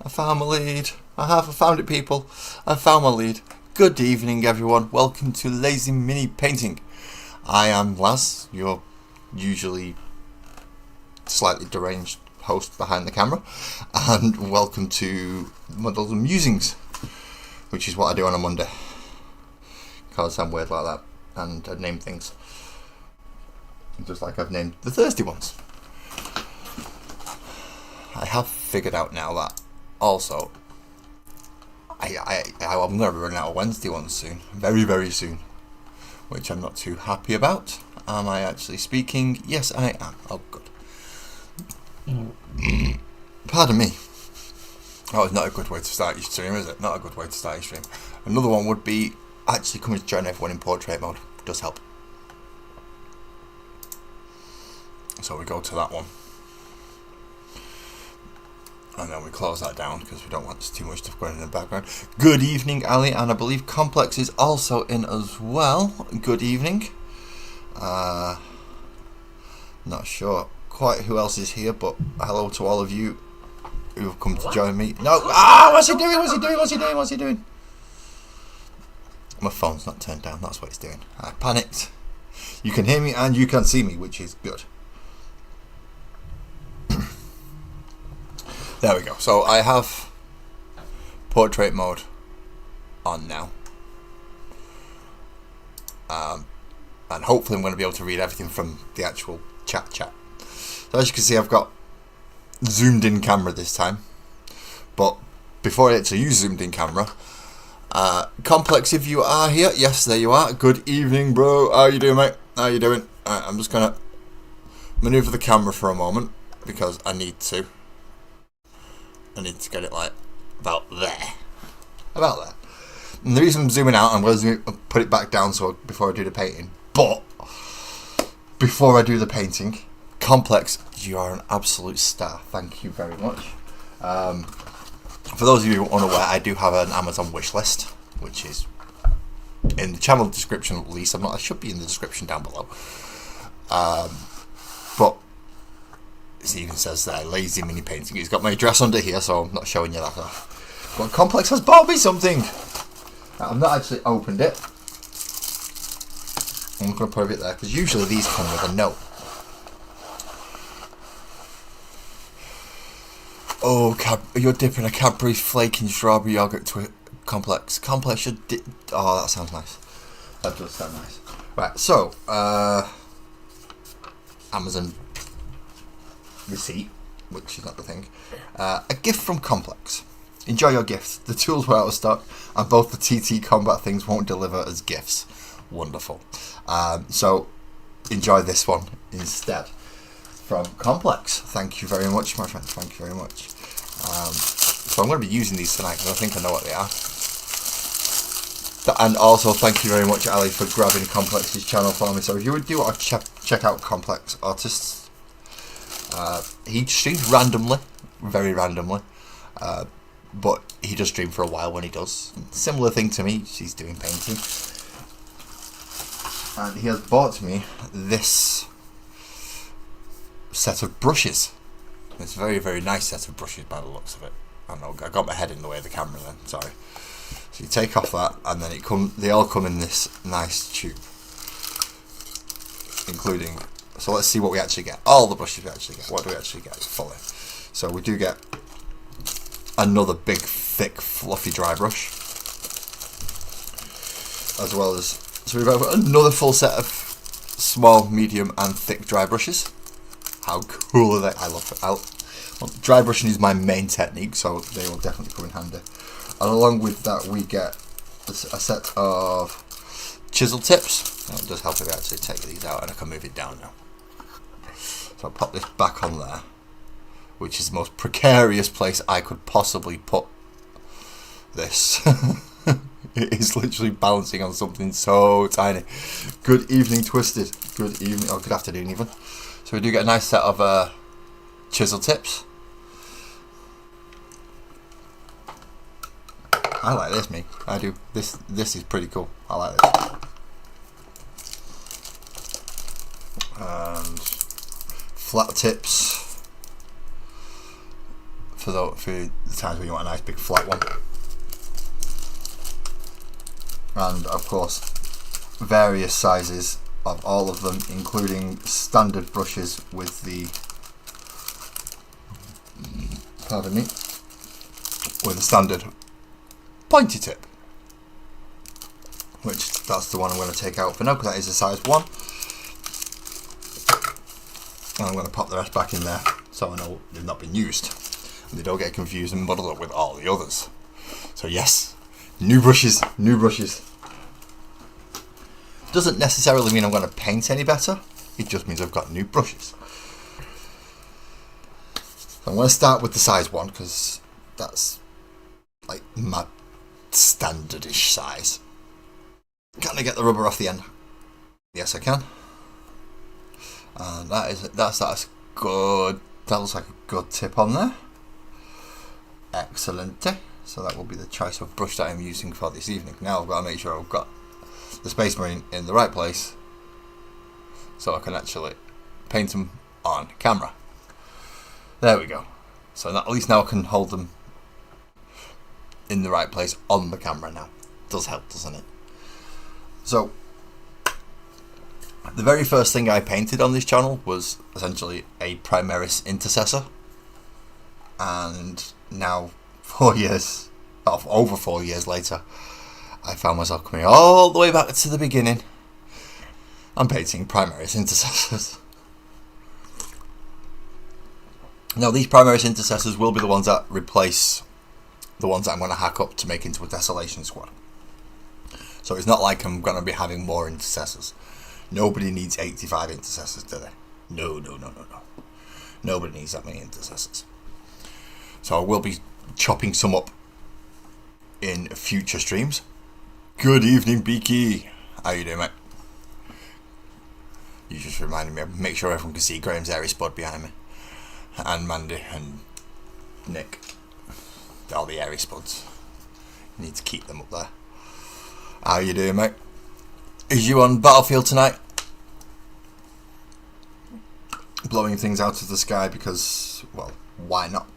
I found my lead. I found it, people. I found my lead. Good evening, everyone. Welcome to Lazy Mini Painting. I am Laz, your usually slightly deranged host behind the camera, and welcome to Musings, which is what I do on a Monday, because I'm weird like that, and I name things just like I've named the Thursday ones. I have figured out now that also I'm going to run out of Wednesday ones soon, very, very soon, which I'm not too happy about. Am I actually speaking? Yes, I am. Oh, good. Pardon me. Oh, it's not a good way to start your stream, is it? Not a good way to start your stream. Another one would be actually coming to join everyone in portrait mode. Does help. So we go to that one. And then we close that down because we don't want too much stuff going in the background. Good evening, Ali, and I believe Complex is also in as well. Good evening. Not sure quite who else is here, but hello to all of you who have come to join me. No, what's he doing? What's he doing? What's he doing? What's he doing? My phone's not turned down. That's what it's doing. I panicked. You can hear me and you can see me, which is good. There we go. So I have portrait mode on now. And hopefully I'm going to be able to read everything from the actual chat. So as you can see, I've got zoomed in camera this time. But before I actually use zoomed in camera, Complex, if you are here, yes, there you are. Good evening, bro. How you doing, mate? How you doing? I'm just going to maneuver the camera for a moment because I need to. I need to get it like about there. About there. And the reason I'm zooming out, I'm going to put it back down so before I do the painting. But before I do the painting, Complex, you are an absolute star. Thank you very much. For those of you unaware, I do have an Amazon wish list, which is in the channel description at least. I should be in the description down below. But it even says there, Lazy Mini Painting. It's got my address under here, so I'm not showing you that off. But Complex has bought me something. I've not actually opened it. I'm going to put it there, because usually these come with a note. Oh, you're dipping a Cadbury flaking strawberry yogurt to it. Complex. Complex should dip. Oh, that sounds nice. That does sound nice. Right, so, Amazon receipt, which is not the thing. A gift from Complex. Enjoy your gifts. The tools were out of stock, and both the TT combat things won't deliver as gifts. Wonderful. So enjoy this one instead from Complex. Thank you very much, my friend. Thank you very much. So I'm going to be using these tonight because I think I know what they are. And also thank you very much, Ali, for grabbing Complex's channel for me. So if you do want to check out Complex Artists, he streams randomly, very randomly, but he does stream for a while when he does. Similar thing to me, she's doing painting. And he has bought me this set of brushes. It's a very, very nice set of brushes by the looks of it. I don't know, I got my head in the way of the camera then, sorry. So you take off that, and then they all come in this nice tube. Including, so let's see what we actually get. All the brushes we actually get. What do we actually get fully? So we do get another big, thick, fluffy dry brush. As well as, so we've got another full set of small, medium, and thick dry brushes. How cool are they? I love it. Well, dry brushing is my main technique, so they will definitely come in handy. And along with that, we get a set of chisel tips. Now, it does help if I actually take these out, and I can move it down now. So I'll pop this back on there, which is the most precarious place I could possibly put this. It is literally balancing on something so tiny. Good evening, Twisted. Good evening, or good afternoon even. So we do get a nice set of chisel tips. I like this, me. I do. This is pretty cool. I like this. And flat tips for the times when you want a nice big flat one. And of course, various sizes of all of them, including standard brushes with the, pardon me, with a standard pointy tip, which that's the one I'm going to take out for now because that is a size 1. And I'm going to pop the rest back in there so I know they've not been used and they don't get confused and muddled up with all the others. So yes, new brushes, new brushes. Doesn't necessarily mean I'm going to paint any better, it just means I've got new brushes. So I'm going to start with the size 1 because that's like my standardish size. Can I get the rubber off the end? Yes, I can. And that's good. That looks like a good tip on there. Excellent. So that will be the choice of brush that I'm using for this evening. Now I've got to make sure I've got the Space Marine in the right place so I can actually paint them on camera. There we go. So at least now I can hold them in the right place on the camera now. Does help, doesn't it? So the very first thing I painted on this channel was essentially a Primaris intercessor, and now 4 years, over 4 years later, I found myself coming all the way back to the beginning. I'm painting Primaris intercessors. Now these Primaris intercessors will be the ones that replace the ones that I'm going to hack up to make into a Desolation Squad. So it's not like I'm going to be having more intercessors. Nobody needs 85 intercessors, do they? No. Nobody needs that many intercessors. So I will be chopping some up in future streams. Good evening, Beaky. How you doing, mate? You just reminded me. Make sure everyone can see Graham's airy spud behind me, and Mandy and Nick. All the airy spuds. You need to keep them up there. How you doing, mate? Is you on Battlefield tonight? Blowing things out of the sky because, well, why not?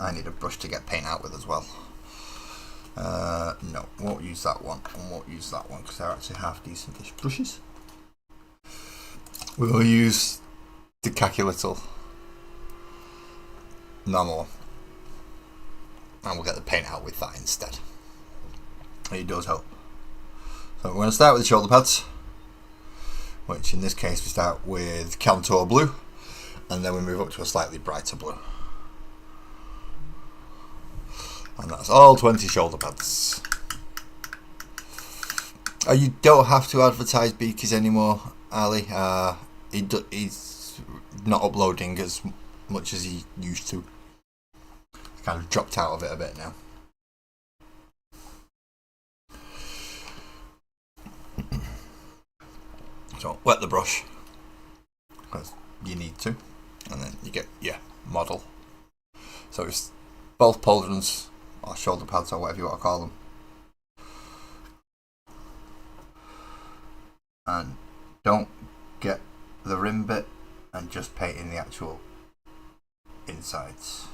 I need a brush to get paint out with as well. No, won't use that one, and won't use that one because they're actually half decentish brushes. We will use the khaki little normal one, and we'll get the paint out with that instead. It does help. So we're going to start with the shoulder pads, which in this case we start with Cantor blue, and then we move up to a slightly brighter blue. And that's all 20 shoulder pads. You don't have to advertise Beakies anymore, Ali. He's not uploading as much as he used to. He's kind of dropped out of it a bit now. So wet the brush, because you need to, and then you get your model. So it's both pauldrons or shoulder pads or whatever you want to call them. And don't get the rim bit and just paint in the actual insides.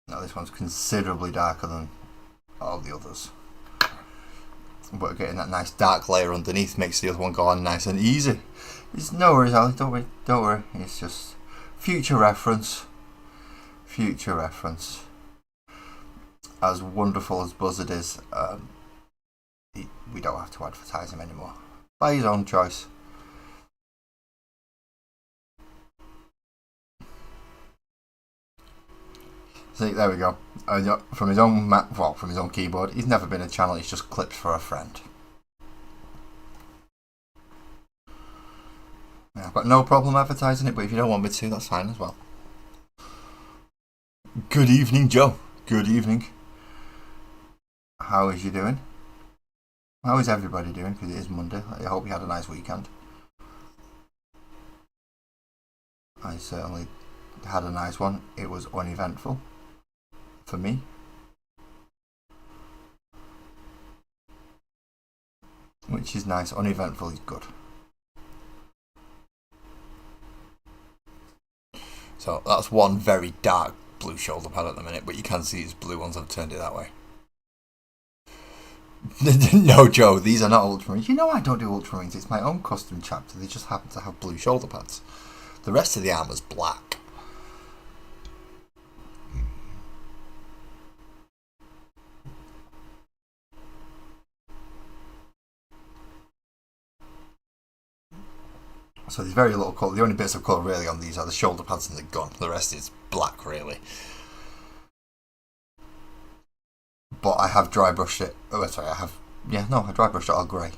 Now this one's considerably darker than all the others, but getting that nice dark layer underneath makes the other one go on nice and easy. It's no worries, Ali, don't worry, it's just future reference. Future reference. As wonderful as Buzzard is, we don't have to advertise him anymore. By his own choice. See, there we go. From his own from his own keyboard. He's never been a channel. He's just clips for a friend. Yeah, I've got no problem advertising it, but if you don't want me to, that's fine as well. Good evening, Joe. Good evening. How is you doing? How is everybody doing? Because it is Monday. I hope you had a nice weekend. I certainly had a nice one. It was uneventful for me. Which is nice. Uneventful is good. So that's one very dark blue shoulder pad at the minute, but you can see it's blue once I've turned it that way. No, Joe, these are not Ultramarines. You know I don't do Ultramarines. It's my own custom chapter. They just happen to have blue shoulder pads. The rest of the armour's black. So there's very little colour. The only bits of colour really on these are the shoulder pads and the gun. The rest is black, really. But I have dry brushed it. Oh, sorry, I dry brushed it all grey.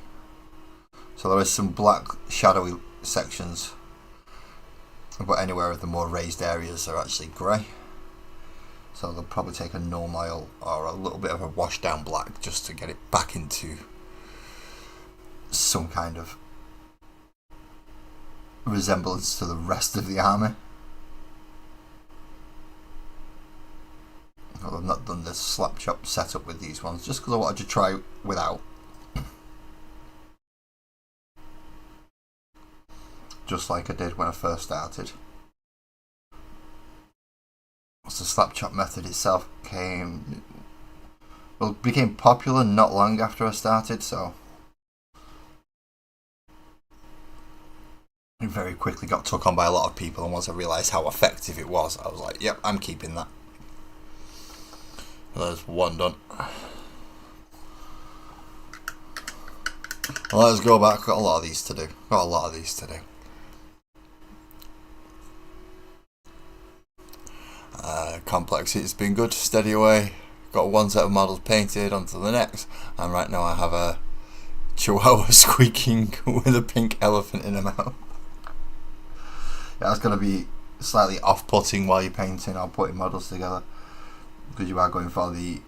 So there is some black shadowy sections, but anywhere of the more raised areas are actually grey. So they'll probably take a normal or a little bit of a wash down black just to get it back into some kind of resemblance to the rest of the army. Well, I've not done this slap chop setup with these ones just because I wanted to try without. Just like I did when I first started. The slap chop method itself became popular not long after I started, so it very quickly got took on by a lot of people, and once I realised how effective it was, I was like, yep, I'm keeping that. There's one done. Well, let's go back. Got a lot of these to do. Complexity's been good. Steady away. Got one set of models painted onto the next, and right now I have a chihuahua squeaking with a pink elephant in her mouth. Yeah, that's going to be slightly off-putting while you're painting or putting models together, because you are going for the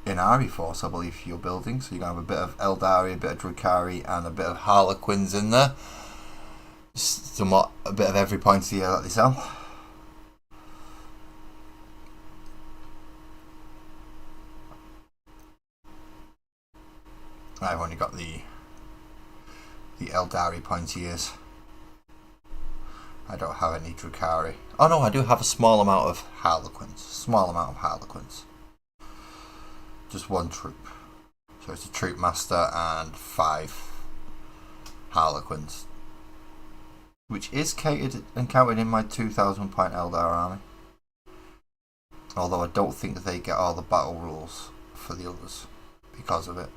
Inari force, I believe, you're building. So you're going to have a bit of Eldari, a bit of Drukhari, and a bit of Harlequins in there. Somewhat a bit of every point of the year that they sell. I've only got the Eldari pointy ears. I don't have any Drukhari. Oh no, I do have a small amount of Harlequins. Just one troop. So it's a troop master and 5 Harlequins, which is catered and counted in my 2,000 point Eldar army. Although I don't think they get all the battle rules for the others because of it,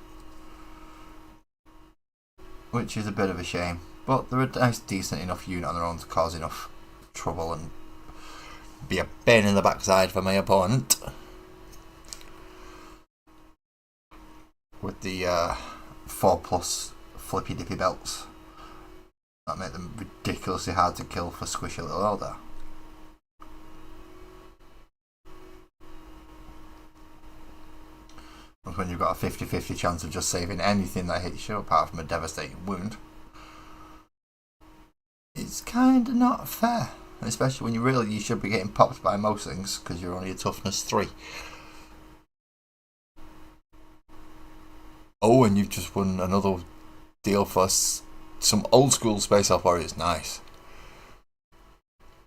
which is a bit of a shame. But they're a nice, decent enough unit on their own to cause enough trouble and be a pain in the backside for my opponent. With the 4+ flippy dippy belts that make them ridiculously hard to kill for squishy little Eldar. When you've got a 50-50 chance of just saving anything that hits you apart from a devastating wound, it's kind of not fair, especially when you should be getting popped by most things because you're only a toughness 3. Oh, and you've just won another deal for some old school Space Elf Warriors. Nice.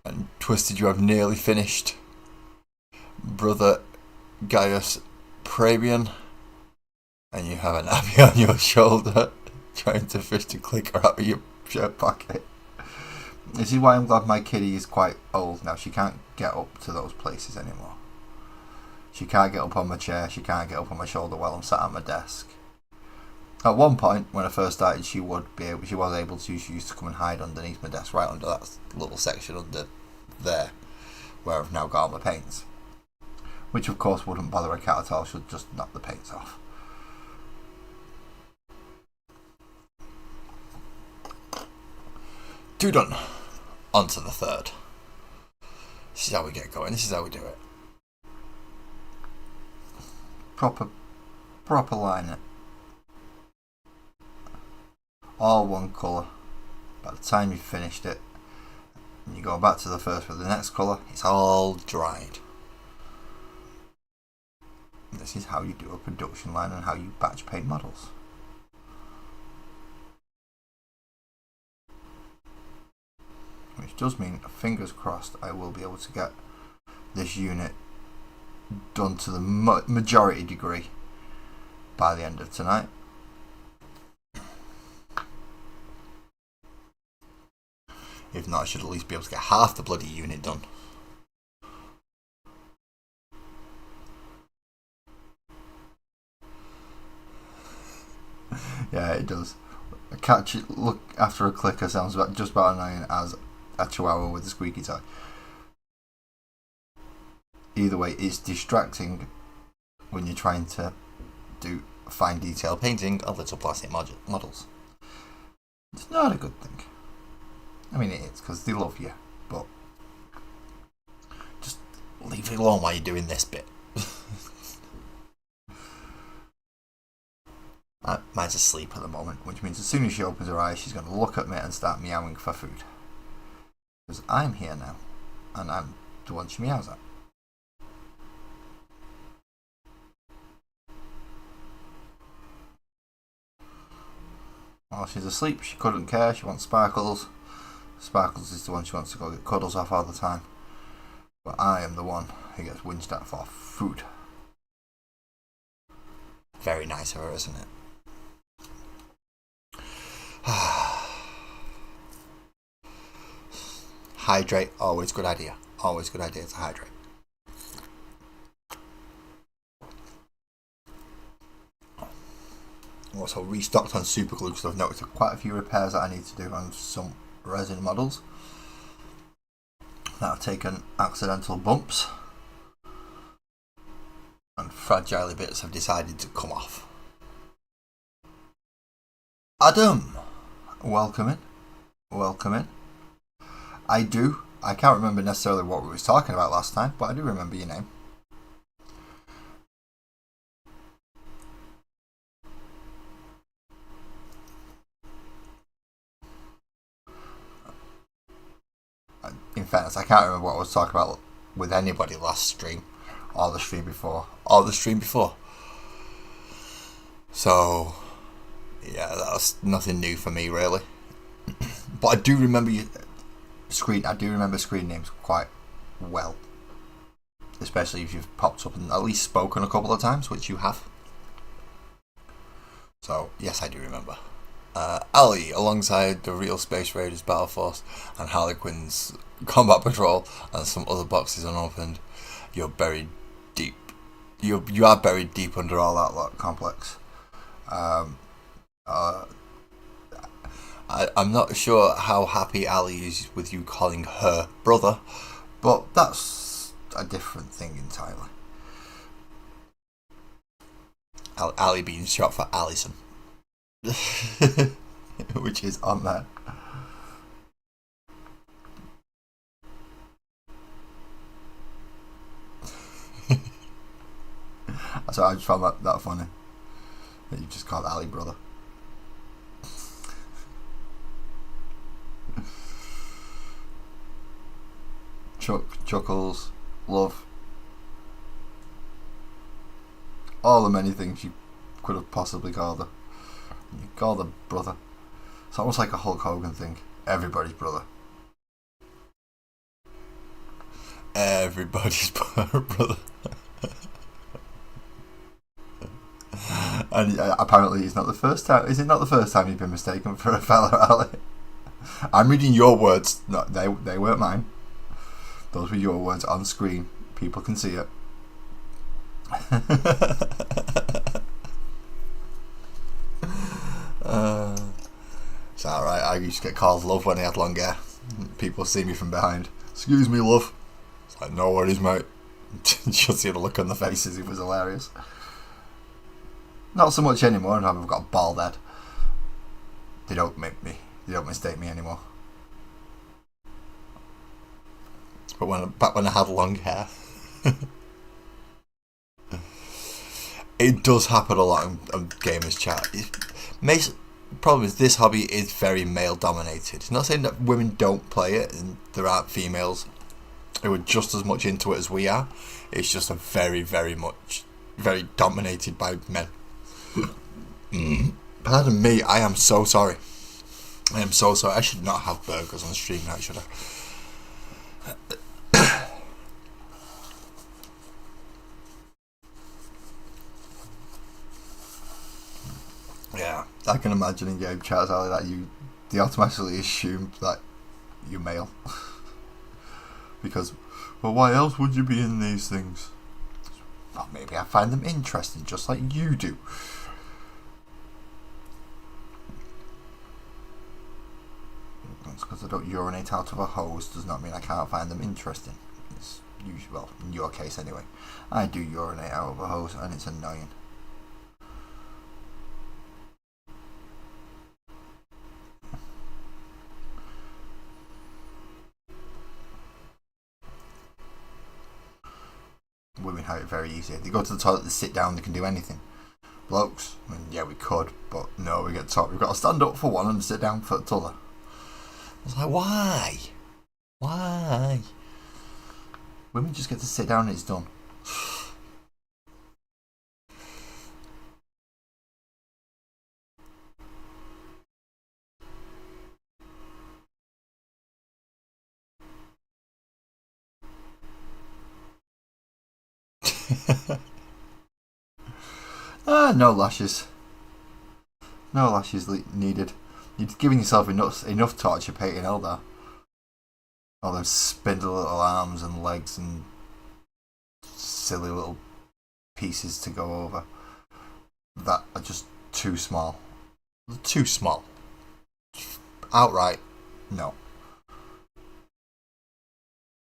And Twisted, you have nearly finished Brother Gaius Praebian, and you have an Abby on your shoulder trying to fish the clicker out of your shirt pocket. This is why I'm glad my kitty is quite old now. She can't get up to those places anymore. She can't get up on my chair. She can't get up on my shoulder while I'm sat at my desk. At one point, when I first started, she was able to. She used to come and hide underneath my desk, right under that little section under there, where I've now got all my paints. Which, of course, wouldn't bother a cat at all. She'll just knock the paints off. Two done. On to the third. This is how we get going. This is how we do it. Proper line it. All one colour. By the time you've finished it, and you go back to the first with the next colour, it's all dried. And this is how you do a production line and how you batch paint models. which does mean, fingers crossed, I will be able to get this unit done to the majority degree by the end of tonight. If not, I should at least be able to get half the bloody unit done. Yeah, it does. A catch look after a clicker sounds just about annoying as a chihuahua with a squeaky toy. Either way, it's distracting when you're trying to do fine detail painting of little plastic models. It's not a good thing. I mean, it is, because they love you, but just leave it alone while you're doing this bit. Mine's asleep at the moment, which means as soon as she opens her eyes, she's going to look at me and start meowing for food. Because I'm here now, and I'm the one she meows at. While she's asleep, she couldn't care, she wants Sparkles. Sparkles is the one she wants to go get cuddles off all the time. But I am the one who gets whinged at for food. Very nice of her, isn't it? Hydrate, always good idea. Always good idea to hydrate. Also restocked on super glue because I've noticed quite a few repairs that I need to do on some resin models that have taken accidental bumps, and fragile bits have decided to come off. Adam, welcome in. Welcome in. I can't remember necessarily what we was talking about last time, but I do remember your name. In fairness, I can't remember what I was talking about with anybody last stream, or the stream before, So, yeah, that was nothing new for me really. But I do remember screen names quite well, especially if you've popped up and at least spoken a couple of times, which you have. So yes, I do remember. Ali, alongside the real Space Raiders Battle Force and Harlequin's Combat Patrol and some other boxes unopened, you're buried deep. You are buried deep under all that lot complex. I'm not sure how happy Ali is with you calling her brother, but that's a different thing entirely. Ali being short for Alison. Which is on there. So I just found that funny. That you just called Ali brother. Chuckles, love. All the many things you could have possibly called her. You called her brother. It's almost like a Hulk Hogan thing. Everybody's brother. Everybody's brother. And apparently it's not the first time. Is it not the first time you've been mistaken for a fella, Ali? I'm reading your words. No, they weren't mine. Those were your words on screen. People can see it. It's alright, I used to get called love when I had long hair. People see me from behind. Excuse me, love. It's like, no worries, mate. Just see the look on the faces, it was hilarious. Not so much anymore, now I've got a bald head. They don't mistake me anymore. But back when I had long hair. It does happen a lot on gamers chat. Problem is, this hobby is very male dominated. It's not saying that women don't play it and there aren't females who are just as much into it as we are. It's just a very dominated by men. Pardon me, I am so sorry. I should not have burgers on stream now, should I? Yeah, I can imagine in game chats, Ali, that they automatically assume that you're male. Because, well, why else would you be in these things? Well, maybe I find them interesting, just like you do. That's because I don't urinate out of a hose does not mean I can't find them interesting. It's usually, well, in your case anyway. I do urinate out of a hose and it's annoying. Women have it very easy. They go to the toilet, they sit down, they can do anything. Blokes, I mean, yeah, we could, but no, we get taught we've got to stand up for one and sit down for the other. It's like, why? Why? Women just get to sit down and it's done. No lashes. No lashes needed. You're giving yourself enough torture painting Eldar. All those spindle little arms and legs and silly little pieces to go over that are just too small. Too small. Outright, no.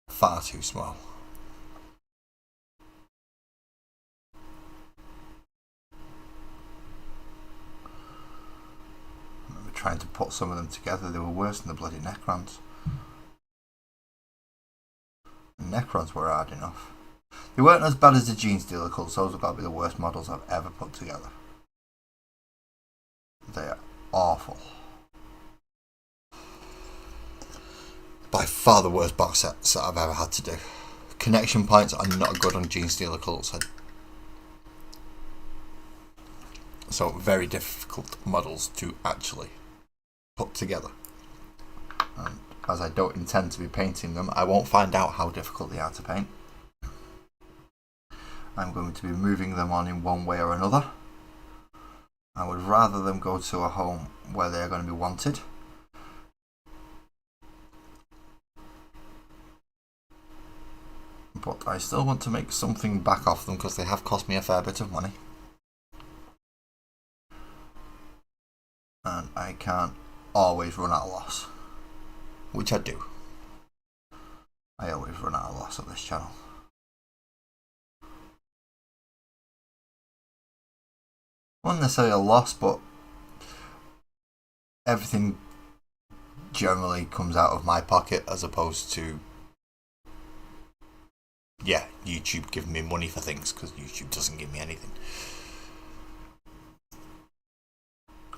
Far too small. I remember trying to put some of them together, they were worse than the bloody Necrons. The Necrons were hard enough. They weren't as bad as the Genestealer cults, those have got to be the worst models I've ever put together. They are awful. By far the worst box sets that I've ever had to do. Connection points are not good on Genestealer cults. So very difficult models to actually put together. And as I don't intend to be painting them, I won't find out how difficult they are to paint. I'm going to be moving them on in one way or another. I would rather them go to a home where they're going to be wanted. But I still want to make something back off them because they have cost me a fair bit of money. And I can't always run at a loss. Which I do. I always run at a loss on this channel. Not necessarily a loss, but everything generally comes out of my pocket as opposed to, yeah, YouTube giving me money for things, because YouTube doesn't give me anything.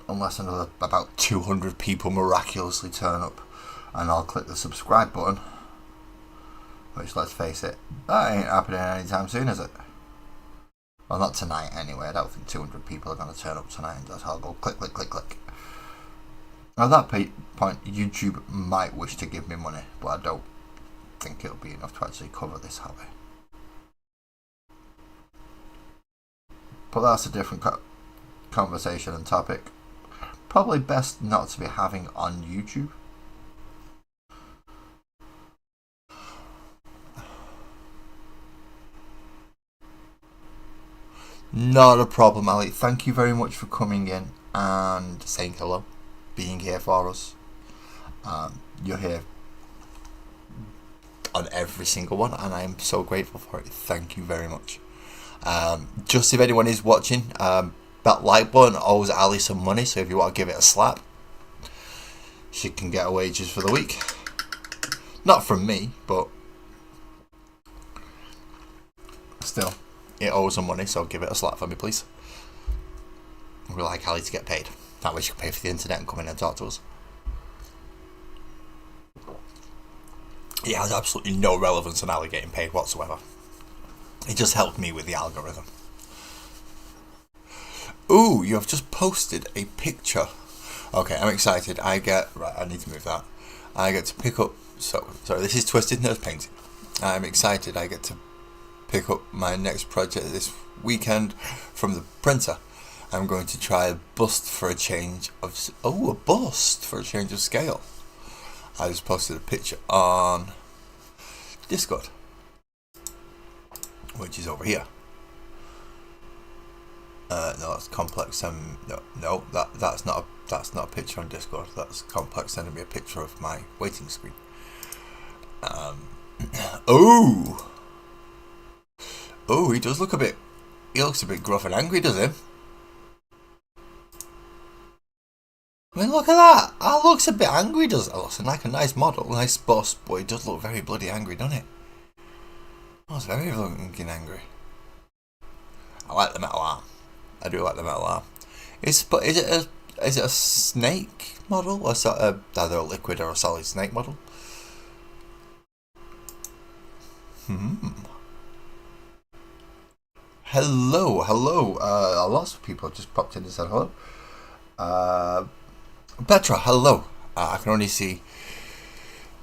Unless another about 200 people miraculously turn up and I'll click the subscribe button. Which, let's face it, that ain't happening anytime soon, is it? Well, not tonight anyway. I don't think 200 people are going to turn up tonight and just I'll go click, click, click, click. At that point, YouTube might wish to give me money, but I don't think it'll be enough to actually cover this hobby. But that's a different conversation and topic. Probably best not to be having on YouTube. Not a problem, Ali. Thank you very much for coming in and saying hello, being here for us. You're here on every single one, and I am so grateful for it. Thank you very much. Just if anyone is watching, that like button owes Ali some money, so if you want to give it a slap, she can get her wages for the week. Not from me, but still, it owes some money, so give it a slap for me, please. We like Ali to get paid. That way she can pay for the internet and come in and talk to us. It has absolutely no relevance on Ali getting paid whatsoever. It just helped me with the algorithm. Ooh, you have just posted a picture. Okay, I'm excited. Right, I need to move that. I get to pick up. Sorry, this is Twisted Nose Painting. I'm excited. I get to pick up my next project this weekend from the printer. I'm going to try a bust for a change of. Oh, a bust for a change of scale. I just posted a picture on Discord, which is over here. No, that's Complex. No, that's not a picture on Discord. That's Complex sending me a picture of my waiting screen. Oh, he does look a bit. He looks a bit gruff and angry, does he? I mean, look at that. That looks a bit angry, does it? It looks like a nice model, nice bust, but it does look very bloody angry, doesn't it? Oh, it's very looking angry. I like the metal arm. I do like the metal arm. Is it a snake model, or either a liquid or a solid snake model? Hello. Lots of people have just popped in and said hello. Petra, hello. I can only see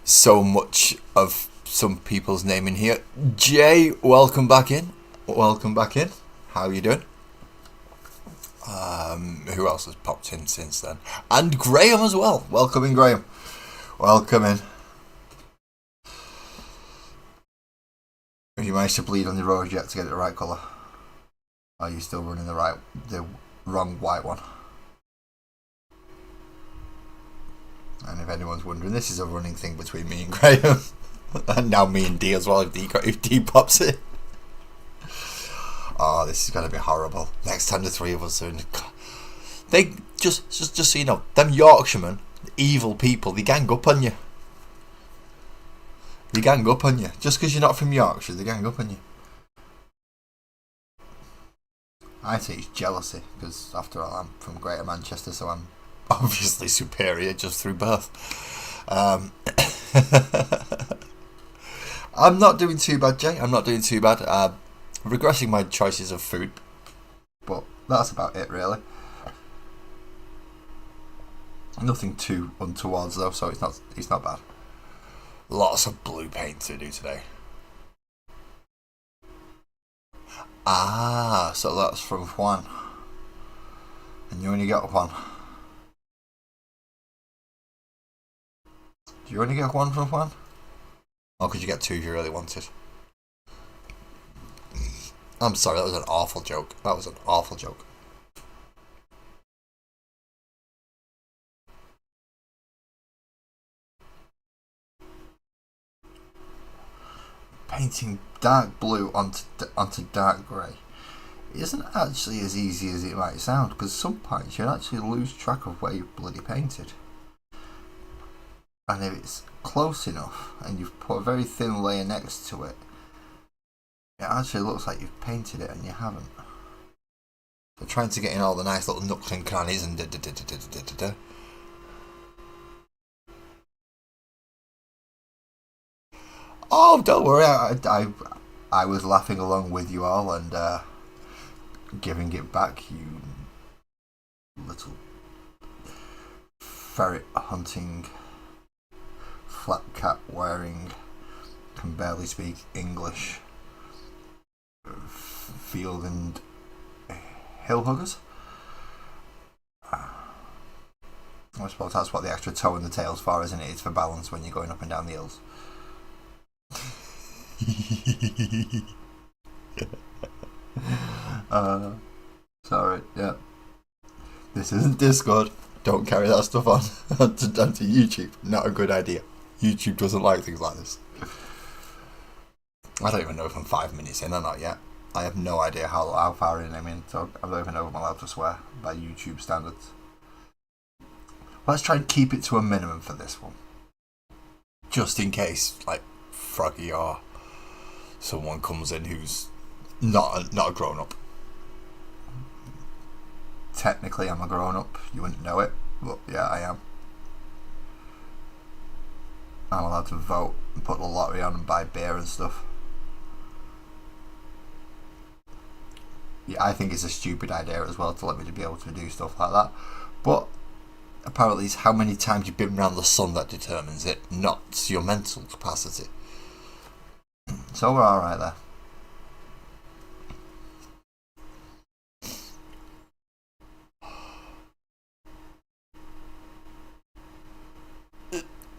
so much of some people's name in here. Jay, welcome back in. How are you doing? Who else has popped in since then? And Graham as well. Welcome in, Graham. Welcome in. Have you managed to bleed on the road yet to get it the right colour? Are you still running the wrong white one? And if anyone's wondering, this is a running thing between me and Graham. And now me and D as well, if D pops in. Oh, this is going to be horrible. Next time the three of us are in the car. They, just so you know, them Yorkshiremen, evil people, they gang up on you. Just because you're not from Yorkshire, they gang up on you. I say it's jealousy, because after all, I'm from Greater Manchester, so I'm obviously superior just through birth. I'm not doing too bad, Jay. I'm not doing too bad. Regressing my choices of food, but that's about it, really. Nothing too untowards though, so it's not bad. Lots of blue paint to do today. So that's from Juan, and you only got one. Do you only get one from Juan? Or could you get two if you really wanted? I'm sorry, that was an awful joke. Painting dark blue onto dark grey isn't actually as easy as it might sound, because some points you actually lose track of where you've bloody painted. And if it's close enough and you've put a very thin layer next to it, it actually looks like you've painted it and you haven't. They're trying to get in all the nice little nooks and crannies and da. Oh, don't worry, I was laughing along with you all and giving it back, you little ferret hunting, flat cap wearing, can barely speak English, field and hill huggers. I suppose that's what the extra toe in the tail's for, isn't it? It's for balance when you're going up and down the hills. Sorry, yeah. This isn't Discord. Don't carry that stuff on onto YouTube. Not a good idea. YouTube doesn't like things like this. I don't even know if I'm 5 minutes in or not yet. I have no idea how far in I'm in, so I don't even know if I'm allowed to swear by YouTube standards. Let's try and keep it to a minimum for this one. Just in case, like, Froggy or someone comes in who's not a grown-up. Technically, I'm a grown-up. You wouldn't know it, but yeah, I am. I'm allowed to vote and put the lottery on and buy beer and stuff. Yeah, I think it's a stupid idea as well to let me to be able to do stuff like that. But apparently it's how many times you've been around the sun that determines it, not your mental capacity. So we're alright there.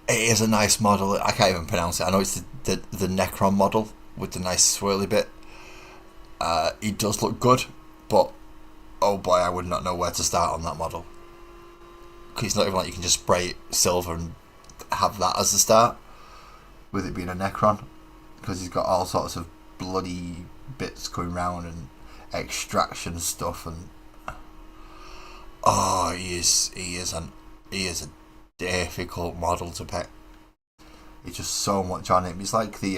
It is a nice model. I can't even pronounce it. I know it's the Necron model with the nice swirly bit. He does look good, but oh boy, I would not know where to start on that model. Because it's not even like you can just spray it silver and have that as the start, with it being a Necron. Because he's got all sorts of bloody bits going round and extraction stuff, and oh, he is a difficult model to pick. It's just so much on him. It's like the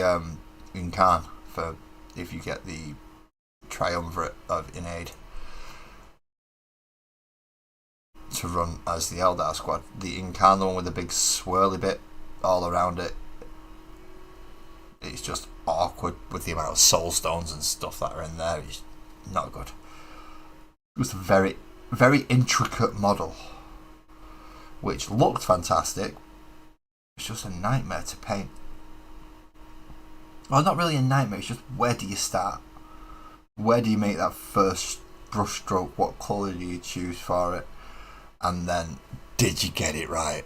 Incarn for if you get the Triumvirate of Inaid to run as the Eldar squad. The Incarn, the one with the big swirly bit all around it, it's just awkward with the amount of soul stones and stuff that are in there. It's not good. It was a very, very intricate model, which looked fantastic. It's just a nightmare to paint. Well, not really a nightmare, it's just where do you start? Where do you make that first brush stroke? What colour do you choose for it? And then, did you get it right?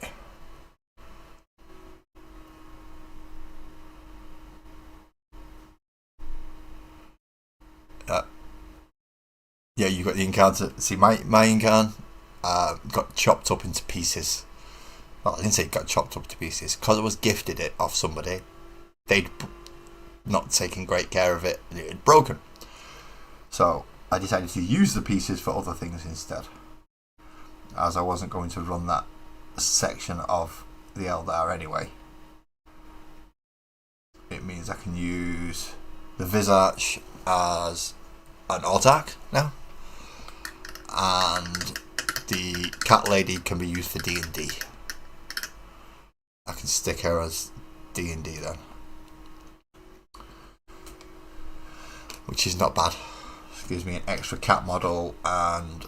Yeah, you got the Incarn. See, my Incarn got chopped up into pieces. Well, I didn't say it got chopped up to pieces because I was gifted it off somebody. They'd not taken great care of it, and it had broken. So I decided to use the pieces for other things instead, as I wasn't going to run that section of the Eldar anyway. It means I can use the Visage as an autarch now, and the cat lady can be used for D&D. I can stick her as D&D then, which is not bad. Gives me an extra cat model and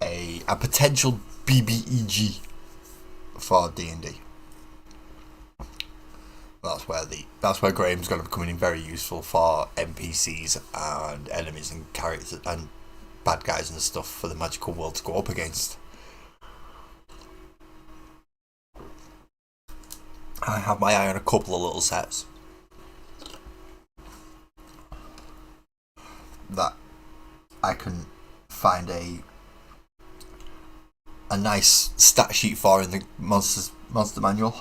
a potential BBEG for D&D. That's where Graham's going to be coming in very useful for NPCs and enemies and characters and bad guys and stuff for the magical world to go up against. I have my eye on a couple of little sets that I can find a nice stat sheet for in the monster manual.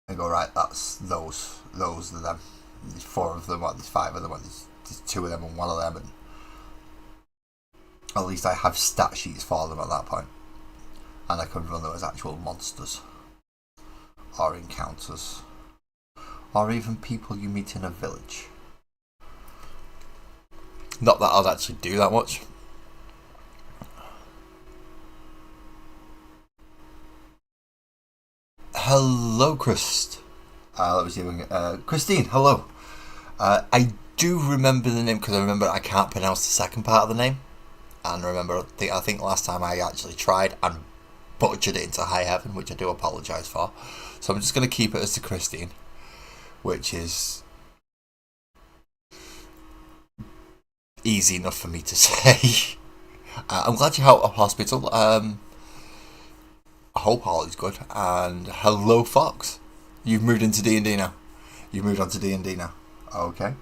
I go, right, that's those are them. There's 4 of them, or there's 5 of them, or there's 2 of them and 1 of them, and at least I have stat sheets for them at that point, and I can run them as actual monsters or encounters or even people you meet in a village. Not that I'd actually do that much. Hello, Chris. Let me see if we can, Christine, hello. I do remember the name because I remember I can't pronounce the second part of the name. And remember, I think last time I actually tried and butchered it into high heaven, which I do apologise for. So I'm just going to keep it as to Christine, which is easy enough for me to say. I'm glad you're out of hospital. I hope all is good. And hello, Fox. You've moved into D&D now. You've moved on to D&D now. Okay.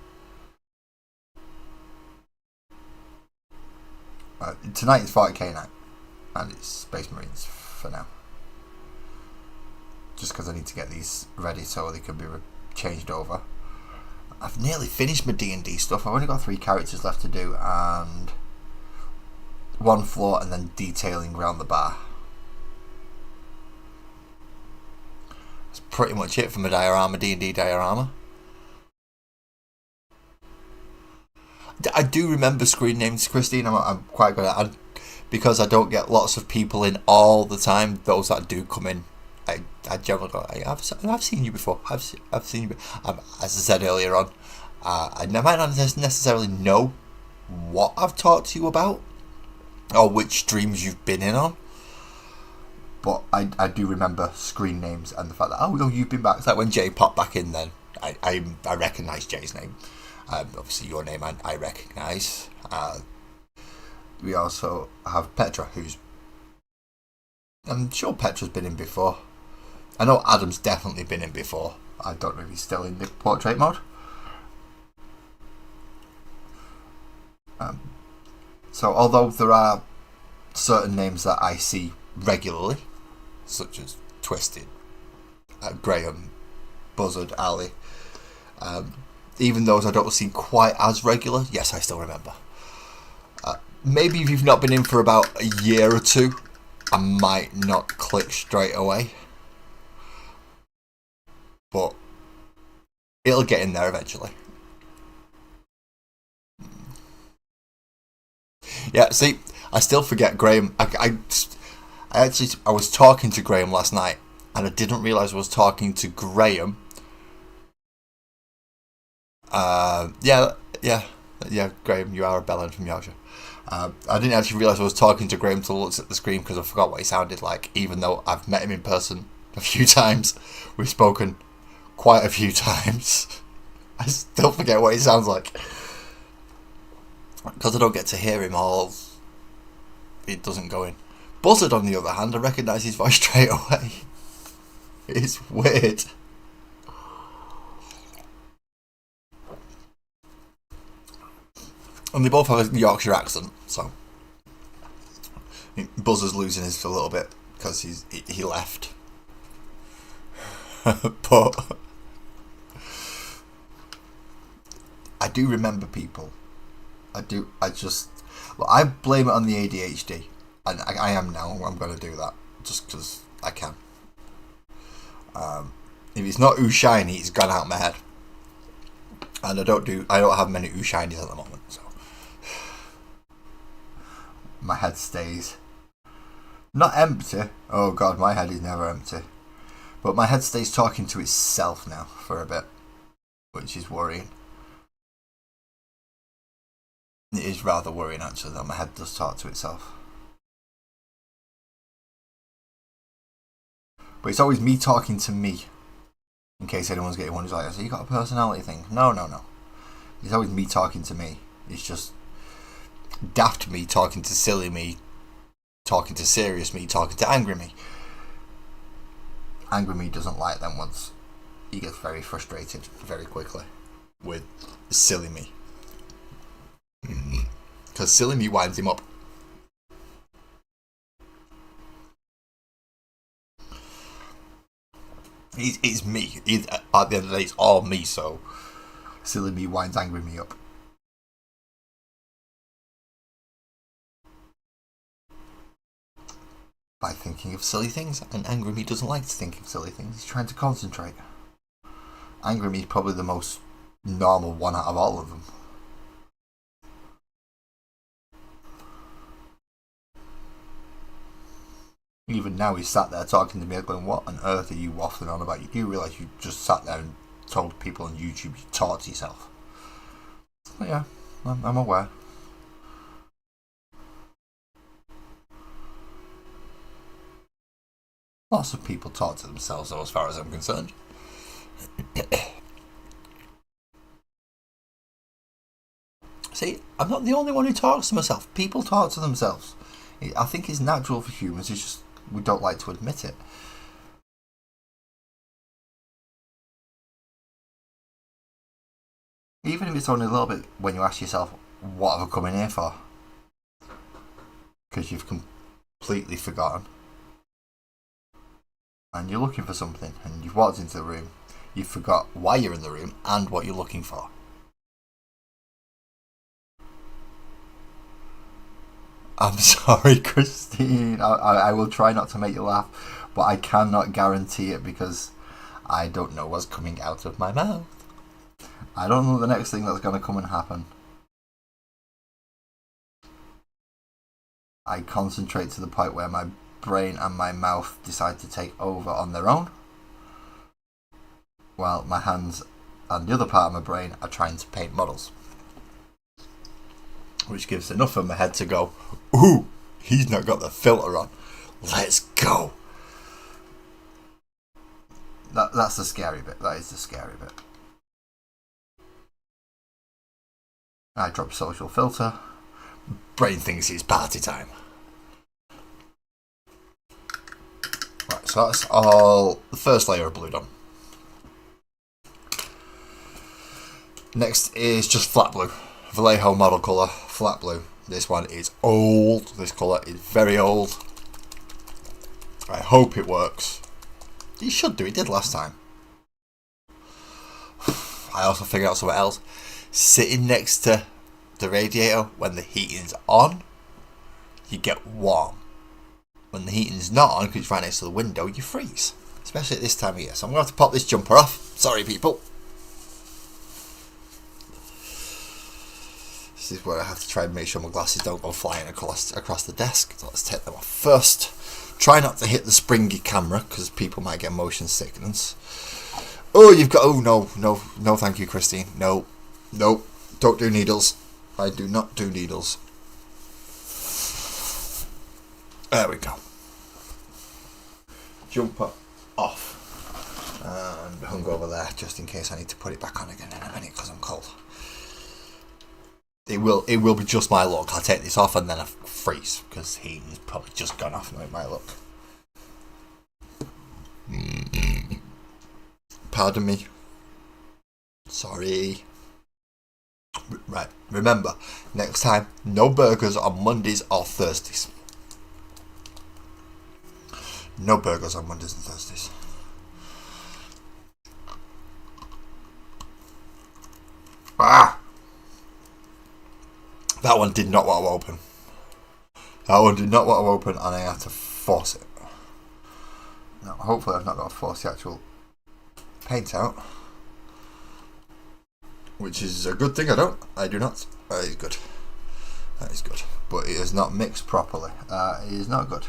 Tonight is 40k night, and it's Space Marines for now. Just because I need to get these ready so they can be changed over. I've nearly finished my D&D stuff. I've only got 3 characters left to do, and 1 floor, and then detailing around the bar. That's pretty much it for my diorama, D&D diorama. I do remember screen names, Christine. I'm quite good at it. Because I don't get lots of people in all the time. Those that do come in, I generally go, I've seen you before. I've seen you. As I said earlier on, I might not necessarily know what I've talked to you about or which streams you've been in on, but I do remember screen names and the fact that, oh, you've been back. It's like when Jay popped back in then, I recognise Jay's name. Obviously your name I recognise. We also have Petra, who's... I'm sure Petra's been in before. I know Adam's definitely been in before. I don't know if he's still in the portrait mode. So although there are certain names that I see regularly, such as Twisted, Graham, Buzzard, Ali, even those I don't see quite as regular, yes, I still remember. Maybe if you've not been in for about a year or two, I might not click straight away. But it'll get in there eventually. Yeah, see, I still forget Graham. I was talking to Graham last night, and I didn't realise I was talking to Graham. Yeah, Graham, you are a bellend from Yorkshire. I didn't actually realise I was talking to Graham until I looked at the screen because I forgot what he sounded like, even though I've met him in person a few times. We've spoken quite a few times. I still forget what he sounds like. Because I don't get to hear him all, it doesn't go in. Buzzard, on the other hand, I recognise his voice straight away. It's weird. And they both have a Yorkshire accent, so Buzzard's losing his a little bit because he left. But I do remember people. I blame it on the ADHD, and I am now. I'm going to do that just because I can. If it's not Ooh Shiny, it's gone out of my head, and I don't have many Ooh Shinies at the moment, so my head stays not empty. Oh god, my head is never empty, but my head stays talking to itself now for a bit, which is worrying. It is rather worrying, actually, that my head does talk to itself. But it's always me talking to me. In case anyone's getting one who's like, so you got a personality thing? No. It's always me talking to me. It's just daft me talking to silly me, talking to serious me, talking to angry me. Angry me doesn't like them once. He gets very frustrated very quickly with silly me. Because silly me winds him up. It's me. At the end of the day, it's all me, so silly me winds angry me up. By thinking of silly things, and angry me doesn't like to think of silly things. He's trying to concentrate. Angry me is probably the most normal one out of all of them. Even now he's sat there talking to me going, what on earth are you waffling on about? You do realise you just sat there and told people on YouTube you talk to yourself. But yeah, I'm aware. Lots of people talk to themselves though, as far as I'm concerned. See, I'm not the only one who talks to myself. People talk to themselves. I think it's natural for humans, it's just we don't like to admit it. Even if it's only a little bit when you ask yourself, what have I come in here for? Because you've completely forgotten. And you're looking for something, and you've walked into the room, you forgot why you're in the room and what you're looking for. I'm sorry, Christine. I will try not to make you laugh, but I cannot guarantee it because I don't know what's coming out of my mouth. I don't know the next thing that's going to come and happen. I concentrate to the point where my brain and my mouth decide to take over on their own, while my hands and the other part of my brain are trying to paint models. Which gives enough of my head to go, ooh, he's not got the filter on. Let's go. That's the scary bit. That is the scary bit. I drop social filter. Brain thinks it's party time. Right, so that's all the first layer of blue done. Next is just flat blue. Vallejo model colour, flat blue. This one is old. This colour is very old. I hope it works. It should do, it did last time. I also figured out something else. Sitting next to the radiator when the heating's on, you get warm. When the heating's not on, because it's right next to the window, you freeze. Especially at this time of year. So I'm going to have to pop this jumper off. Sorry, people. This is where I have to try and make sure my glasses don't go flying across the desk. So let's take them off first. Try not to hit the springy camera, because people might get motion sickness. Oh, you've got... Oh, no, thank you, Christine. No, don't do needles. I do not do needles. There we go. Jumper off. And hung over there, just in case I need to put it back on again in a minute, because I'm cold. It will be just my look. I'll take this off and then I freeze, because heating's probably just gone off and it might look. Pardon me. Sorry. Right, remember, next time, no burgers on Mondays or Thursdays. No burgers on Mondays and Thursdays. Ah! That one did not want to open. That one did not want to open, and I had to force it. Now, hopefully I've not got to force the actual paint out. Which is a good thing. I do not. That is good. That is good. But it is not mixed properly. It is not good.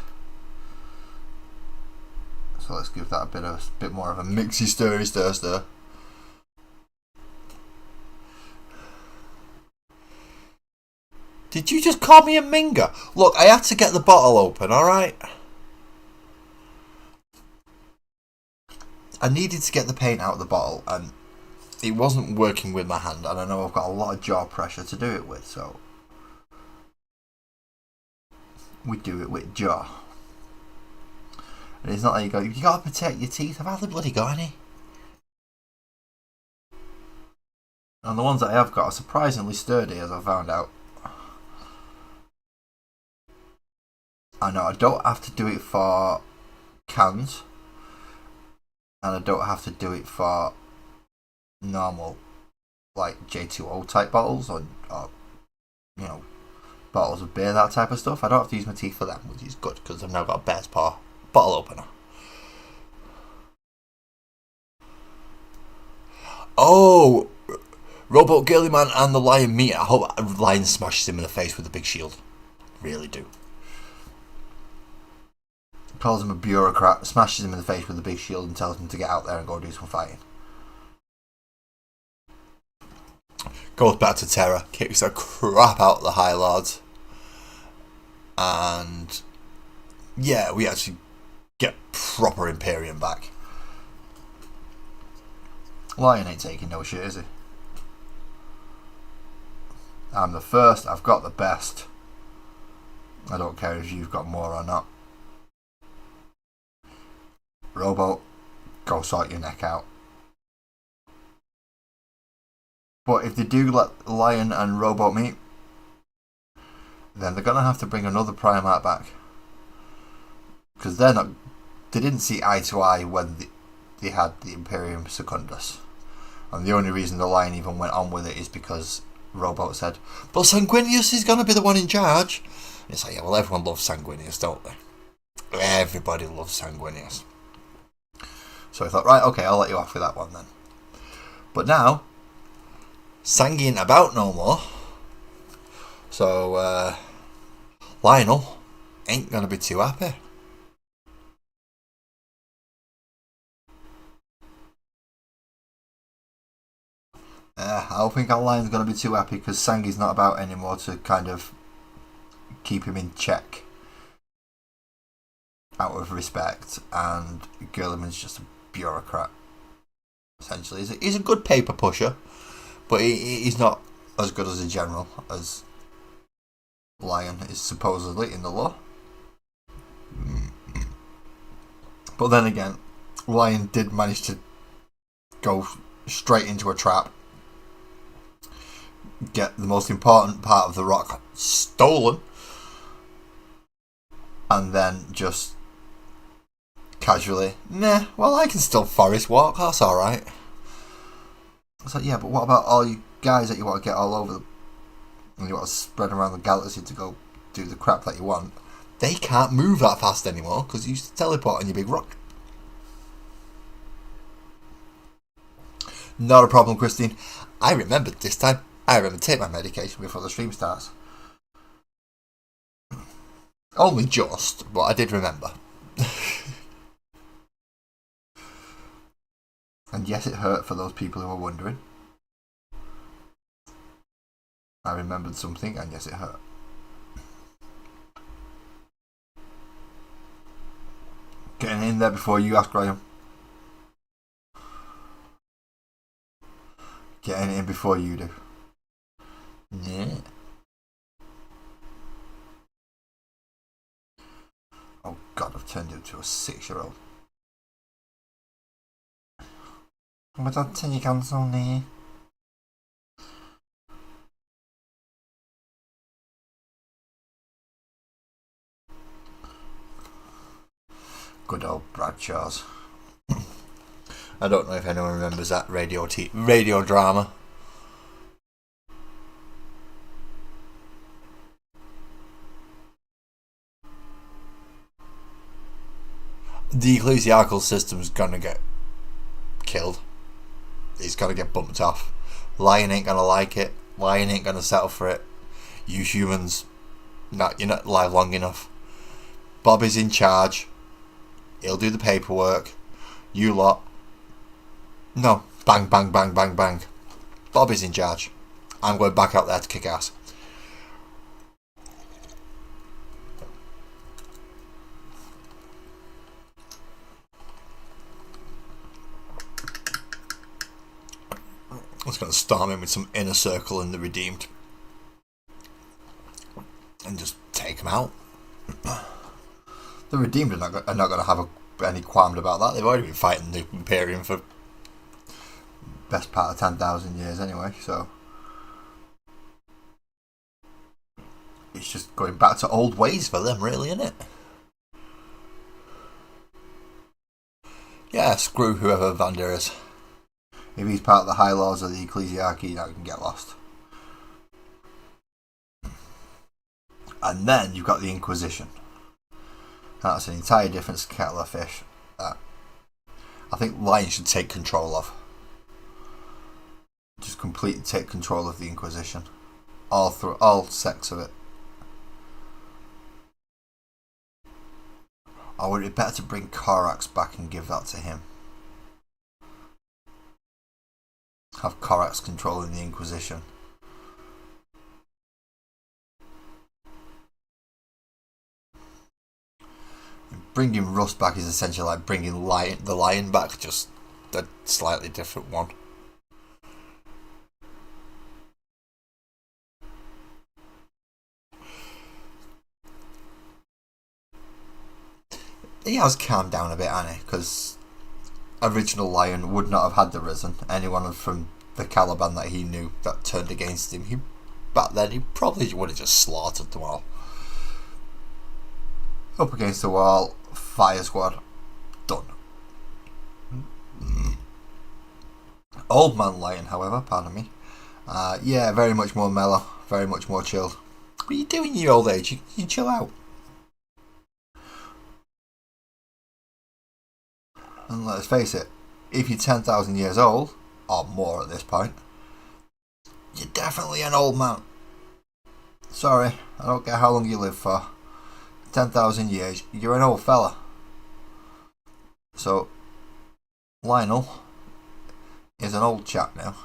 So let's give that a bit more of a mixy stir. Did you just call me a minger? Look, I had to get the bottle open, alright? I needed to get the paint out of the bottle, and it wasn't working with my hand, and I know I've got a lot of jaw pressure to do it with, so we do it with jaw. And it's not like you gotta protect your teeth. I've hardly bloody got any. And the ones that I have got are surprisingly sturdy, as I found out. I know I don't have to do it for cans, and I don't have to do it for normal, like J2O type bottles or you know, bottles of beer, that type of stuff. I don't have to use my teeth for them, which is good because I've now got a Bear's Paw bottle opener. Oh, Robot Girly Man and the Lion meet. I hope Lion smashes him in the face with a big shield. Really do. Calls him a bureaucrat, smashes him in the face with a big shield and tells him to get out there and go do some fighting. Goes back to Terra, kicks the crap out of the High Lords. And yeah, we actually get proper Imperium back. Lion ain't taking no shit, is he? I'm the first, I've got the best. I don't care if you've got more or not. Robo, go sort your neck out. But if they do let Lion and Robo meet, then they're going to have to bring another Primarch back. Because they didn't see eye to eye when they had the Imperium Secundus. And the only reason the Lion even went on with it is because Robo said, but Sanguinius is going to be the one in charge. And it's like, yeah, well, everyone loves Sanguinius, don't they? Everybody loves Sanguinius. So I thought, right, okay, I'll let you off with that one then. But now, Sang ain't about no more. So, Lionel ain't going to be too happy. I don't think our Lion's going to be too happy because Sangi's not about anymore to kind of keep him in check out of respect, and Girliman's just a bureaucrat. Essentially, he's a good paper pusher, but he's not as good as a general as Lion is supposedly in the law. But then again, Lion did manage to go straight into a trap, get the most important part of the rock stolen, and then just casually, nah, well, I can still forest walk, that's alright. It's like, yeah, but what about all you guys that you want to get all over and you want to spread around the galaxy to go do the crap that you want? They can't move that fast anymore because you used to teleport on your big rock. Not a problem, Christine. I remembered this time. I remember to take my medication before the stream starts. Only just, but I did remember. And yes, it hurt for those people who were wondering. I remembered something, and yes, it hurt. Getting in there before you ask, Graham. Getting in before you do. Yeah. Oh God, I've turned into a 6-year-old. Vad har 10 canzoni? Good old Bradshaws. I don't know if anyone remembers that radio drama. The ecclesiastical system's gonna get killed. It's gonna get bumped off. Lion ain't gonna like it. Lion ain't gonna settle for it. You humans, you're not alive long enough. Bob is in charge. He'll do the paperwork. You lot. No. Bang, bang, bang, bang, bang. Bob is in charge. I'm going back out there to kick ass. I was going to storm in with some Inner Circle and the Redeemed. And just take them out. The Redeemed are not going to have any qualms about that. They've already been fighting the Imperium for best part of 10,000 years anyway, so it's just going back to old ways for them, really, isn't it? Yeah, screw whoever Vander is. If he's part of the high laws of the ecclesiarchy, now he can get lost. And then you've got the Inquisition. That's an entire different kettle of fish that I think Lion should take control of. Just completely take control of the Inquisition. All sects of it. Or would it be better to bring Korax back and give that to him? Have Korax controlling the Inquisition. Bringing Rust back is essentially like bringing the Lion back, just a slightly different one. He has calmed down a bit, hasn't he? Because original Lion would not have had the Risen. Anyone from the Caliban that he knew that turned against him, back then he probably would have just slaughtered them all. Up against the wall, fire squad, done. Old man Lion, however, pardon me, yeah, very much more mellow, very much more chilled. What are you doing in your old age? You chill out. And let's face it, if you're 10,000 years old, or more at this point, you're definitely an old man. Sorry, I don't care how long you live for. 10,000 years, you're an old fella. So, Lionel is an old chap now.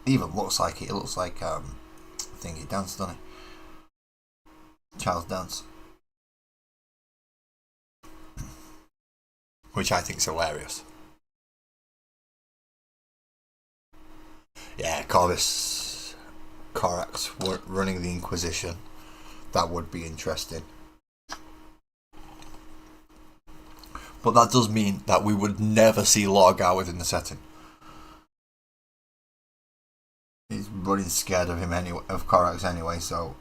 He even looks like it. It looks like thing he danced, doesn't he? Charles Dance. Which I think's hilarious. Yeah, Corvus Corax running the Inquisition. That would be interesting. But that does mean that we would never see Lorgar within the setting. He's running scared of him anyway, of Corax anyway, so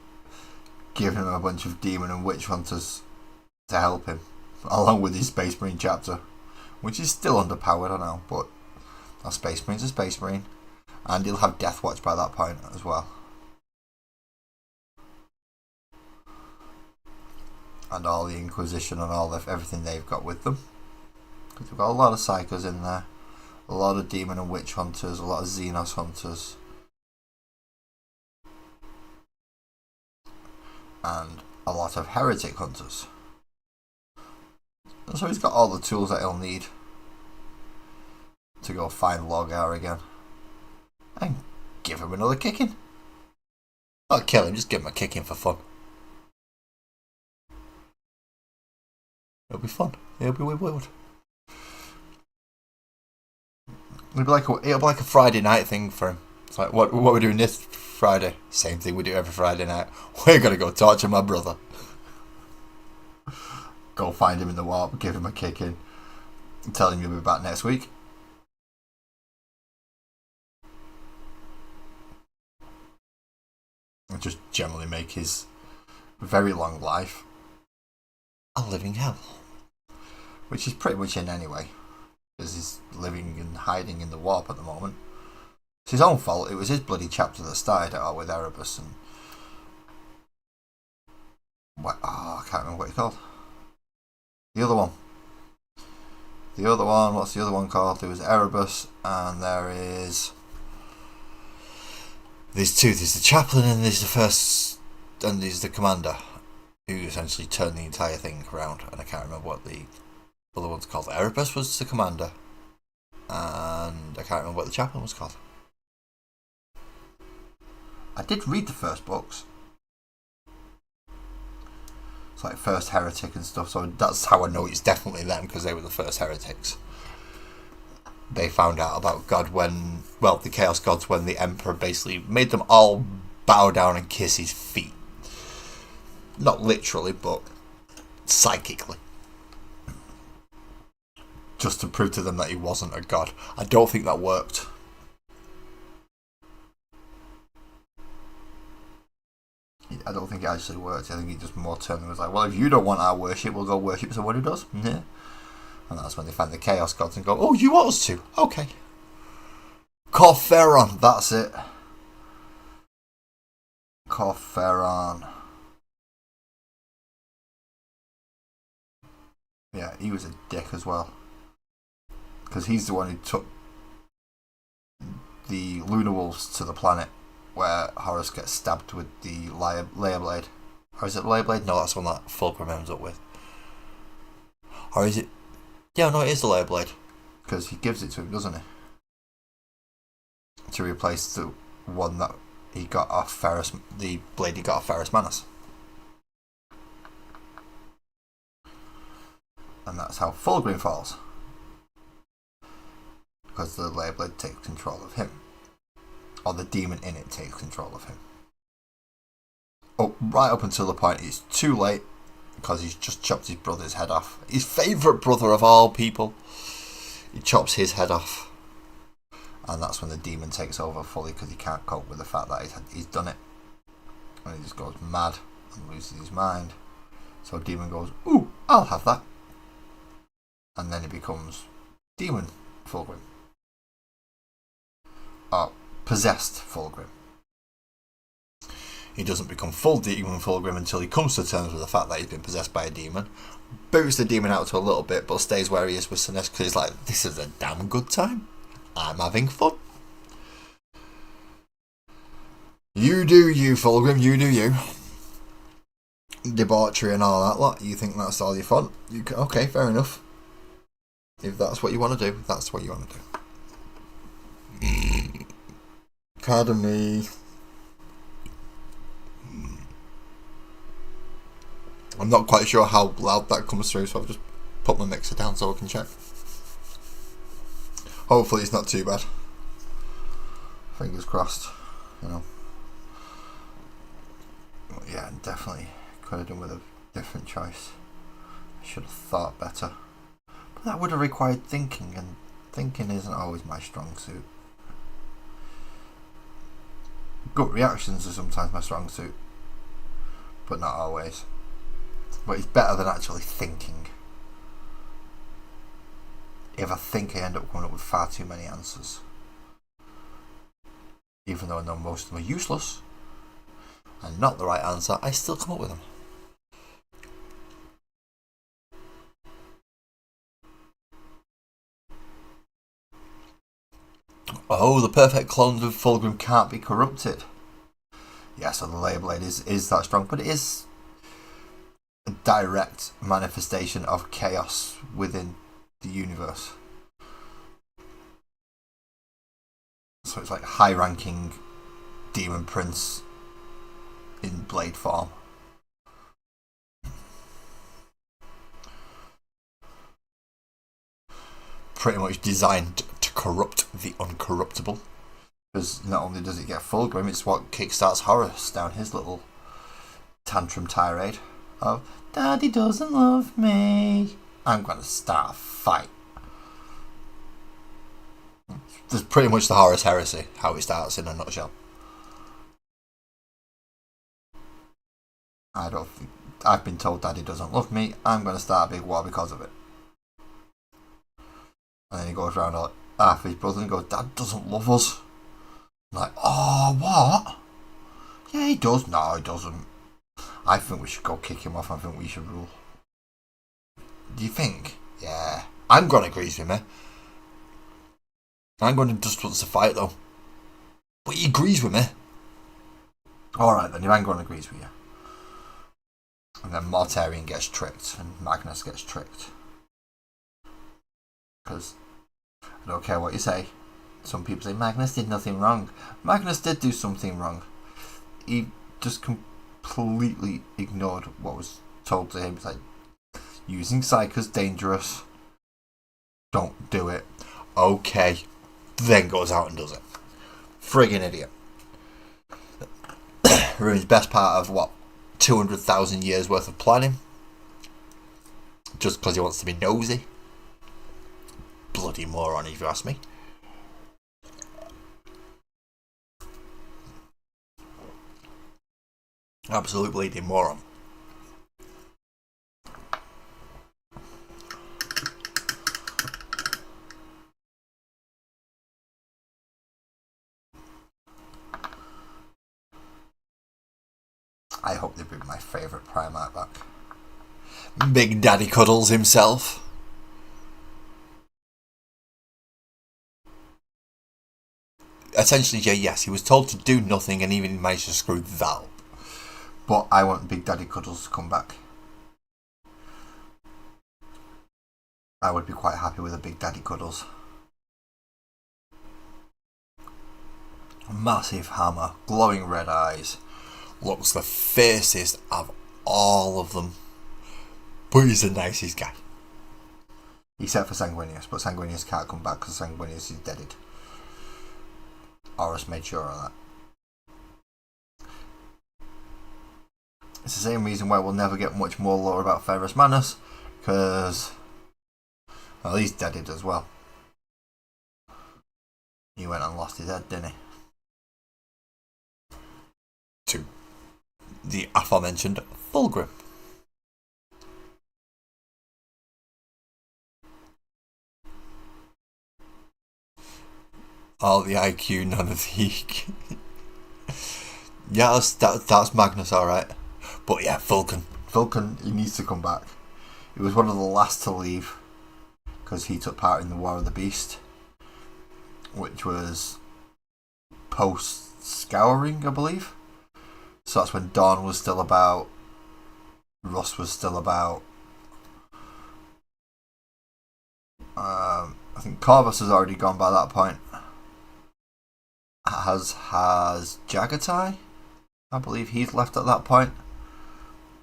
give him a bunch of demon and witch hunters to help him, along with his Space Marine chapter, which is still underpowered, I know, but a Space Marine's a Space Marine, and he'll have Death Watch by that point as well. And all the Inquisition and everything they've got with them. Because we've got a lot of Psychers in there, a lot of Demon and Witch Hunters, a lot of Xenos Hunters, and a lot of Heretic Hunters. And so he's got all the tools that he'll need to go find Lorgar again. And give him another kicking. Not kill him, just give him a kicking for fun. It'll be fun. It'll be weird. It'll be like a Friday night thing for him. It's like, what we're doing this Friday? Same thing we do every Friday night. We're gonna go torture my brother. Go find him in the warp, give him a kick in, and tell him you'll be back next week. And just generally make his very long life a living hell. Which he's pretty much in anyway. Because he's living and hiding in the warp at the moment. It's his own fault. It was his bloody chapter that started it all with Erebus and... I can't remember what it's called. The other one. What's the other one called? There was Erebus, and there is... There's two. There's the chaplain and there's the first... And there's the commander, who essentially turned the entire thing around. And I can't remember what the other one's called. Erebus was the commander, and I can't remember what the chaplain was called. I did read the first books. It's like First Heretic and stuff, so that's how I know it's definitely them, because they were the first heretics. They found out about God when, well, the Chaos Gods, when the Emperor basically made them all bow down and kiss his feet. Not literally, but psychically. Just to prove to them that he wasn't a god. I don't think that worked. I don't think it actually worked. I think he just more turned and was like, well, if you don't want our worship, we'll go worship someone who does. Yeah. And that's when they find the Chaos Gods and go, oh, you want us to? Okay. Corferon, that's it. Corferon. Yeah, he was a dick as well. Because he's the one who took the Lunar Wolves to the planet where Horus gets stabbed with the Layer Blade. Or is it Layer Blade? No, that's the one that Fulcrum ends up with. Or is it? Yeah, no, it is the Layer Blade. Because he gives it to him, doesn't he? To replace the one that he got off Ferrus, the blade he got off Ferrus Manus. And that's how Fulgrim falls. Because the Layer Blade takes control of him. Or the demon in it takes control of him. Oh, right up until the point it's too late, because he's just chopped his brother's head off. His favourite brother of all people. He chops his head off. And that's when the demon takes over fully, because he can't cope with the fact that he's done it. And he just goes mad and loses his mind. So demon goes, ooh, I'll have that. And then he becomes demon Fulgrim. Or possessed Fulgrim. He doesn't become full demon Fulgrim until he comes to terms with the fact that he's been possessed by a demon. Boots the demon out to a little bit, but stays where he is with Sinestro, because he's like, this is a damn good time. I'm having fun. You do you, Fulgrim, you do you. Debauchery and all that lot. You think that's all your fun? Okay, fair enough. If that's what you want to do, that's what you want to do. Pardon me. I'm not quite sure how loud that comes through, so I've just put my mixer down so I can check. Hopefully it's not too bad. Fingers crossed, you know. But yeah, definitely could have done with a different choice. I should have thought better. But that would have required thinking, and thinking isn't always my strong suit. Gut reactions are sometimes my strong suit, but not always. But it's better than actually thinking. If I think, I end up coming up with far too many answers. Even though I know most of them are useless and not the right answer, I still come up with them. Oh, the perfect clones of Fulgrim can't be corrupted. Yeah, so the Layer Blade is that strong, but it is a direct manifestation of chaos within the universe. So it's like high-ranking Demon Prince in Blade form. Pretty much designed to corrupt the uncorruptible. Because not only does it get Fulgrim, it's what kickstarts Horus down his little tantrum tirade of "Daddy doesn't love me. I'm going to start a fight." That's pretty much the Horus heresy, how it starts in a nutshell. I've been told Daddy doesn't love me. I'm going to start a big war because of it. And then he goes around like half his brother and goes, "Dad doesn't love us." I'm like, oh, what? Yeah, he does. No, he doesn't. I think we should go kick him off. I think we should rule. Do you think? Yeah. Angron agrees with me. Angron just wants to fight though. But he agrees with me. Alright then, if Angron agrees with you. And then Mortarion gets tricked and Magnus gets tricked. Because I don't care what you say. Some people say Magnus did nothing wrong. Magnus did do something wrong. He just completely ignored what was told to him. It's like, using Psyker's dangerous. Don't do it. Okay. Then goes out and does it. Friggin' idiot. Ruins best part of what? 200,000 years worth of planning. Just because he wants to be nosy. Bloody moron, if you ask me. Absolute bleeding moron. I hope they bring my favourite Primarch back. Big Daddy Cuddles himself. Essentially, yeah, yes, he was told to do nothing and even managed to screw that up. But I want Big Daddy Cuddles to come back. I would be quite happy with a Big Daddy Cuddles. Massive hammer, glowing red eyes. Looks the fiercest of all of them. But he's the nicest guy. Except for Sanguinius, but Sanguinius can't come back because Sanguinius is deaded. Horus made sure of that. It's the same reason why we'll never get much more lore about Ferrus Manus, because, well, he's deaded as well. He went and lost his head, didn't he? To the aforementioned Fulgrim. All the IQ, none of the EQ. Yeah, that's Magnus, alright. But yeah, Vulcan, he needs to come back. He was one of the last to leave because he took part in the War of the Beast, which was post-Scouring, I believe. So that's when Dawn was still about, Russ was still about. I think Corvus has already gone by that point. Has Jagatai? I believe he's left at that point.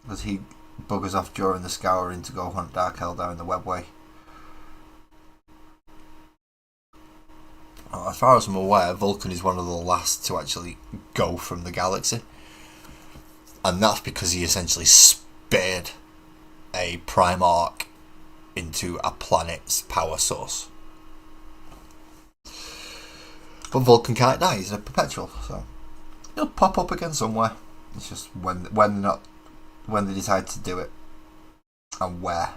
Because he buggers off during the Scouring to go hunt Dark Eldar in the Webway. As far as I'm aware, Vulcan is one of the last to actually go from the galaxy. And that's because he essentially spared a Primarch into a planet's power source. But Vulcan can't die, he's a perpetual, so he'll pop up again somewhere. It's just when they decide to do it and where.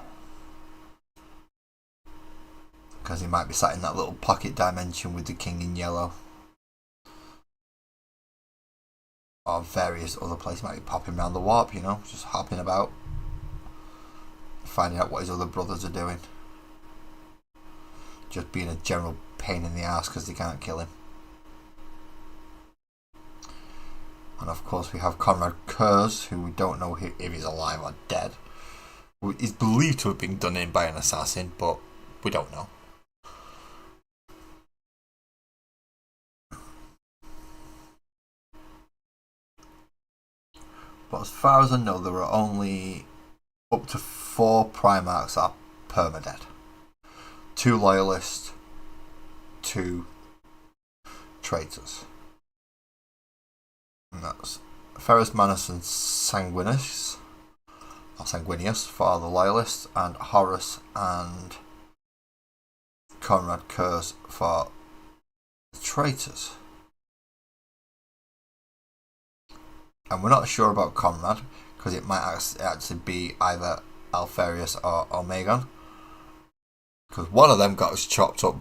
Because he might be sat in that little pocket dimension with the king in yellow. Or various other places. Might be popping around the warp, just hopping about. Finding out what his other brothers are doing. Just being a general pain in the ass because they can't kill him. And of course we have Conrad Kurz, who we don't know if he's alive or dead. He's believed to have been done in by an assassin, but we don't know. But as far as I know, there are only up to 4 Primarchs that are permadead. 2 loyalists, 2 traitors. And that's Ferrus Manus and Sanguinius for the loyalists, and Horus and Conrad Kurz for the traitors. And we're not sure about Conrad, because it might actually be either Alpharius or Omegon. Because one of them got chopped up.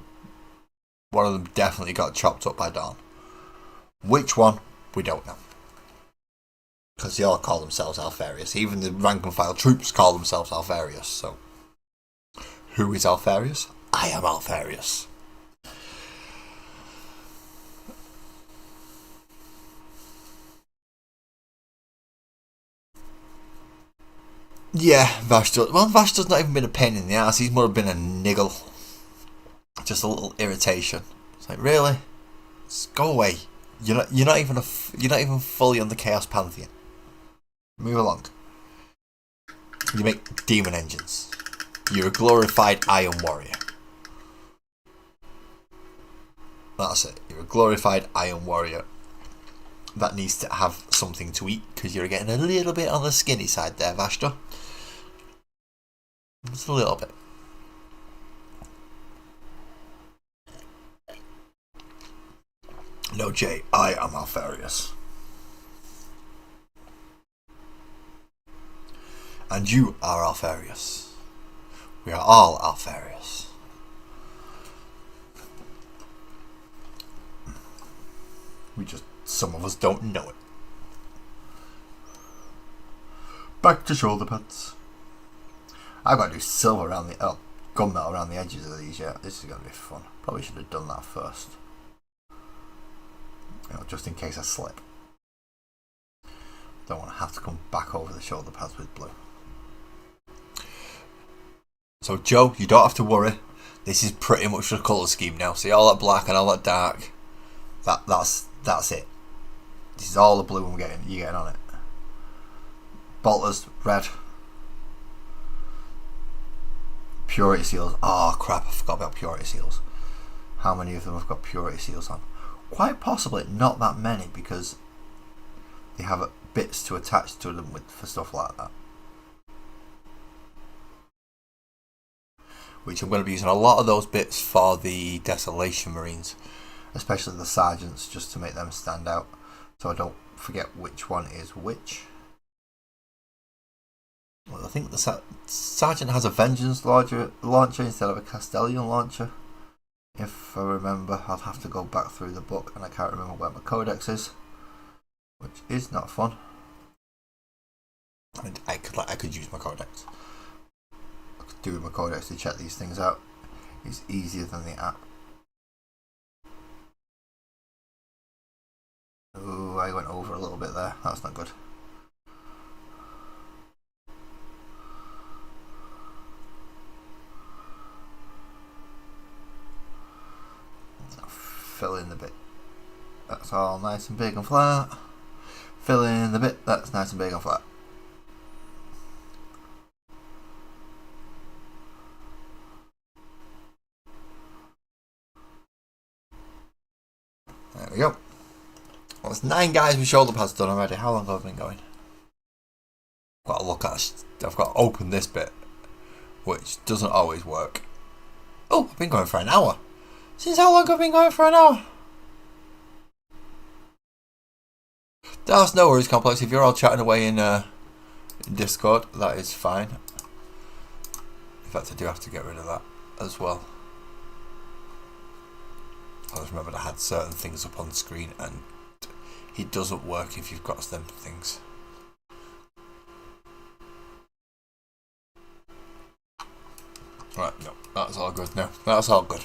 One of them definitely got chopped up by Dawn. Which one? We don't know. Because they all call themselves Alpharius. Even the rank and file troops call themselves Alpharius. So, who is Alpharius? I am Alpharius. Yeah, Vashtor's. Well, Vashtor's not even been a pain in the ass. He's more been a niggle. Just a little irritation. It's like, really? Just go away. You're not even fully on the Chaos Pantheon. Move along. You make demon engines. You're a glorified Iron Warrior. That's it. You're a glorified Iron Warrior that needs to have something to eat, because you're getting a little bit on the skinny side there, Vashtor. Just a little bit. No, Jay, I am Alpharius. And you are Alpharius. We are all Alpharius. Some of us don't know it. Back to shoulder pads. I've got to do silver around gunmetal around the edges of these yet. This is going to be fun. Probably should have done that first. Just in case I slip. Don't want to have to come back over the shoulder pads with blue. So Joe, you don't have to worry. This is pretty much the colour scheme now. See all that black and all that dark? That's it. This is all the blue you're getting on it. Bolters, red. Purity seals. Oh crap, I forgot about purity seals. How many of them have got purity seals on? Quite possibly not that many, because they have bits to attach to them for stuff like that. Which I'm going to be using a lot of those bits for the Desolation Marines. Especially the sergeants, just to make them stand out. So I don't forget which one is which. Well, I think the sergeant has a Vengeance launcher instead of a Castellian launcher. If I remember, I'll have to go back through the book, and I can't remember where my codex is, which is not fun. I could use my codex. I could do my codex to check these things out. It's easier than the app. Oh, I went over a little bit there. That's not good. Fill in the bit that's all nice and big and flat. Fill in the bit that's nice and big and flat. we go. Well, it's 9 guys with shoulder pads done already. How long have I been going? Got to look at. I've got to open this bit, which doesn't always work. Oh, I've been going for an hour. Since how long have I been going for an hour? That's no worries, Complex. If you're all chatting away in Discord, that is fine. In fact, I do have to get rid of that as well. I just remembered I had certain things up on screen, and it doesn't work if you've got them things. Right, no, that's all good now. That's all good.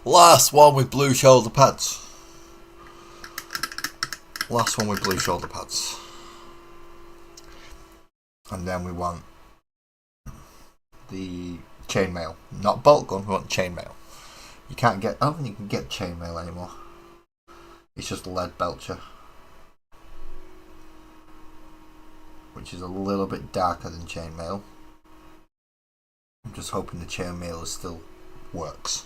Last one with blue shoulder pads. Last one with blue shoulder pads. And then we want the chainmail. Not bolt gun, we want chainmail. You can't get, I don't think you can get chainmail anymore. It's just lead belcher. Which is a little bit darker than chainmail. I'm just hoping the chainmail still works.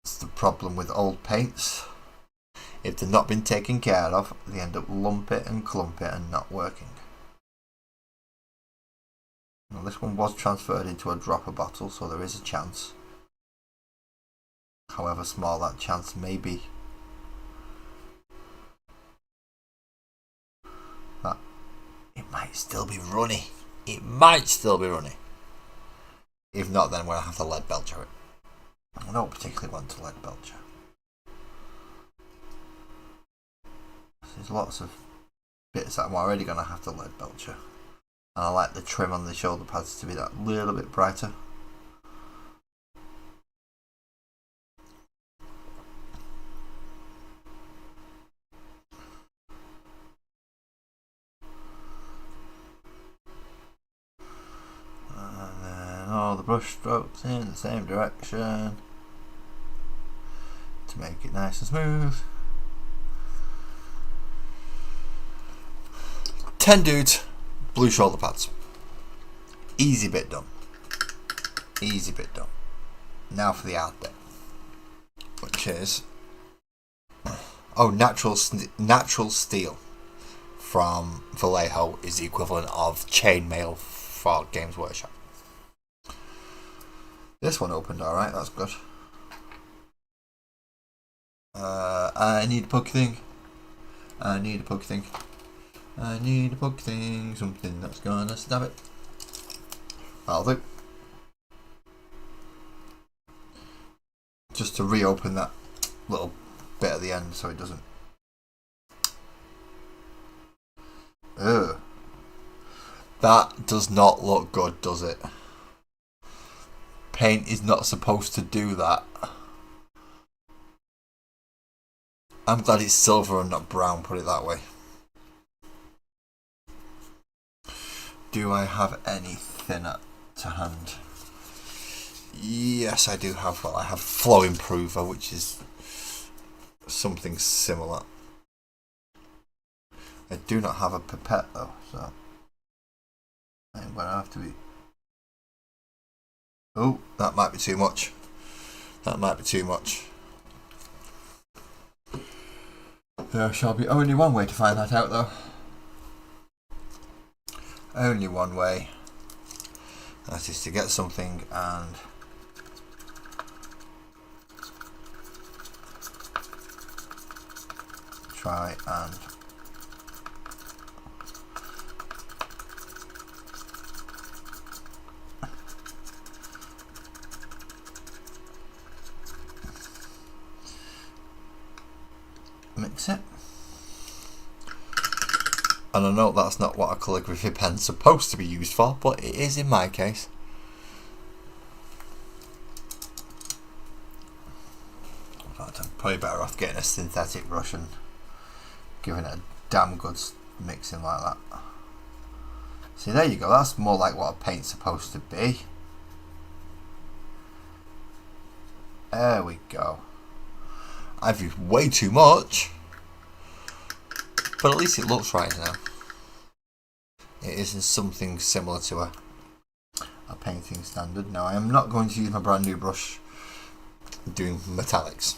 It's the problem with old paints. If they've not been taken care of, they end up lump it and clump it and not working. Now this one was transferred into a dropper bottle, so there is a chance. However small that chance may be. That it might still be runny. It might still be runny. If not, then we'll have to lead belcher it. I don't particularly want to lead belcher. There's lots of bits that I'm already going to have to lead belcher. And I like the trim on the shoulder pads to be that little bit brighter. And then all the brush strokes in the same direction to make it nice and smooth. 10 dudes, blue shoulder pads. Easy bit done. Easy bit done. Now for the hard bit, which is natural steel from Vallejo is the equivalent of chainmail for Games Workshop. This one opened alright, that's good. I need a poke thing. I need a poke thing. I need a poke thing, something that's gonna stab it. That'll do. Just to reopen that little bit at the end so it doesn't. Ugh. That does not look good, does it? Paint is not supposed to do that. I'm glad it's silver and not brown, put it that way. Do I have any thinner to hand? Yes, I do have. Well, I have Flow Improver, which is something similar. I do not have a pipette though, so I'm going to have to be. Oh, that might be too much. That might be too much. There shall be only one way to find that out though. Only one way. That is to get something and try and mix it. And I know that's not what a calligraphy pen's supposed to be used for, but it is in my case. In fact, I'm probably better off getting a synthetic brush and giving it a damn good mixing like that. See, there you go, that's more like what a paint's supposed to be. There we go. I've used way too much, but at least it looks right now. It isn't something similar to a painting standard. Now I am not going to use my brand new brush doing metallics,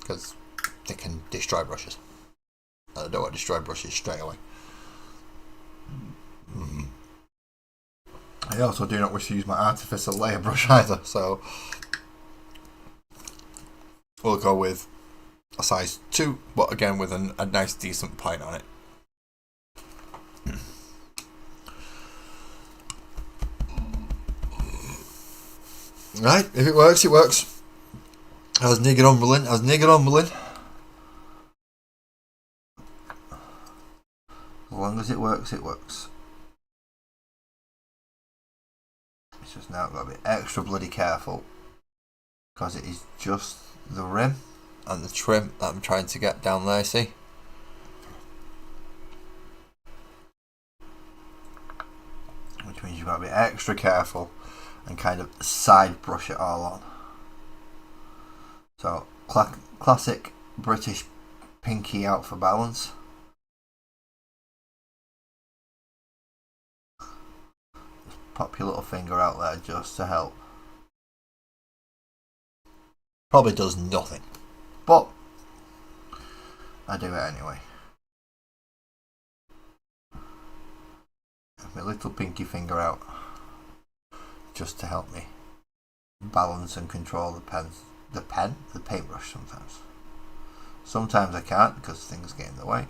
because they can destroy brushes. I don't want to destroy brushes straight away. I also do not wish to use my artificial layer brush either, so we'll go with a size 2, but again with a nice decent point on it. Right, if it works, it works. I was nigging on mumbling. As long as it works, it works. It's just now got to be extra bloody careful, because it is just the rim and the trim that I'm trying to get down there, see? Which means you've got to be extra careful and kind of side brush it all on. So, classic British pinky out for balance. Just pop your little finger out there just to help. Probably does nothing, but I do it anyway. My little pinky finger out just to help me balance and control the paintbrush sometimes I can't because things get in the way,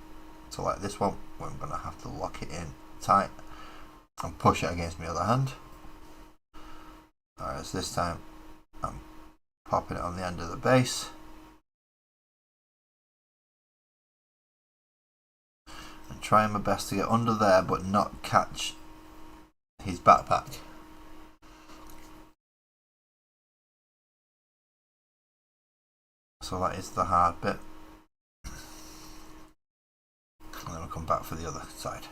so like this one where I'm going to have to lock it in tight and push it against my other hand, whereas this time I'm popping it on the end of the base and trying my best to get under there but not catch his backpack. So that is the hard bit. And then we'll come back for the other side.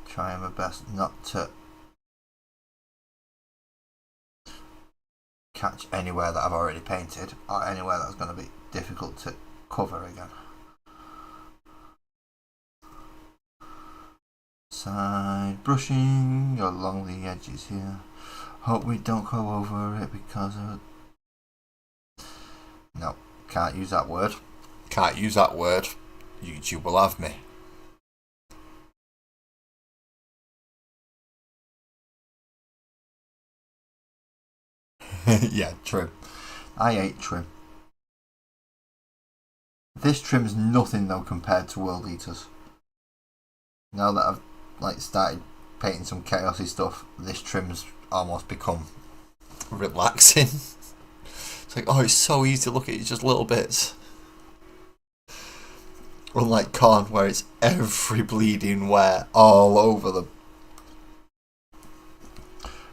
Trying my best not to catch anywhere that I've already painted or anywhere that's going to be difficult to cover again. Side brushing along the edges here. Hope we don't go over it because of... No, can't use that word. Can't use that word. YouTube will have me. Yeah, trim. I hate trim. This trim's nothing though compared to World Eaters. Now that I've started painting some chaosy stuff, this trim's almost become relaxing. It's like, oh, it's so easy to look at, it's just little bits. Unlike corn, where it's every bleeding wear all over them.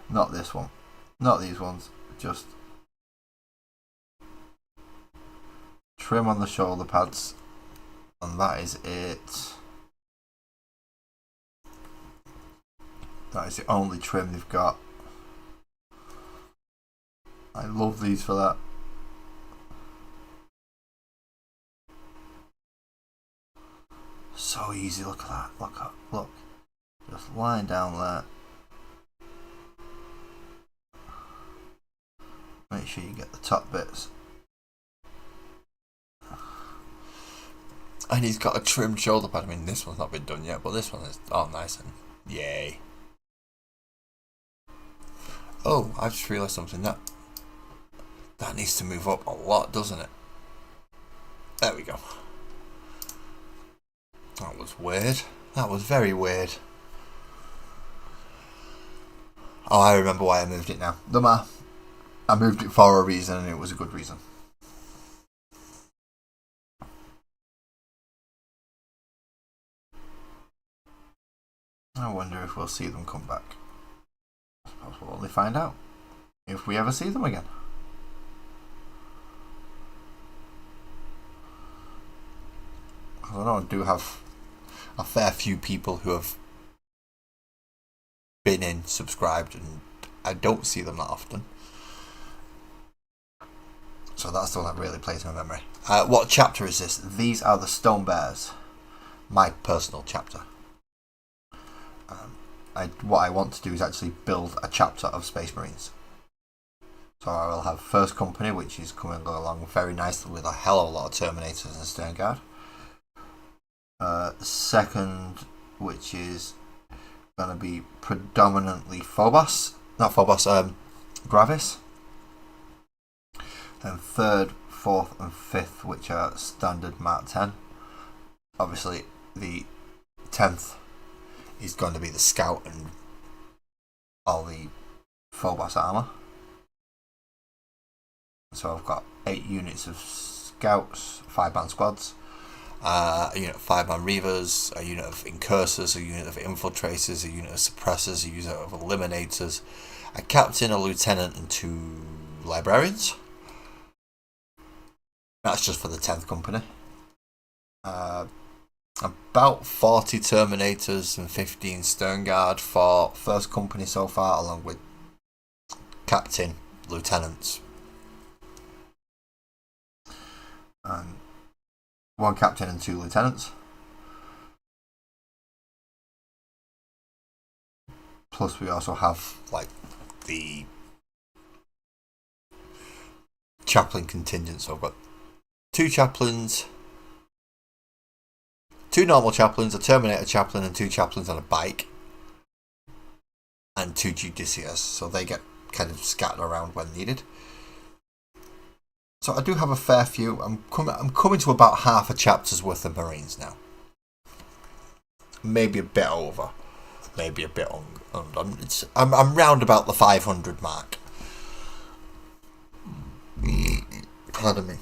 Not this one. Not these ones. Just trim on the shoulder pads, and that is it. That is the only trim they've got. I love these for that. So easy, look at that, look. Just lying down there. Make sure you get the top bits. And he's got a trimmed shoulder pad. I mean, this one's not been done yet, but this one is all nice and yay. Oh, I've just realised something. That needs to move up a lot, doesn't it? There we go. That was weird. That was very weird. Oh, I remember why I moved it now. No matter. I moved it for a reason, and it was a good reason. I wonder if we'll see them come back. I suppose we'll only find out if we ever see them again. I know I do have a fair few people who have been in, subscribed, and I don't see them that often. So that's the one that really plays in my memory. What chapter is this? These are the Stone Bears. My personal chapter. what I want to do is actually build a chapter of Space Marines. So I will have First Company, which is coming along very nicely with a hell of a lot of Terminators and Stern Guard. Second, which is going to be predominantly Gravis. And third, fourth, and fifth, which are standard Mark 10. Obviously, the 10th is going to be the Scout and all the Phobos armour. So I've got 8 units of Scouts, 5-man squads, a unit of 5-man Reavers, a unit of Incursors, a unit of Infiltrators, a unit of Suppressors, a unit of Eliminators, a Captain, a Lieutenant, and 2 Librarians. That's just for the 10th Company. About 40 Terminators and 15 Stern Guard for First Company so far, along with Captain, Lieutenants. And 1 Captain and 2 Lieutenants. Plus we also have like the Chaplain contingent, so I've got 2 Chaplains, 2 normal Chaplains, a Terminator Chaplain, and 2 Chaplains on a bike, and 2 Judiciars, so they get kind of scattered around when needed. So I do have a fair few. I'm coming to about half a chapter's worth of Marines now. Maybe a bit over, maybe a bit under. I'm round about the 500 mark. Pardon me.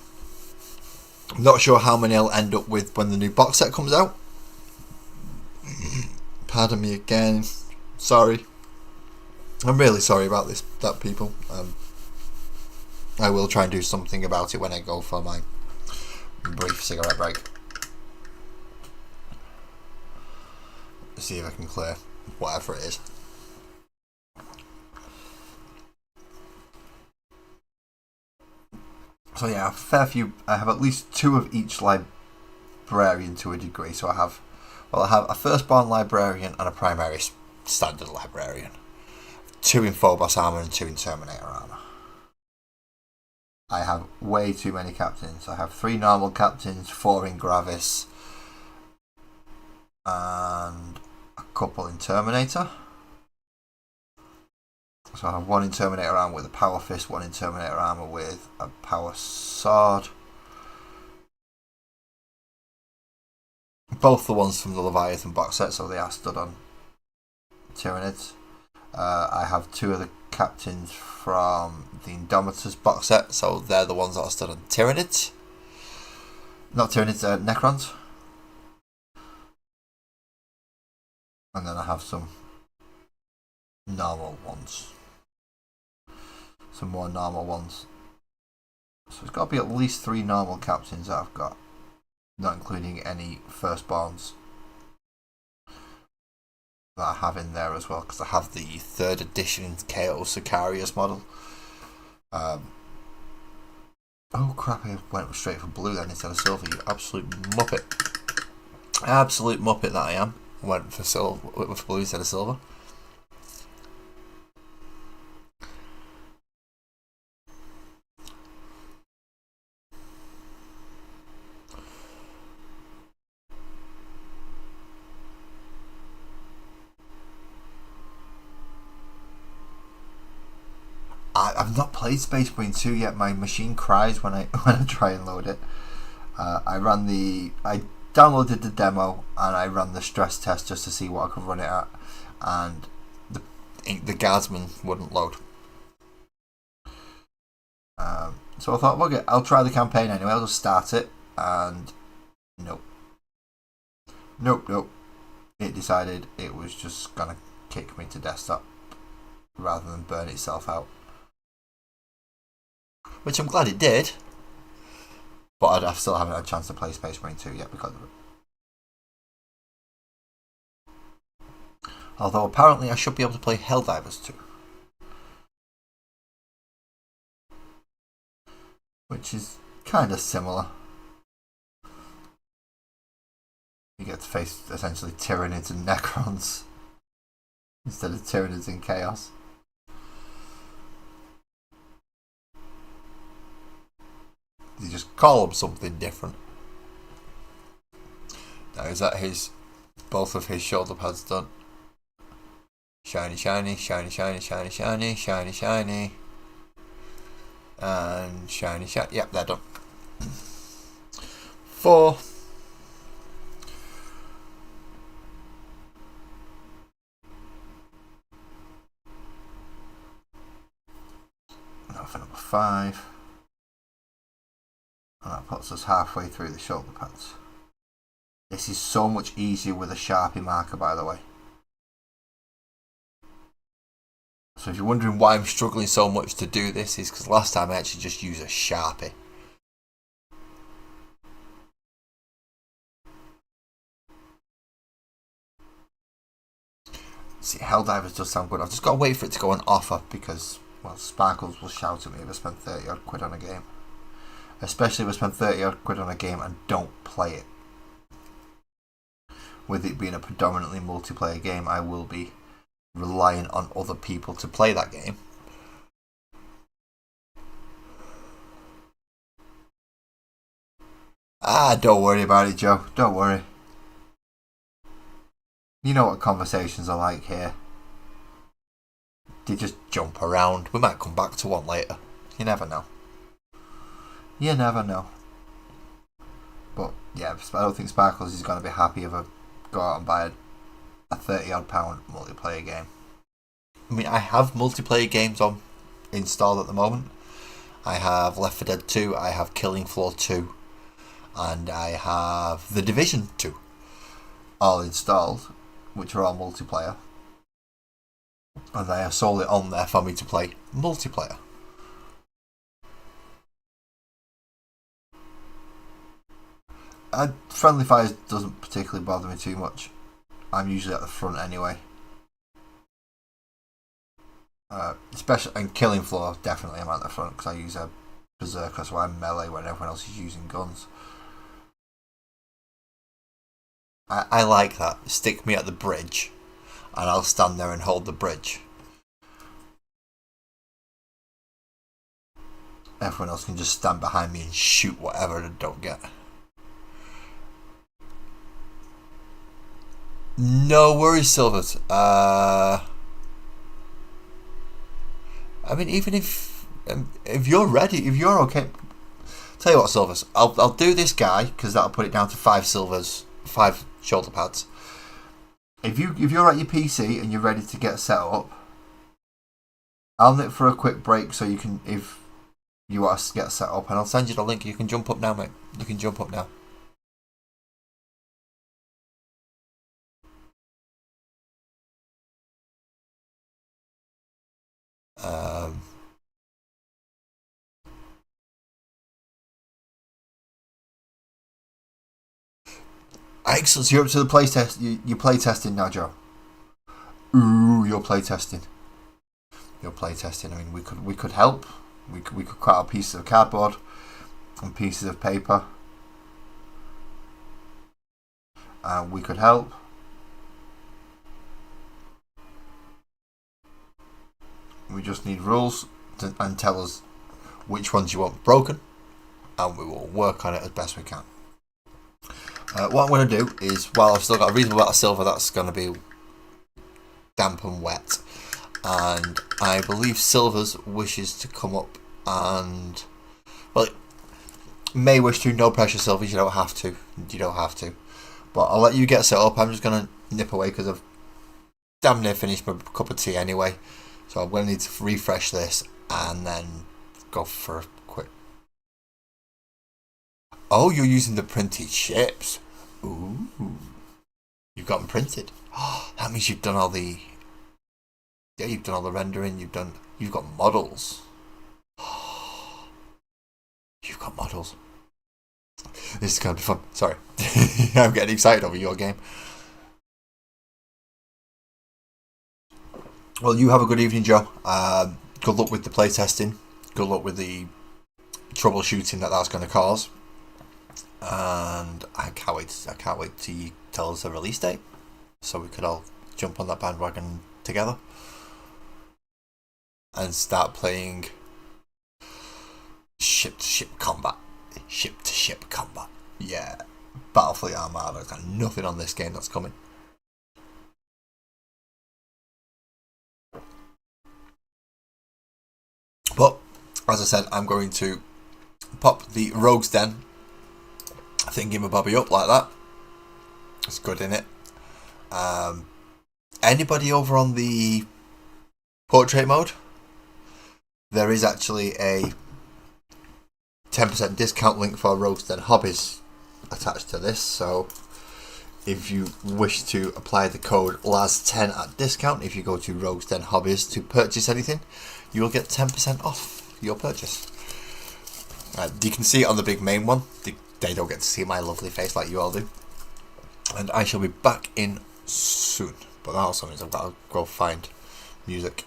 I'm not sure how many I'll end up with when the new box set comes out. Pardon me again. Sorry. I'm really sorry about this, people. I will try and do something about it when I go for my brief cigarette break. See if I can clear whatever it is. So yeah, a fair few. I have at least 2 of each librarian to a degree. So I have a firstborn librarian and a primary standard librarian. 2 in Phobos armor and 2 in Terminator armor. I have way too many captains. I have 3 normal captains, 4 in Gravis, and a couple in Terminator. So I have 1 in Terminator armor with a power fist, 1 in Terminator armor with a power sword. Both the ones from the Leviathan box set, so they are stood on Tyranids. I have 2 of the captains from the Indomitors box set, so they're the ones that are stood on Tyranids. Not Tyranids, Necrons. And then I have some normal ones. Some more normal ones. So it's got to be at least 3 normal captains that I've got, not including any firstborns that I have in there as well, because I have the 3rd edition KO Sicarius model. Oh crap, I went straight for blue then instead of silver, you absolute muppet. Absolute muppet that I am. I went for blue instead of silver. I've not played Space Marine 2 yet. My machine cries when I try and load it. I downloaded the demo and I ran the stress test just to see what I could run it at, and the guardsman wouldn't load. So I thought, okay, I'll try the campaign anyway. I'll just start it, and nope. It decided it was just gonna kick me to desktop rather than burn itself out. Which I'm glad it did, but I still haven't had a chance to play Space Marine 2 yet because of it. Although apparently I should be able to play Helldivers 2. Which is kind of similar. You get to face essentially Tyranids and Necrons. instead of Tyranids in Chaos. You just call him something different. Now is that both of his shoulder pads done? Shiny, shiny, shiny, shiny, shiny, shiny, shiny, shiny. And shiny, shiny. Yep, they're done. 4. Now for number 5. And that puts us halfway through the shoulder pads. This is so much easier with a Sharpie marker, by the way. So if you're wondering why I'm struggling so much to do this, is because last time I actually just used a Sharpie. See, Helldivers does sound good. I've just got to wait for it to go on offer because, well, Sparkles will shout at me if I spend 30 odd quid on a game. Especially if I spend 30 odd quid on a game and don't play it. With it being a predominantly multiplayer game, I will be relying on other people to play that game. Don't worry about it, Joe. Don't worry. You know what conversations are like here. They just jump around. We might come back to one later. You never know. You never know. But yeah, I don't think Sparkles is going to be happy if I go out and buy a £30 odd multiplayer game. I mean, I have multiplayer games on installed at the moment. I have Left 4 Dead 2, I have Killing Floor 2, and I have The Division 2 all installed, which are all multiplayer. And they are solely on there for me to play multiplayer. Friendly fire doesn't particularly bother me too much. I'm usually at the front anyway. Especially and Killing Floor, definitely I'm at the front because I use a Berserker, so I'm melee when everyone else is using guns. I like that. Stick me at the bridge and I'll stand there and hold the bridge. Everyone else can just stand behind me and shoot whatever they don't get. No worries, Silvers. I mean, even if you're ready, if you're okay, tell you what, Silvers, I'll do this guy because that'll put it down to 5 silvers, 5 shoulder pads. If you're at your PC and you're ready to get set up, I'll nip for a quick break so you can, if you want to get set up, and I'll send you the link. You can jump up now, mate. You can jump up now. Excellent. So you're up to the play test. You're play testing now, Joe. Ooh, you're play testing. You're play testing. I mean, we could help. We could cut out pieces of cardboard and pieces of paper. We could help. We just need rules and tell us which ones you want broken, and we will work on it as best we can. What I'm going to do is, while I've still got a reasonable amount of silver, that's going to be damp and wet. And I believe Silvers wishes to come up and, well, may wish to. No pressure, Silvers. You don't have to. You don't have to. But I'll let you get set up. I'm just going to nip away because I've damn near finished my cup of tea anyway. So I'm going to need to refresh this and then go for a quick. Oh, you're using the printed ships. Ooh, you've got them printed. Oh, that means you've done all the. Yeah, you've done all the rendering. You've got models. Oh, you've got models. This is going to be fun. Sorry, I'm getting excited over your game. Well, you have a good evening, Joe. Good luck with the playtesting. Good luck with the troubleshooting that's going to cause. And I can't wait to tell us the release date, so we could all jump on that bandwagon and together and start playing ship to ship combat. Ship to ship combat. Yeah. Battlefleet Armada. Got nothing on this game that's coming. But as I said, I'm going to pop the Rogue's Den thingy bobby up like that. It's good in it. Anybody over on the portrait mode? There is actually a 10% discount link for Rogue's Den Hobbies attached to this, so if you wish to apply the code LAS10 at discount, if you go to Rogue's Den Hobbies to purchase anything, you will get 10% off your purchase. You can see it on the big main one. They don't get to see my lovely face like you all do. And I shall be back in soon. But that also means I've got to go find music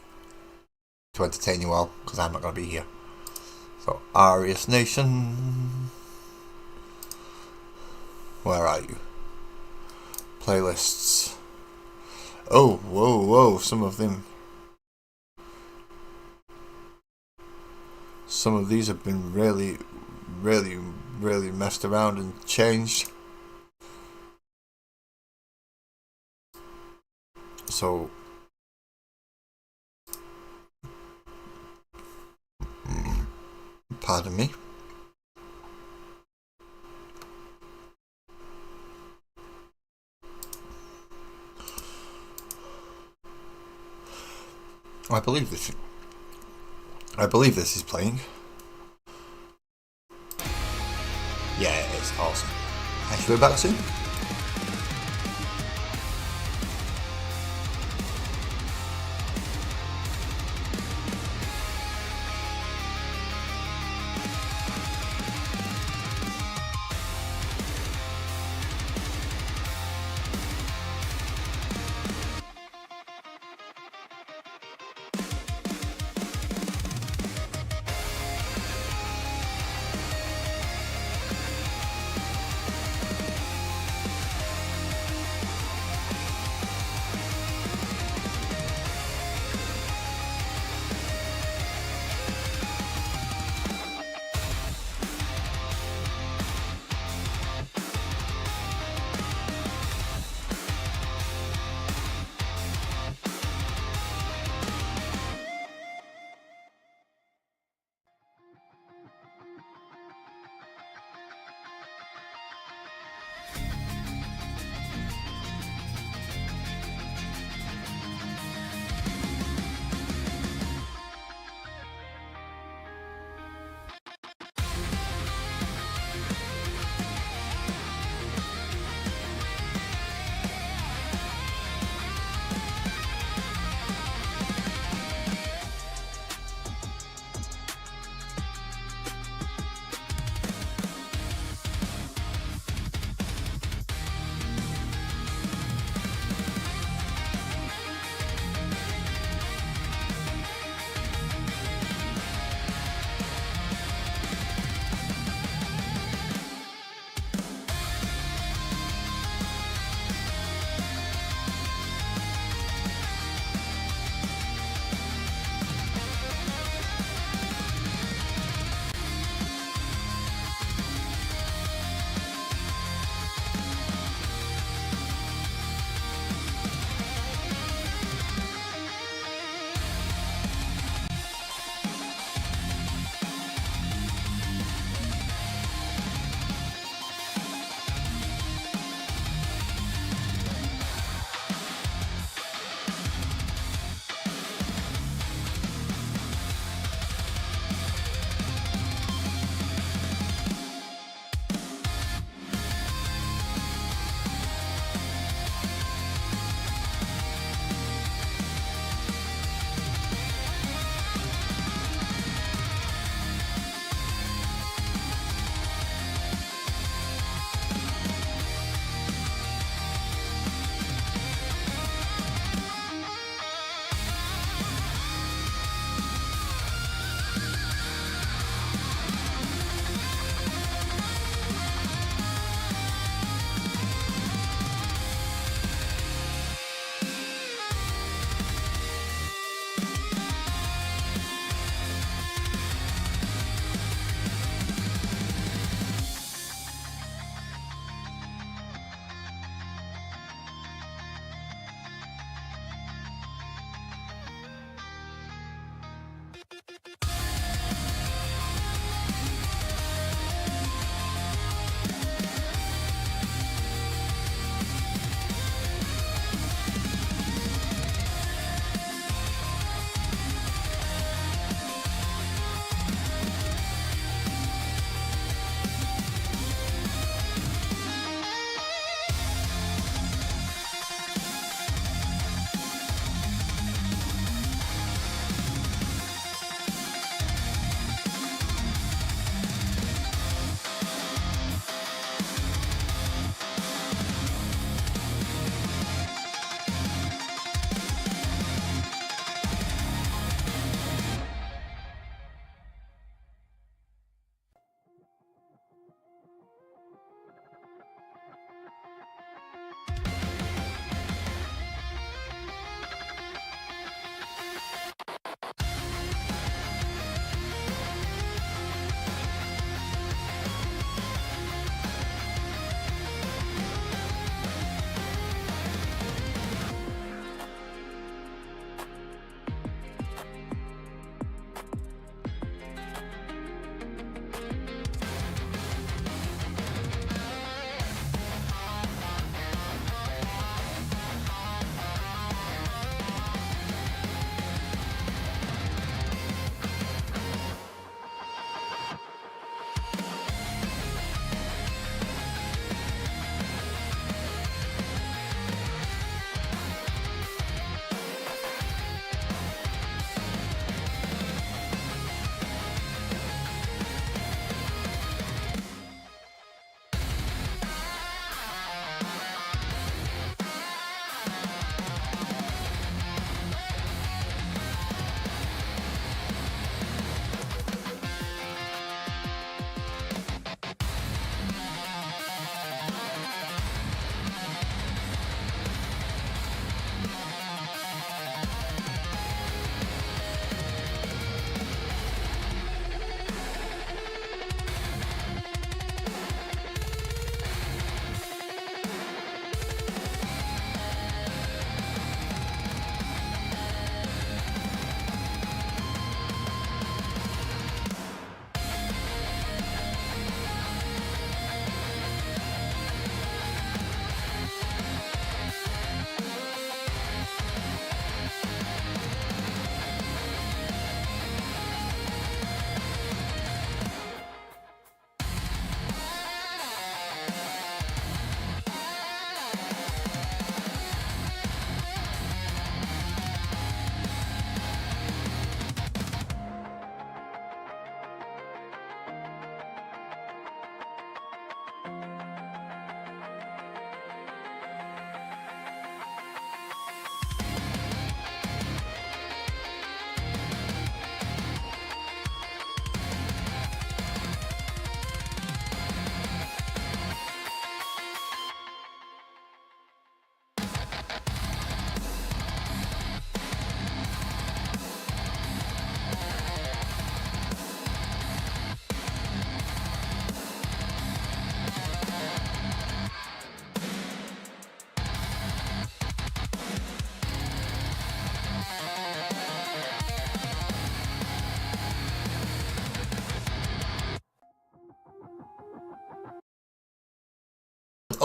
to entertain you all, because I'm not going to be here. So, Arius Nation. Where are you? Playlists. Oh, whoa, some of them. Some of these have been really messed around and changed. So pardon me. I believe this is playing. Yeah, it's awesome. I shall be back soon.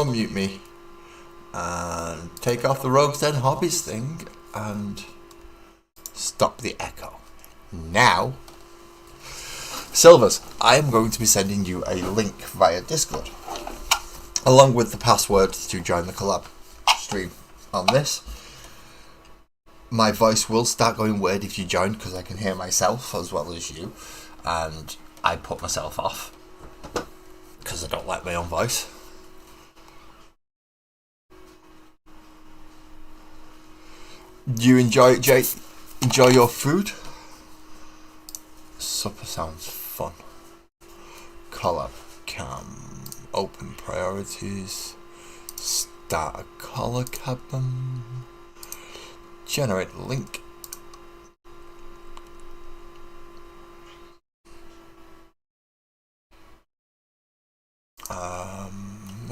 unmute me and take off the Rogues Den Hobbies thing and stop the echo. Now, Silvers, I am going to be sending you a link via Discord, along with the password to join the collab stream on this. My voice will start going weird if you join, because I can hear myself as well as you, and I put myself off because I don't like my own voice. Do you enjoy it, Jake? Enjoy your food? Supper sounds fun. Collab cam. Open priorities. Start a collar cabin. Generate link.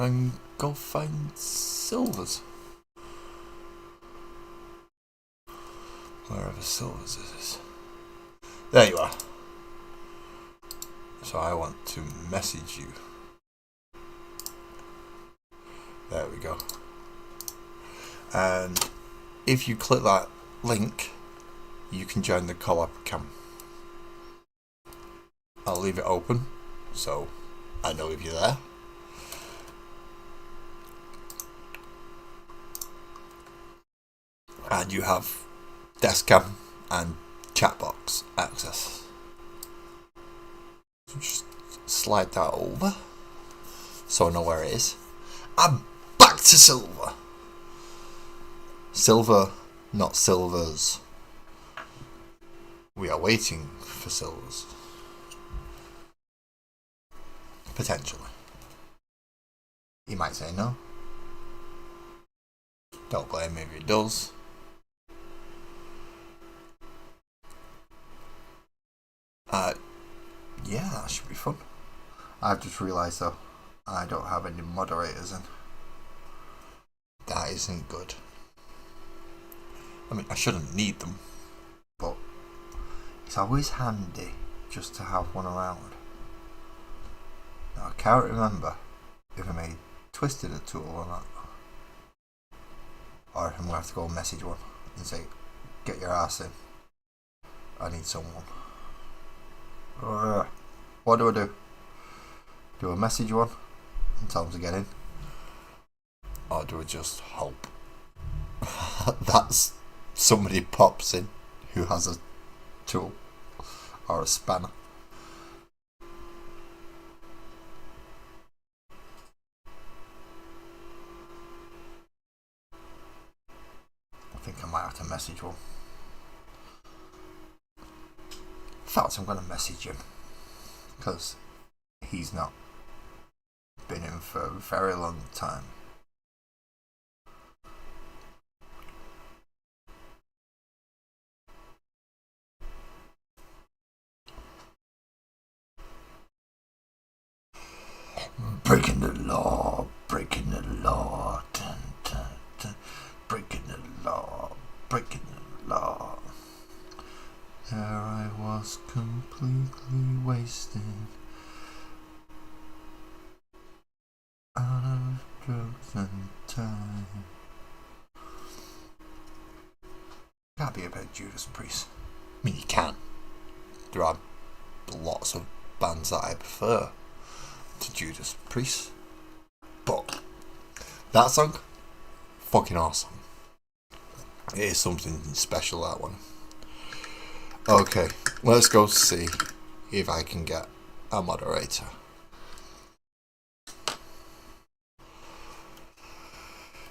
And go find Silvers. Wherever Silvers is. There you are. So I want to message you. There we go. And if you click that link, you can join the collab cam. I'll leave it open so I know if you're there. And you have desk cam and chat box access. Just slide that over so I know where it is. I'm back to silver. Silver, not silvers. We are waiting for silvers. Potentially. He might say no. Don't blame me if he does. Yeah, that should be fun. I've just realised though, I don't have any moderators in. That isn't good. I mean, I shouldn't need them, but it's always handy just to have one around. Now, I can't remember if I made Twisted a tool or not. Or if I'm going to have to go message one and say, get your ass in. I need someone. What do I do? Do I message one and tell them to get in? Or do I just hope that somebody pops in who has a tool or a spanner? I think I might have to message one. In fact, I'm going to message him because he's not been in for a very long time. Breaking the law, breaking the law, dun, dun, dun. Breaking the law, breaking the law. There I was completely wasted out of drugs and time. Can't be about Judas Priest. I mean, you can. There are lots of bands that I prefer to Judas Priest, but that song, fucking awesome. It is something special, that one. Okay, let's go see if I can get a moderator.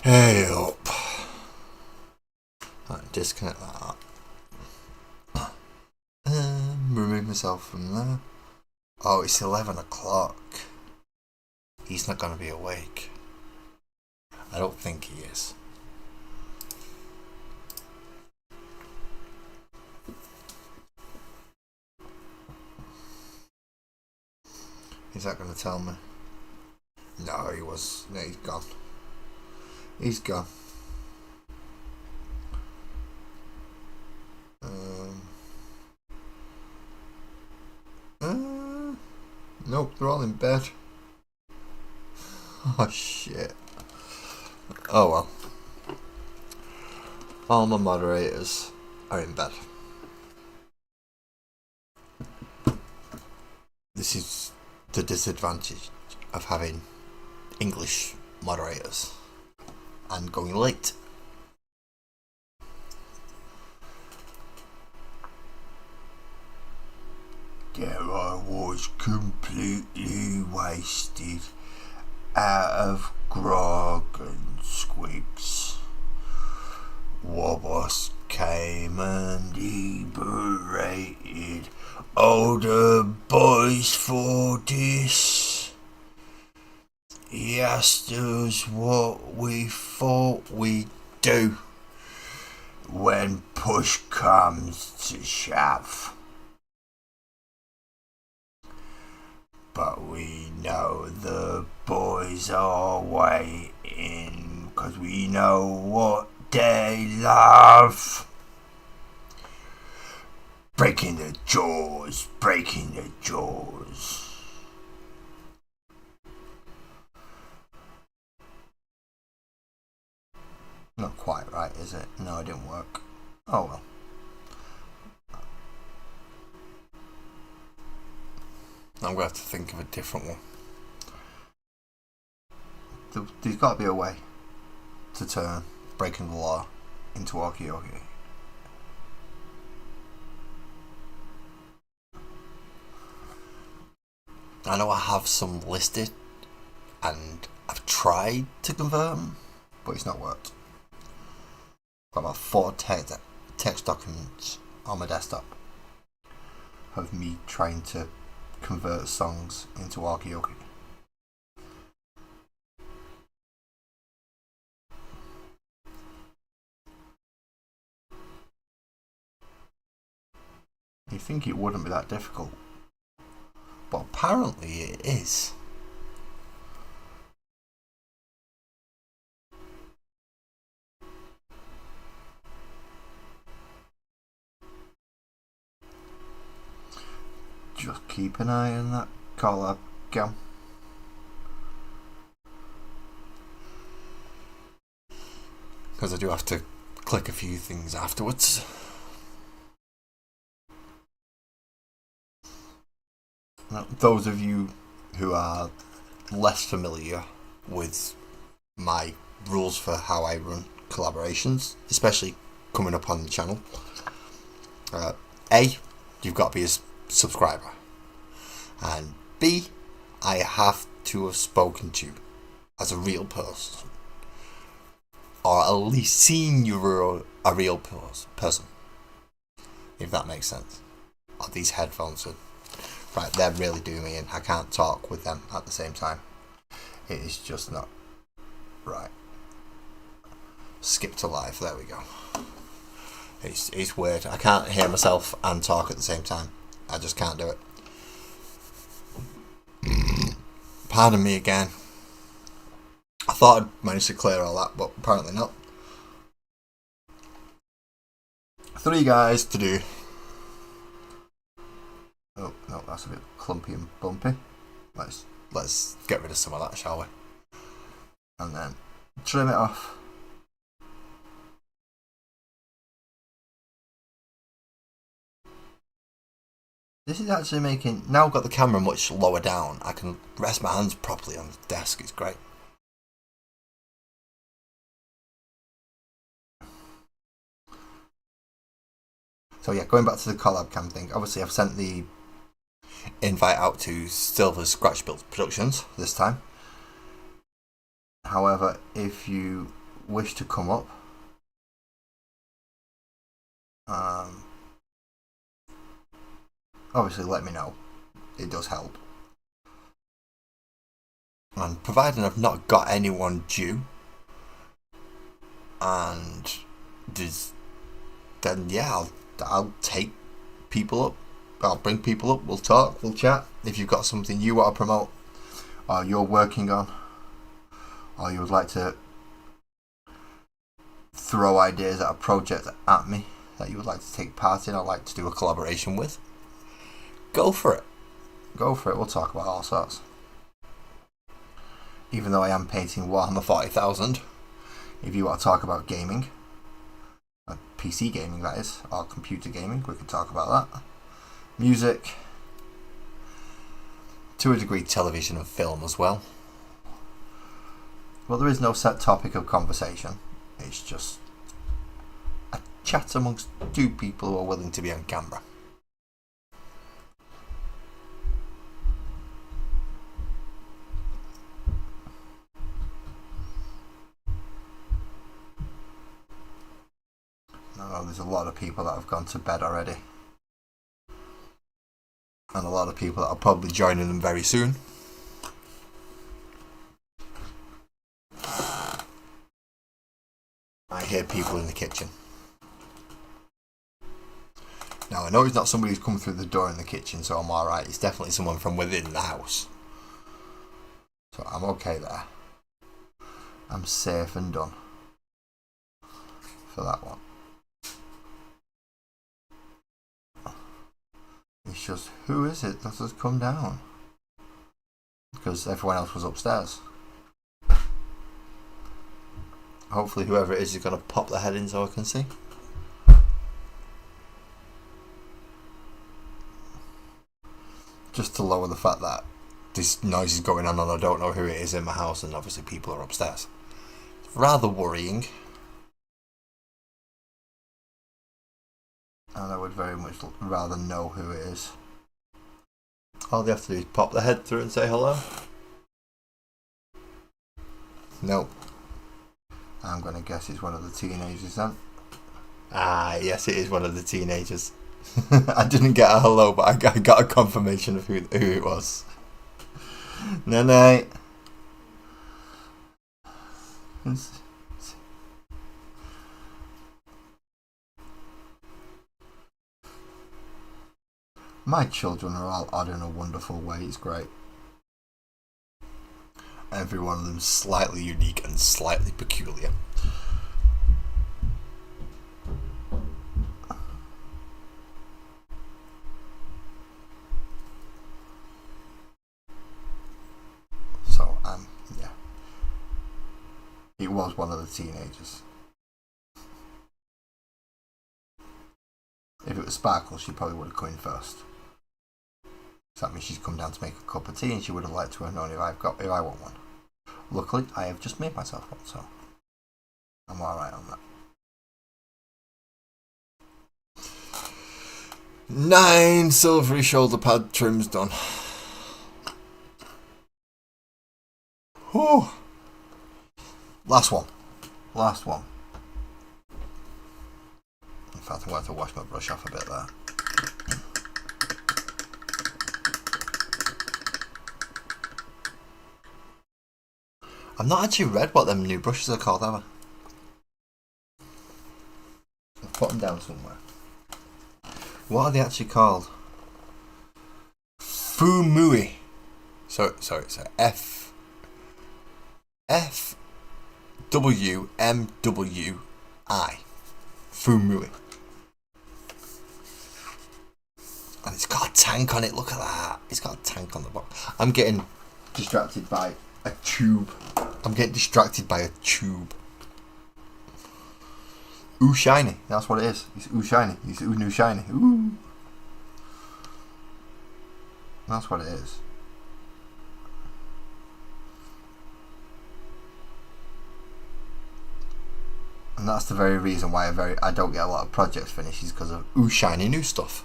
Hey up. Right, disconnect that. Remove myself from there. Oh, it's 11 o'clock. He's not going to be awake. I don't think he is. Is that going to tell me? No, he was. No, he's gone. He's gone. Nope, they're all in bed. Oh shit. Oh well. All my moderators are in bed. This is the disadvantage of having English moderators and going late. There I was, completely wasted, out of grog and squigs. Wobos came and he berated all the boys for this. He asked us what we thought we'd do when push comes to shove. But we know the boys are waiting, 'cause we know what they love. Breaking the jaws, breaking the jaws. Not quite right, is it? No, it didn't work. Oh well. I'm going to have to think of a different one. There's got to be a way to turn breaking the law into walkie-talkie. I know I have some listed and I've tried to convert them, but it's not worked. I've got about 4 text documents on my desktop of me trying to convert songs into walkie-talkie. You'd think it wouldn't be that difficult, but apparently it is. Just keep an eye on that collab cam. Because I do have to click a few things afterwards. Now, those of you who are less familiar with my rules for how I run collaborations, especially coming up on the channel, A, you've got to be a subscriber, and B, I have to have spoken to you as a real person, or at least seen you were a real person, if that makes sense. Oh, these headphones are right, they're really doing me in. I can't talk with them at the same time. It is just not right. Skip to live, there we go. It's weird. I can't hear myself and talk at the same time. I just can't do it. Pardon me again. I thought I'd managed to clear all that, but apparently not. 3 guys to do. Oh no, that's a bit clumpy and bumpy. Let's get rid of some of that, shall we? And then trim it off. This is actually making, now I've got the camera much lower down, I can rest my hands properly on the desk. It's great. So yeah, going back to the collab cam thing, obviously I've sent the invite out to Silver's Scratch Build Productions this time. However, if you wish to come up, obviously let me know. It does help. And providing I've not got anyone due, and then yeah, I'll take people up. I'll bring people up. We'll talk. We'll chat. If you've got something you want to promote, or you're working on, or you would like to throw ideas at a project at me that you would like to take part in, or like to do a collaboration with, go for it. Go for it. We'll talk about all sorts. Even though I am painting Warhammer 40,000, If you want to talk about gaming, PC gaming that is, or computer gaming, we can talk about that. Music, to a degree television and film as well. Well, there is no set topic of conversation. It's just a chat amongst two people who are willing to be on camera. I know there's a lot of people that have gone to bed already. And a lot of people that are probably joining them very soon. I hear people in the kitchen. Now I know it's not somebody who's come through the door in the kitchen, so I'm alright. It's definitely someone from within the house. So I'm okay there. I'm safe and done for that one. It's just, who is it that has come down? Because everyone else was upstairs. Hopefully whoever it is going to pop their head in so I can see. Just to lower the fact that this noise is going on and I don't know who it is in my house, and obviously people are upstairs. It's rather worrying. And I would very much rather know who it is. All they have to do is pop their head through and say hello. No. I'm going to guess it's one of the teenagers then. Ah, yes, it is one of the teenagers. I didn't get a hello, but I got a confirmation of who it was. Night. My children are all odd in a wonderful way. It's great. Every one of them is slightly unique and slightly peculiar. So, yeah. It was one of the teenagers. If it was Sparkle, she probably would have come in first. So that means she's come down to make a cup of tea, and she would have liked to have known if I want one. Luckily, I have just made myself one, so I'm alright on that. 9 silvery shoulder pad trims done. Whew. Last one. In fact, I'm going to wash my brush off a bit there. I've not actually read what them new brushes are called, have I? I've put them down somewhere. What are they actually called? Fumui. So FWMWI. Fumui. And it's got a tank on it, look at that. It's got a tank on the box. I'm getting distracted by a tube. Ooh, shiny. That's what it is. It's ooh shiny. It's ooh new shiny. Ooh. That's what it is. And that's the very reason why I don't get a lot of projects finished, is because of ooh shiny new stuff.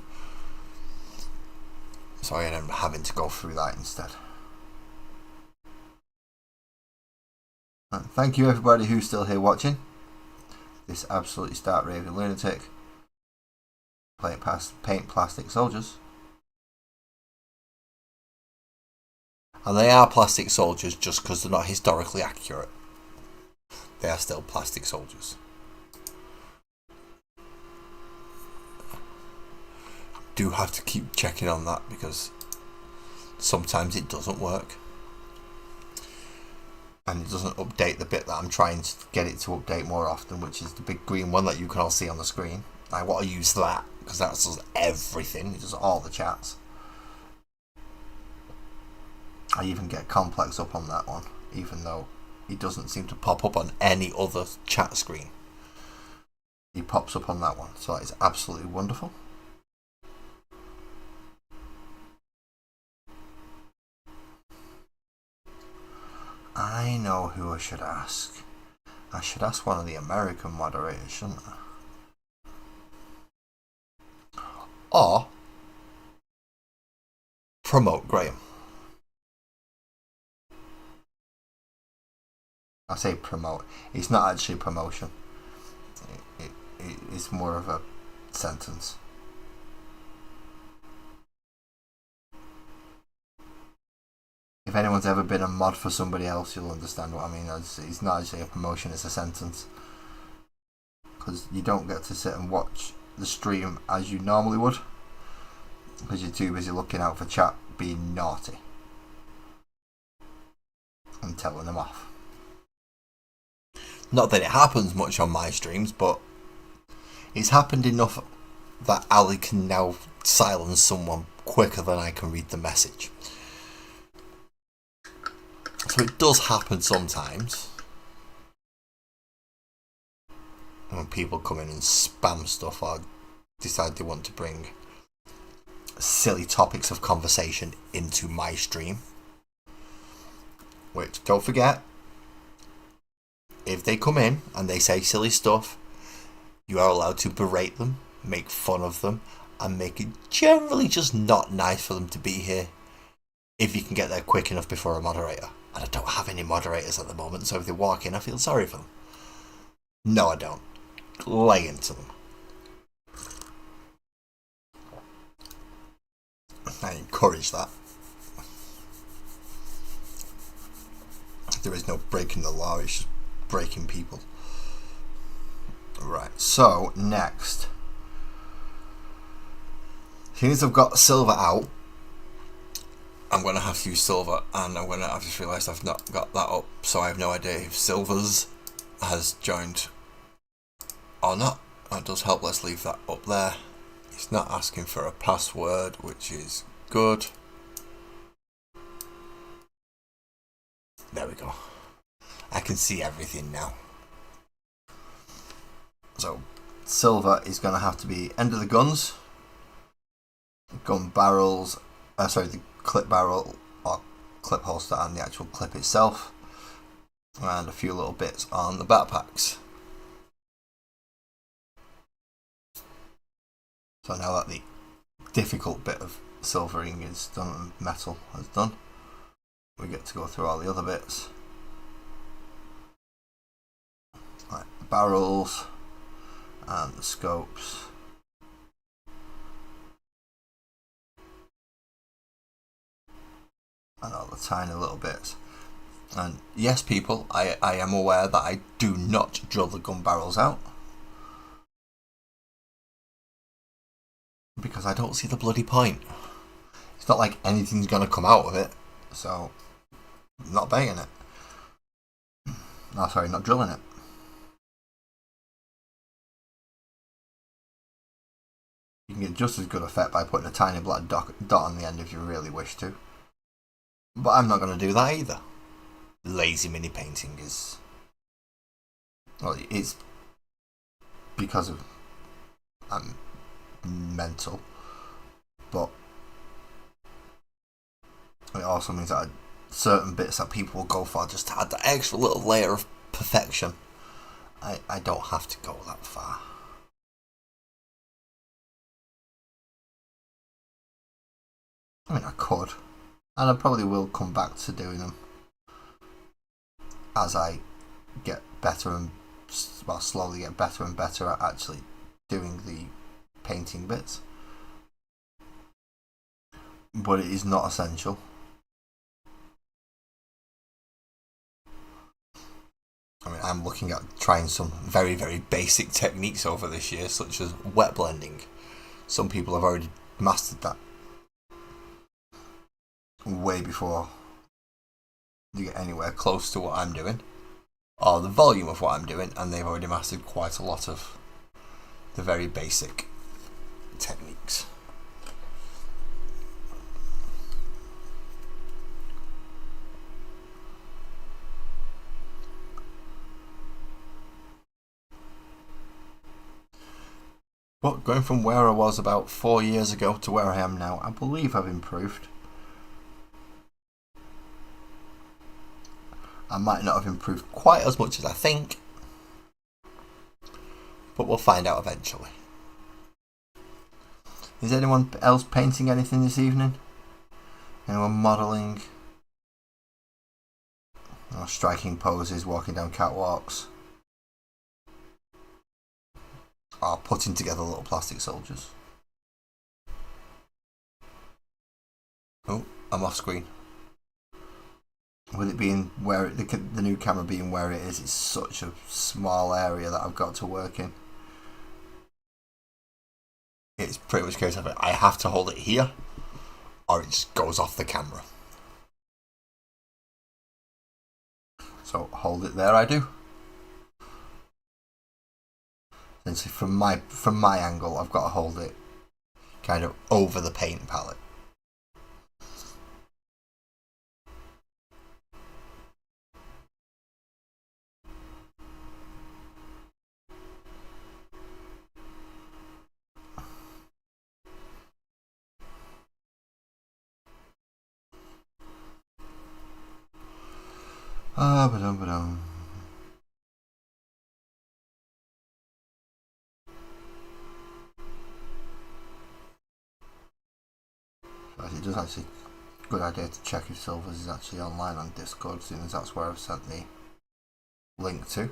So I end up having to go through that instead. Thank you everybody who's still here watching this absolutely stark raving lunatic paint plastic soldiers. And they are plastic soldiers just because they're not historically accurate. They are still plastic soldiers. Do have to keep checking on that because sometimes it doesn't work. And it doesn't update the bit that I'm trying to get it to update more often, which is the big green one that you can all see on the screen. I want to use that because that does everything. It does all the chats. I even get complex up on that one, even though he doesn't seem to pop up on any other chat screen. He pops up on that one, so that is absolutely wonderful. I know who I should ask. I should ask one of the American moderators, shouldn't I? Or promote Graham. I say promote. It's not actually promotion. It's more of a sentence. If anyone's ever been a mod for somebody else, you'll understand what I mean. It's not actually a promotion, it's a sentence. Because you don't get to sit and watch the stream as you normally would. Because you're too busy looking out for chat being naughty. And telling them off. Not that it happens much on my streams, but it's happened enough that Ali can now silence someone quicker than I can read the message. So it does happen sometimes when people come in and spam stuff or decide they want to bring silly topics of conversation into my stream. Which, don't forget, if they come in and they say silly stuff, you are allowed to berate them, make fun of them, and make it generally just not nice for them to be here if you can get there quick enough before a moderator. And I don't have any moderators at the moment, so if they walk in, I feel sorry for them. No, I don't. Lay into them. I encourage that. There is no breaking the law, it's just breaking people. Right, so next. Seeing as I've got silver out, I'm going to have to use silver, and I've just realised I've not got that up, so I have no idea if silvers has joined or not. That does help, let's leave that up there. It's not asking for a password, which is good. There we go. I can see everything now. So, silver is going to have to be end of the guns, gun barrels, the clip barrel or clip holster and the actual clip itself, and a few little bits on the backpacks. So now that the difficult bit of silvering is done and metal is done, we get to go through all the other bits, like the barrels and the scopes. And all the tiny little bits. And yes, people, I am aware that I do not drill the gun barrels out, because I don't see the bloody point. It's not like anything's going to come out of it, so I'm not banging it. No, sorry, not drilling it. You can get just as good effect by putting a tiny black dot on the end if you really wish to. But I'm not going to do that either. Lazy mini painting is... well, it's because of... I'm mental. But it also means that certain bits that people will go for just to add that extra little layer of perfection. I don't have to go that far. I mean, I could. And I probably will come back to doing them as I get better and, well, slowly get better and better at actually doing the painting bits. But it is not essential. I mean, I'm looking at trying some very, very basic techniques over this year, such as wet blending. Some people have already mastered that way before you get anywhere close to what I'm doing, or the volume of what I'm doing, and they've already mastered quite a lot of the very basic techniques. But going from where I was about 4 years ago to where I am now, I believe I've improved. I might not have improved quite as much as I think, but we'll find out eventually. Is anyone else painting anything this evening? Anyone modelling? Or striking poses, walking down catwalks? Or putting together little plastic soldiers? Oh, I'm off screen. With it being where the new camera being where it is, it's such a small area that I've got to work in. It's pretty much a case of it. I have to hold it here, or it just goes off the camera. So hold it there. I do. Essentially, from my angle, I've got to hold it kind of over the paint palette. Ba-dum. It does actually a good idea to check if Silvers is actually online on Discord, seeing as that's where I've sent the link to.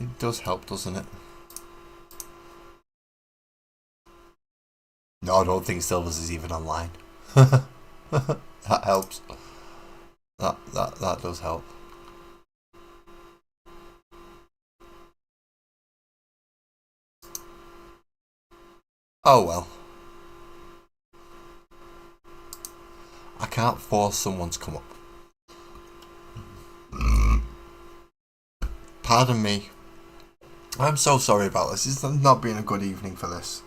It does help, doesn't it? No, I don't think Silvers is even online. That helps. That does help. Oh well. I can't force someone to come up. Pardon me. I'm so sorry about this. It's not been a good evening for this.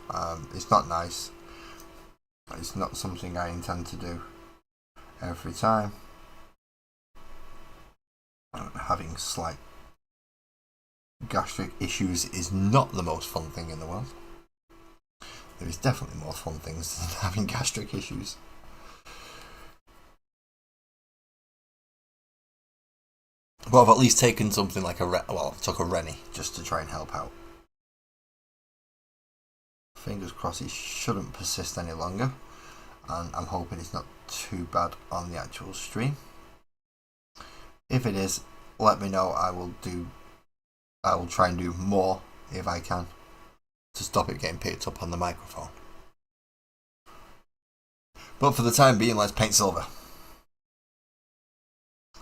It's not nice. It's not something I intend to do every time. Having slight gastric issues is not the most fun thing in the world. There is definitely more fun things than having gastric issues. Well, I've at least taken something like took a Rennie just to try and help out. Fingers crossed it shouldn't persist any longer, and I'm hoping it's not too bad on the actual stream. If it is, let me know. I will try and do more if I can to stop it getting picked up on the microphone. But for the time being, let's paint silver.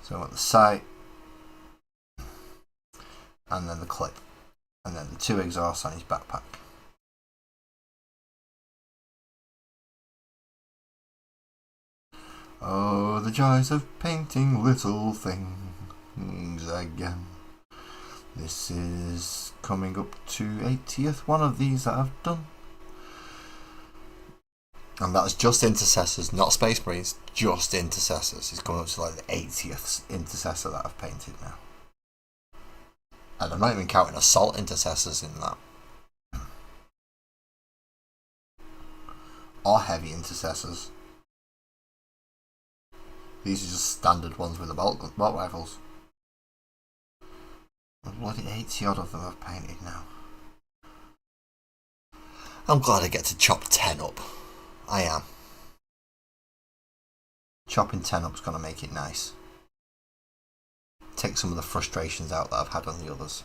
So at the sight, and then the clip, and then the 2 exhausts on his backpack. Oh, the joys of painting little things again. This is coming up to 80th one of these that I've done. And that's just intercessors, not Space Marines, just intercessors. It's coming up to like the 80th intercessor that I've painted now. And I'm not even counting assault intercessors in that. Or heavy intercessors. These are just standard ones with the bolt rifles. Bloody 80 odd of them I've painted now. I'm glad I get to chop 10 up. I am. Chopping 10 up's gonna make it nice. Take some of the frustrations out that I've had on the others.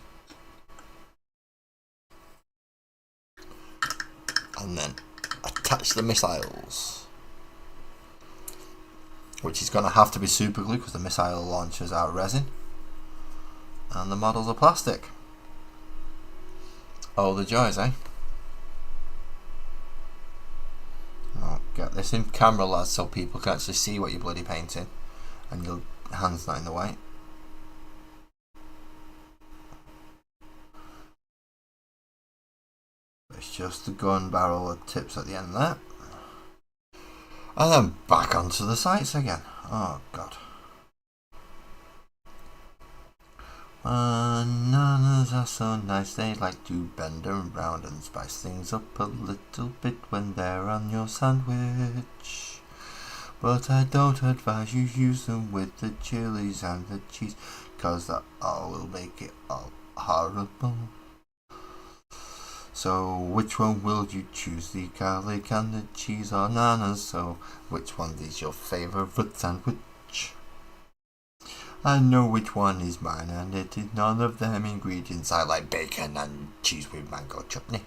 And then attach the missiles. Which is going to have to be super glue because the missile launchers are resin. And the models are plastic. Oh, the joys, eh? Oh, get this in camera, lads, so people can actually see what you're bloody painting. And your hand's not in the way. It's just the gun barrel that tips at the end there. And then back onto the sights again. Oh god. Bananas are so nice, they like to bend around and spice things up a little bit when they're on your sandwich. But I don't advise you use them with the chilies and the cheese, 'cause that all will make it all horrible. So which one will you choose, the garlic and the cheese or bananas? So which one is your favourite sandwich? I know which one is mine, and it is none of them ingredients. I like bacon and cheese with mango chutney.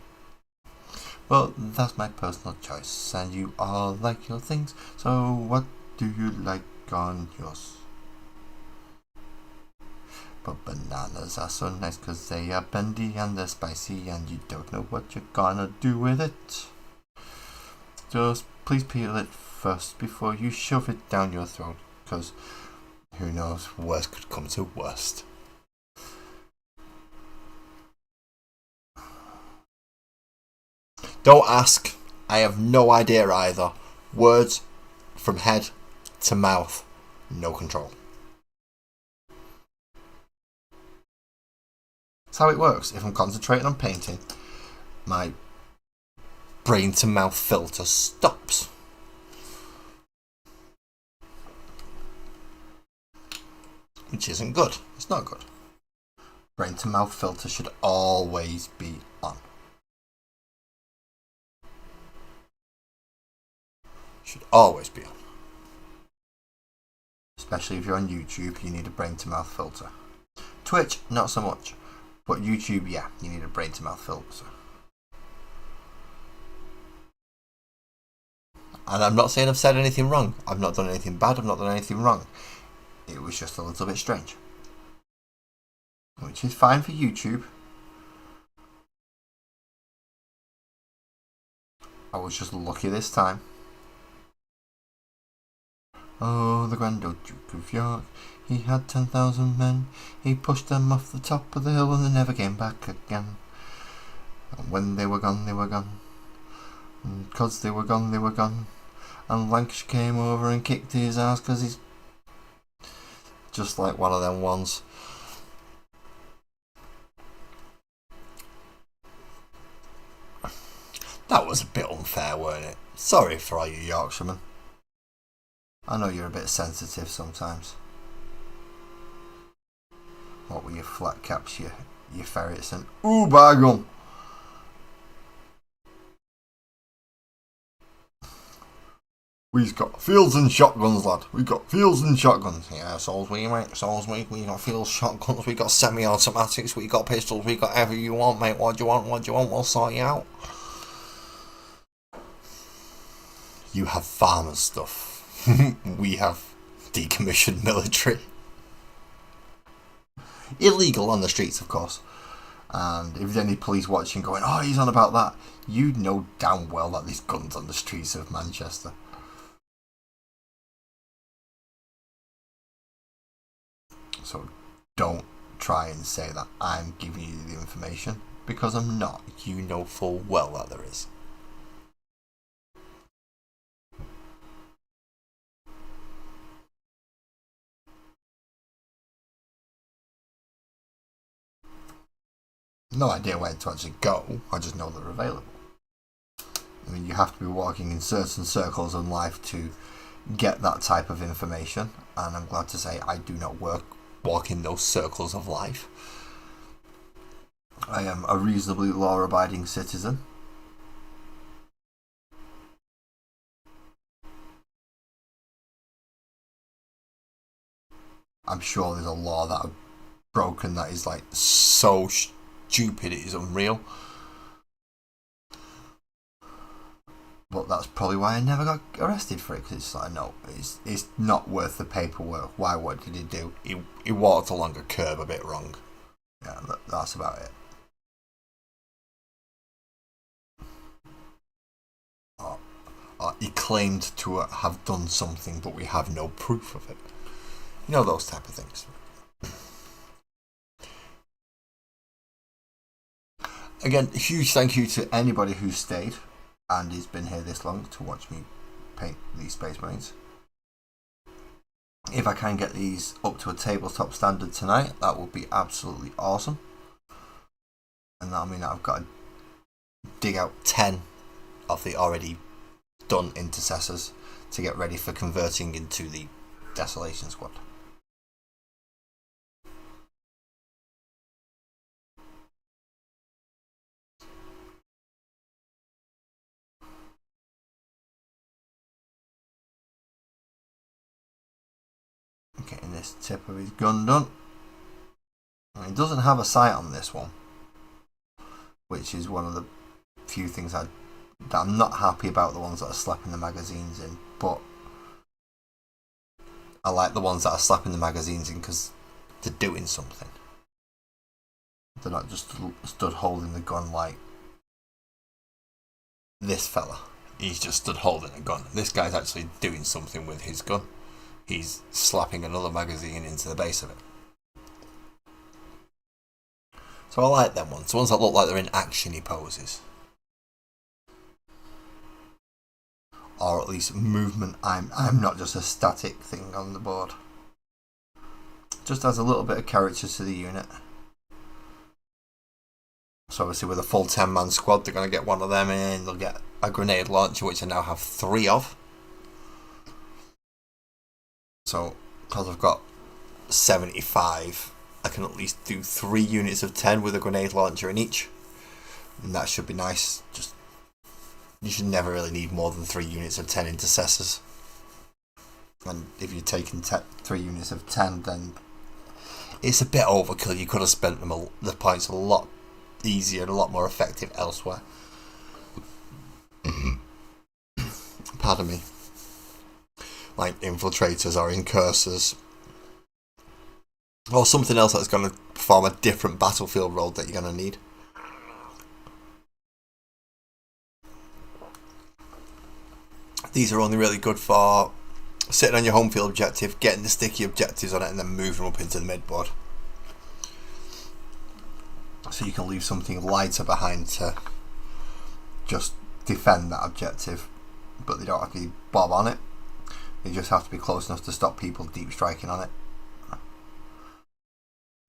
Well, that's my personal choice, and you all like your things, so what do you like on yours? But bananas are so nice 'cause they are bendy and they're spicy, and you don't know what you're gonna do with it. Just please peel it first before you shove it down your throat, 'cause who knows, worst could come to worst. Don't ask, I have no idea either. Words from head to mouth, no control. That's how it works. If I'm concentrating on painting, my brain to mouth filter stops. Which isn't good. It's not good. Brain to mouth filter should always be on. Should always be on. Especially if you're on YouTube, you need a brain to mouth filter. Twitch, not so much. But YouTube, yeah, you need a brain to mouth filter. And I'm not saying I've said anything wrong. I've not done anything bad. I've not done anything wrong. It was just a little bit strange. Which is fine for YouTube. I was just lucky this time. Oh, the Grand Old Duke of York, he had 10,000 men. He pushed them off the top of the hill and they never came back again. And when they were gone, they were gone. And 'cause they were gone, they were gone. And Lancashire came over and kicked his ass 'cause he's just like one of them ones. That was a bit unfair, weren't it? Sorry for all you Yorkshiremen. I know you're a bit sensitive sometimes. What were your flat caps, your ferrets and... Ooh, bagel! We've got fields and shotguns, lad. We've got fields and shotguns. Yeah, so's we, mate. So's we. We got fields, shotguns. We got semi-automatics. We got pistols. We got everything you want, mate. What do you want? What do you want? We'll sort you out. You have farmers stuff. We have decommissioned military. Illegal on the streets, of course. And if there's any police watching going, oh, he's on about that, you know damn well that there's guns on the streets of Manchester. So don't try and say that I'm giving you the information, because I'm not. You know full well that there is. No idea where to actually go, I just know they're available. I mean, you have to be walking in certain circles in life to get that type of information, and I'm glad to say I do not walk in those circles of life. I am a reasonably law-abiding citizen. I'm sure there's a law that I've broken that is like so stupid it is unreal. But that's probably why I never got arrested for it, because it's like, no, it's not worth the paperwork. Why? What did he do? He walked along a curb a bit wrong. Yeah, that's about it. He claimed to have done something, but we have no proof of it. You know, those type of things. Again, a huge thank you to anybody who stayed and has been here this long to watch me paint these Space Marines. If I can get these up to a tabletop standard tonight, that would be absolutely awesome. And that'll mean that I've got to dig out 10 of the already done intercessors to get ready for converting into the Desolation Squad. Getting this tip of his gun done. And he doesn't have a sight on this one, which is one of the few things that I'm not happy about, the ones that are slapping the magazines in, but I like the ones that are slapping the magazines in because they're doing something. They're not just stood holding the gun like this fella. He's just stood holding a gun. This guy's actually doing something with his gun. He's slapping another magazine into the base of it. So I like them ones. The ones that look like they're in actiony poses. Or at least movement. I'm not just a static thing on the board. Just adds a little bit of character to the unit. So obviously with a full 10-man squad, they're going to get one of them in. They'll get a grenade launcher, which I now have 3 of. So because I've got 75, I can at least do 3 units of 10 with a grenade launcher in each. And that should be nice. Just you should never really need more than 3 units of 10 intercessors. And if you're taking 3 units of 10, then it's a bit overkill. You could have spent the points a lot easier and a lot more effective elsewhere. Pardon me. Like infiltrators or incursors. Or something else that's going to perform a different battlefield role that you're going to need. These are only really good for sitting on your home field objective, getting the sticky objectives on it, and then moving them up into the midboard. So you can leave something lighter behind to just defend that objective, but they don't actually bob on it. They just have to be close enough to stop people deep striking on it.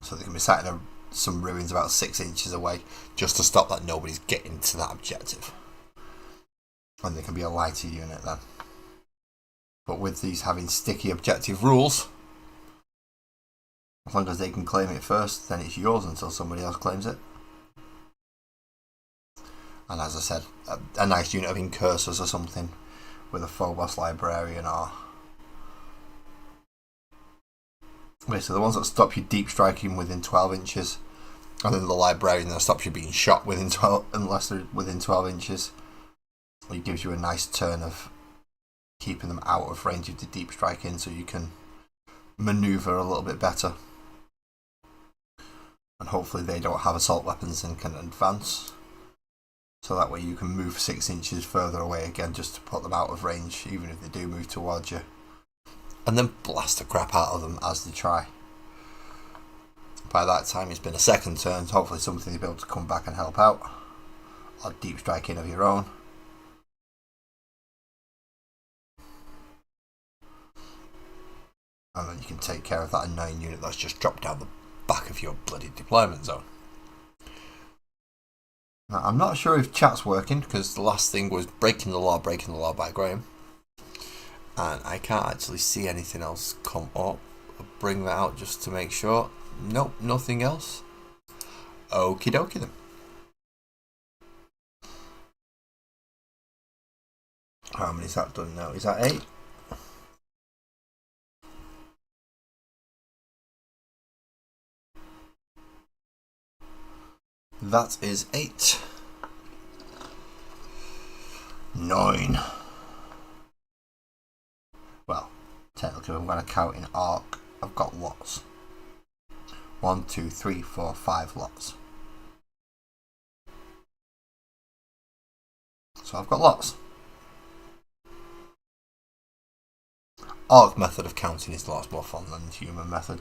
So they can be sat in some ruins about 6 inches away just to stop that nobody's getting to that objective. And they can be a lighter unit then. But with these having sticky objective rules, as long as they can claim it first, then it's yours until somebody else claims it. And as I said, a nice unit of incursors or something with a Phobos librarian or basically the ones that stop you deep striking within 12 inches, and then the librarian that stops you being shot within 12 unless they're within 12 inches. It gives you a nice turn of keeping them out of range of the deep striking, so you can maneuver a little bit better. And hopefully they don't have assault weapons and can advance. So that way you can move 6 inches further away again just to put them out of range, even if they do move towards you. And then blast the crap out of them as they try. By that time it's been a second turn, so hopefully something will be able to come back and help out. Or deep striking of your own. And then you can take care of that annoying unit that's just dropped down the back of your bloody deployment zone. Now, I'm not sure if chat's working because the last thing was Breaking the Law by Graham. And I can't actually see anything else come up. I'll bring that out just to make sure. Nope, nothing else. Okie dokie then. How many is that done now? Is that 8? That is 8. 9. Well, technically I'm going to count in arc. I've got lots. 1, 2, 3, 4, 5 lots. So I've got lots. Arc method of counting is lots more fun than human method.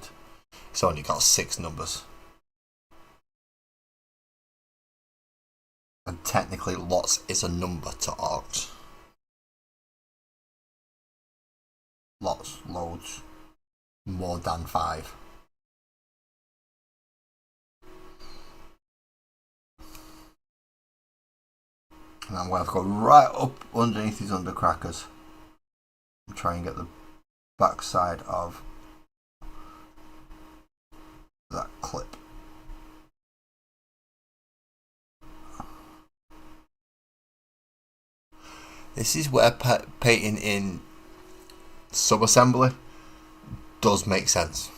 It's only got 6 numbers. And technically lots is a number to arcs. Lots, loads. more than 5. And I'm going to go right up underneath these undercrackers and try and get the back side of that clip. This is where painting in sub-assembly does make sense.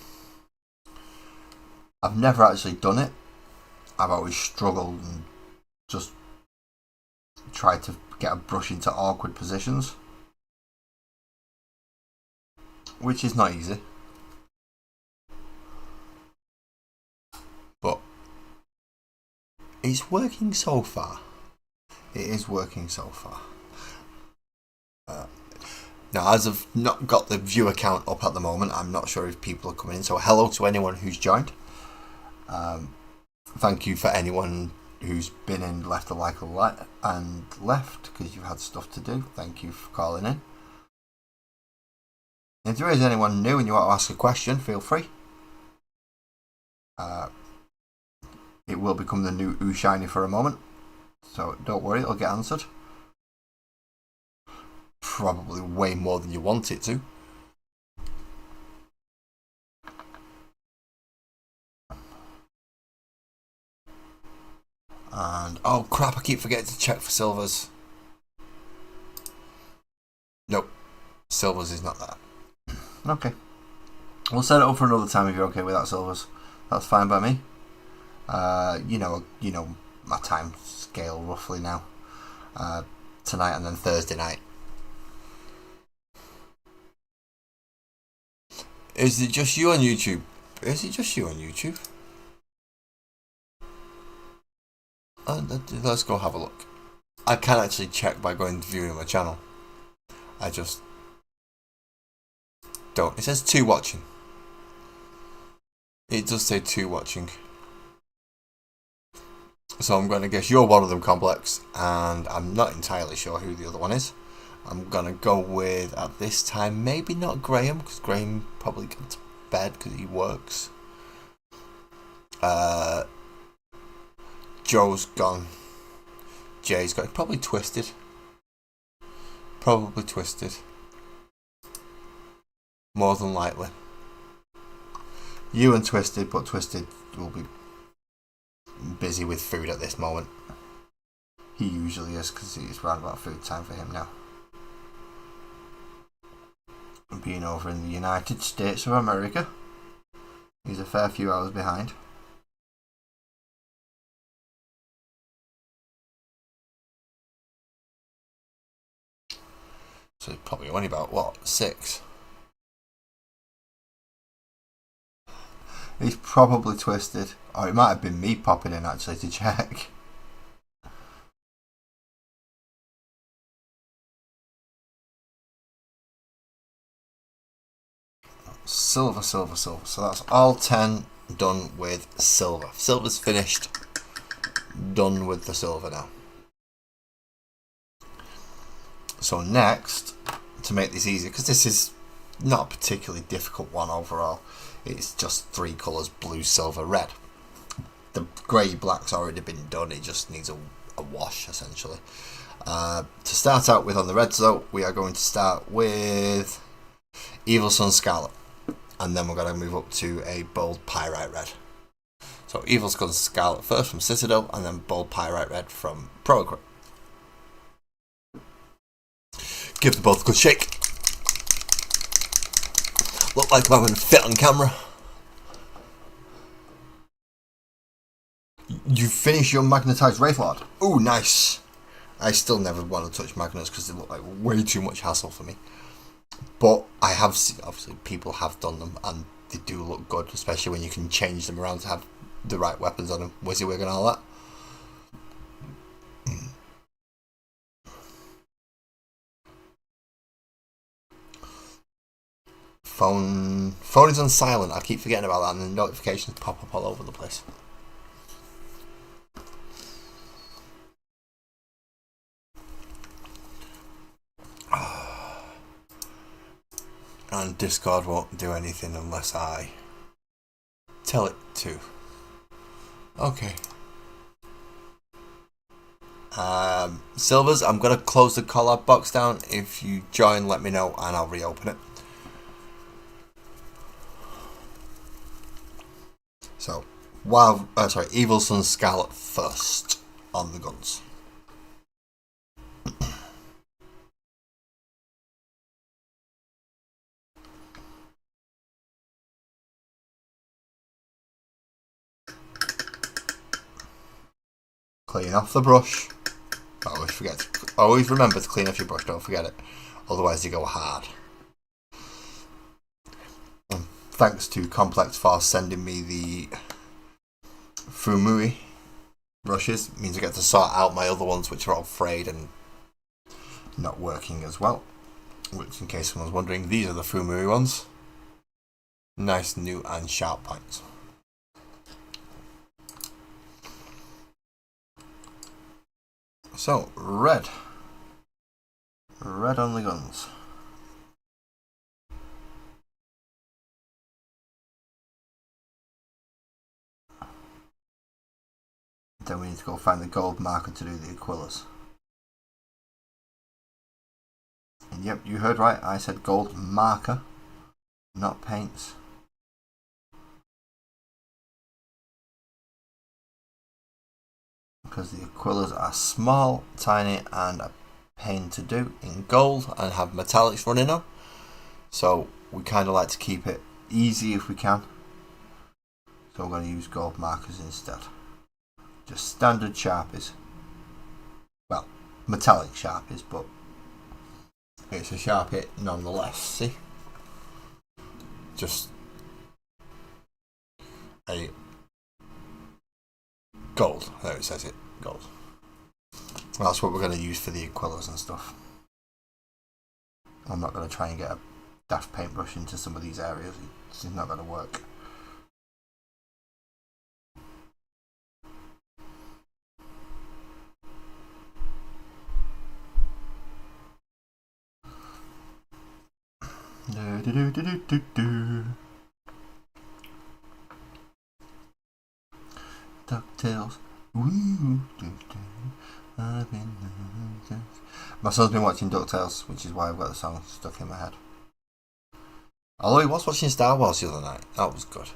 I've never actually done it. I've always struggled and just tried to get a brush into awkward positions, which is not easy. But it's working so far. It is working so far. Now, as I've not got the viewer count up at the moment, I'm not sure if people are coming in. So hello to anyone who's joined. Thank you for anyone who's been in, left a like and left because you've had stuff to do. Thank you for calling in. If there is anyone new and you want to ask a question, feel free. It will become the new Ooh Shiny for a moment, so don't worry, it'll get answered. Probably way more than you want it to. And oh crap, I keep forgetting to check for silvers. Nope, silvers is not that. Okay, we'll set it up for another time if you're okay with that, silvers. That's fine by me. You know my time scale roughly now. Tonight and then Thursday night. Is it just you on YouTube? Let's go have a look. I can actually check by going to viewing my channel. I just don't. It says 2 watching. It does say 2 watching. So I'm going to guess you're one of them, Complex, and I'm not entirely sure who the other one is. I'm going to go with, at this time, maybe not Graham, because Graham probably got to bed because he works. Joe's gone. Jay's got probably Twisted. More than likely. You and Twisted, but Twisted will be busy with food at this moment. He usually is because it's round about food time for him now. Being over in the United States of America, he's a fair few hours behind. So it's probably only about, what, 6? He's probably Twisted. Or it might have been me popping in actually to check. Silver. So that's all 10 done with silver. Silver's finished. Done with the silver now. So next, to make this easier, because this is not a particularly difficult one overall, it's just 3 colours, blue, silver, red. The grey black's already been done, it just needs a wash essentially. To start out with on the reds though, we are going to start with Evil Sun Scarlet, and then we're going to move up to a bold Pyrite Red. So Evil Sun Scarlet first from Citadel, and then bold Pyrite Red from Pro Equip. Give them both a good shake. Look like I'm having a fit on camera. You finish your Magnetized Wraithlord. Ooh, nice. I still never want to touch magnets because they look like way too much hassle for me. But I have seen, obviously, people have done them and they do look good, especially when you can change them around to have the right weapons on them, WYSIWYG and all that. Phone is on silent. I keep forgetting about that, and the notifications pop up all over the place. And Discord won't do anything unless I tell it to. Okay. Silvers, I'm going to close the collab box down. If you join, let me know and I'll reopen it. So, Evil Sun Scarlet first on the guns. Clean off the brush. Always remember to clean off your brush, don't forget it. Otherwise you go hard. And thanks to Complex for sending me the Fumui brushes. It means I get to sort out my other ones which are all frayed and not working as well. Which, in case someone's wondering, these are the Fumui ones. Nice, new and sharp points. So, red. Red on the guns. Then we need to go find the gold marker to do the Aquillas. And yep, you heard right, I said gold marker, not paints. Because the Aquillas are small, tiny and a pain to do in gold and have metallics running on. So we kind of like to keep it easy if we can. So we're going to use gold markers instead. Just standard Sharpies. Well, metallic Sharpies, but it's a Sharpie nonetheless, see? Just a gold. There it says it. Gold. That's what we're going to use for the Aquillas and stuff. I'm not going to try and get a daft paintbrush into some of these areas. It's not going to work. DuckTales. My son's been watching DuckTales, which is why I've got the song stuck in my head. Although he was watching Star Wars the other night. That was good.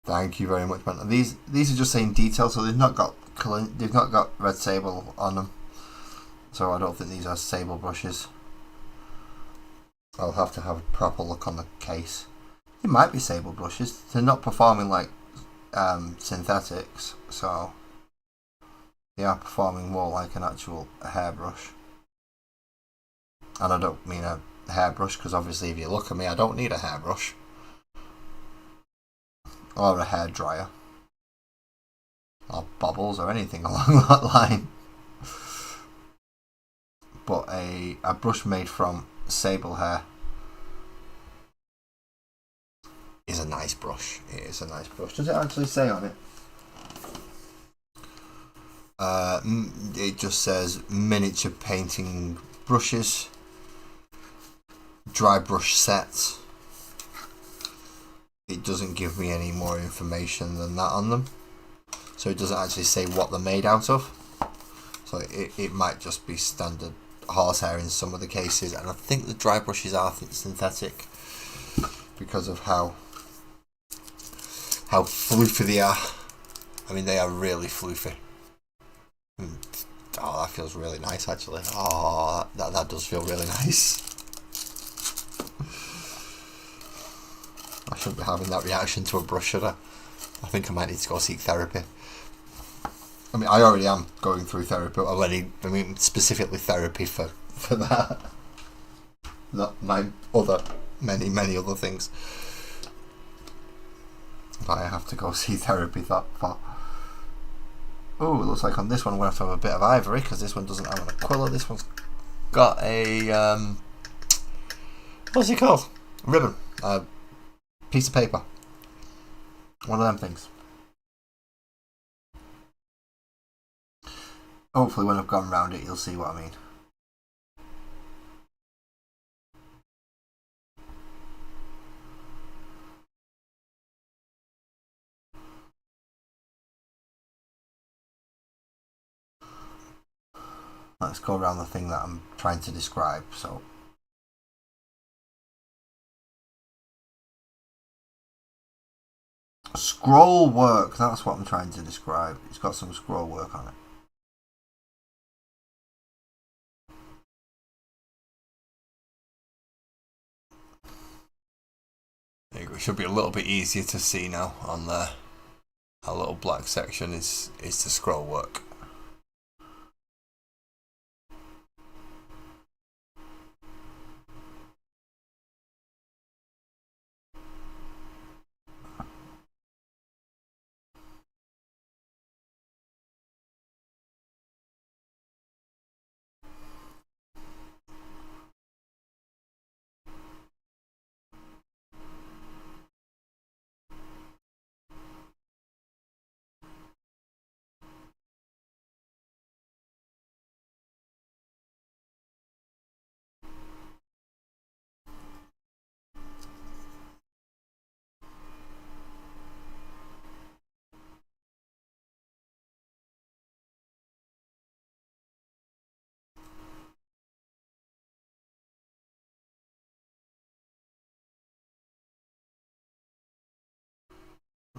Thank you very much, man. These are just saying detail, so they've not got red sable on them. So I don't think these are sable brushes. I'll have to have a proper look on the case. They might be sable brushes. They're not performing like synthetics, so they are performing more like an actual hairbrush. And I don't mean a hairbrush because obviously if you look at me, I don't need a hairbrush or a hairdryer or bobbles or anything along that line. But a brush made from sable hair is a nice brush. It is a nice brush. Does it actually say on it? It just says miniature painting brushes, dry brush sets. It doesn't give me any more information than that on them. So it doesn't actually say what they're made out of. So it might just be standard horsehair in some of the cases, and I think the dry brushes are synthetic because of how floofy they are. I mean, they are really floofy. Oh, that feels really nice actually. Oh, that does feel really nice. I shouldn't be having that reaction to a brush, should I? I think I might need to go seek therapy. I mean, I already am going through therapy. I mean, specifically therapy for that. Not my other many other things. But I have to go see therapy for. Oh, it looks like on this one we're going to have a bit of ivory because this one doesn't have an Aquila. This one's got a what's it called? Ribbon. Piece of paper. One of them things. Hopefully when I've gone round it you'll see what I mean. Let's go around the thing that I'm trying to describe. So scroll work, that's what I'm trying to describe. It's got some scroll work on it. It should be a little bit easier to see now on there. A little black section is the scroll work.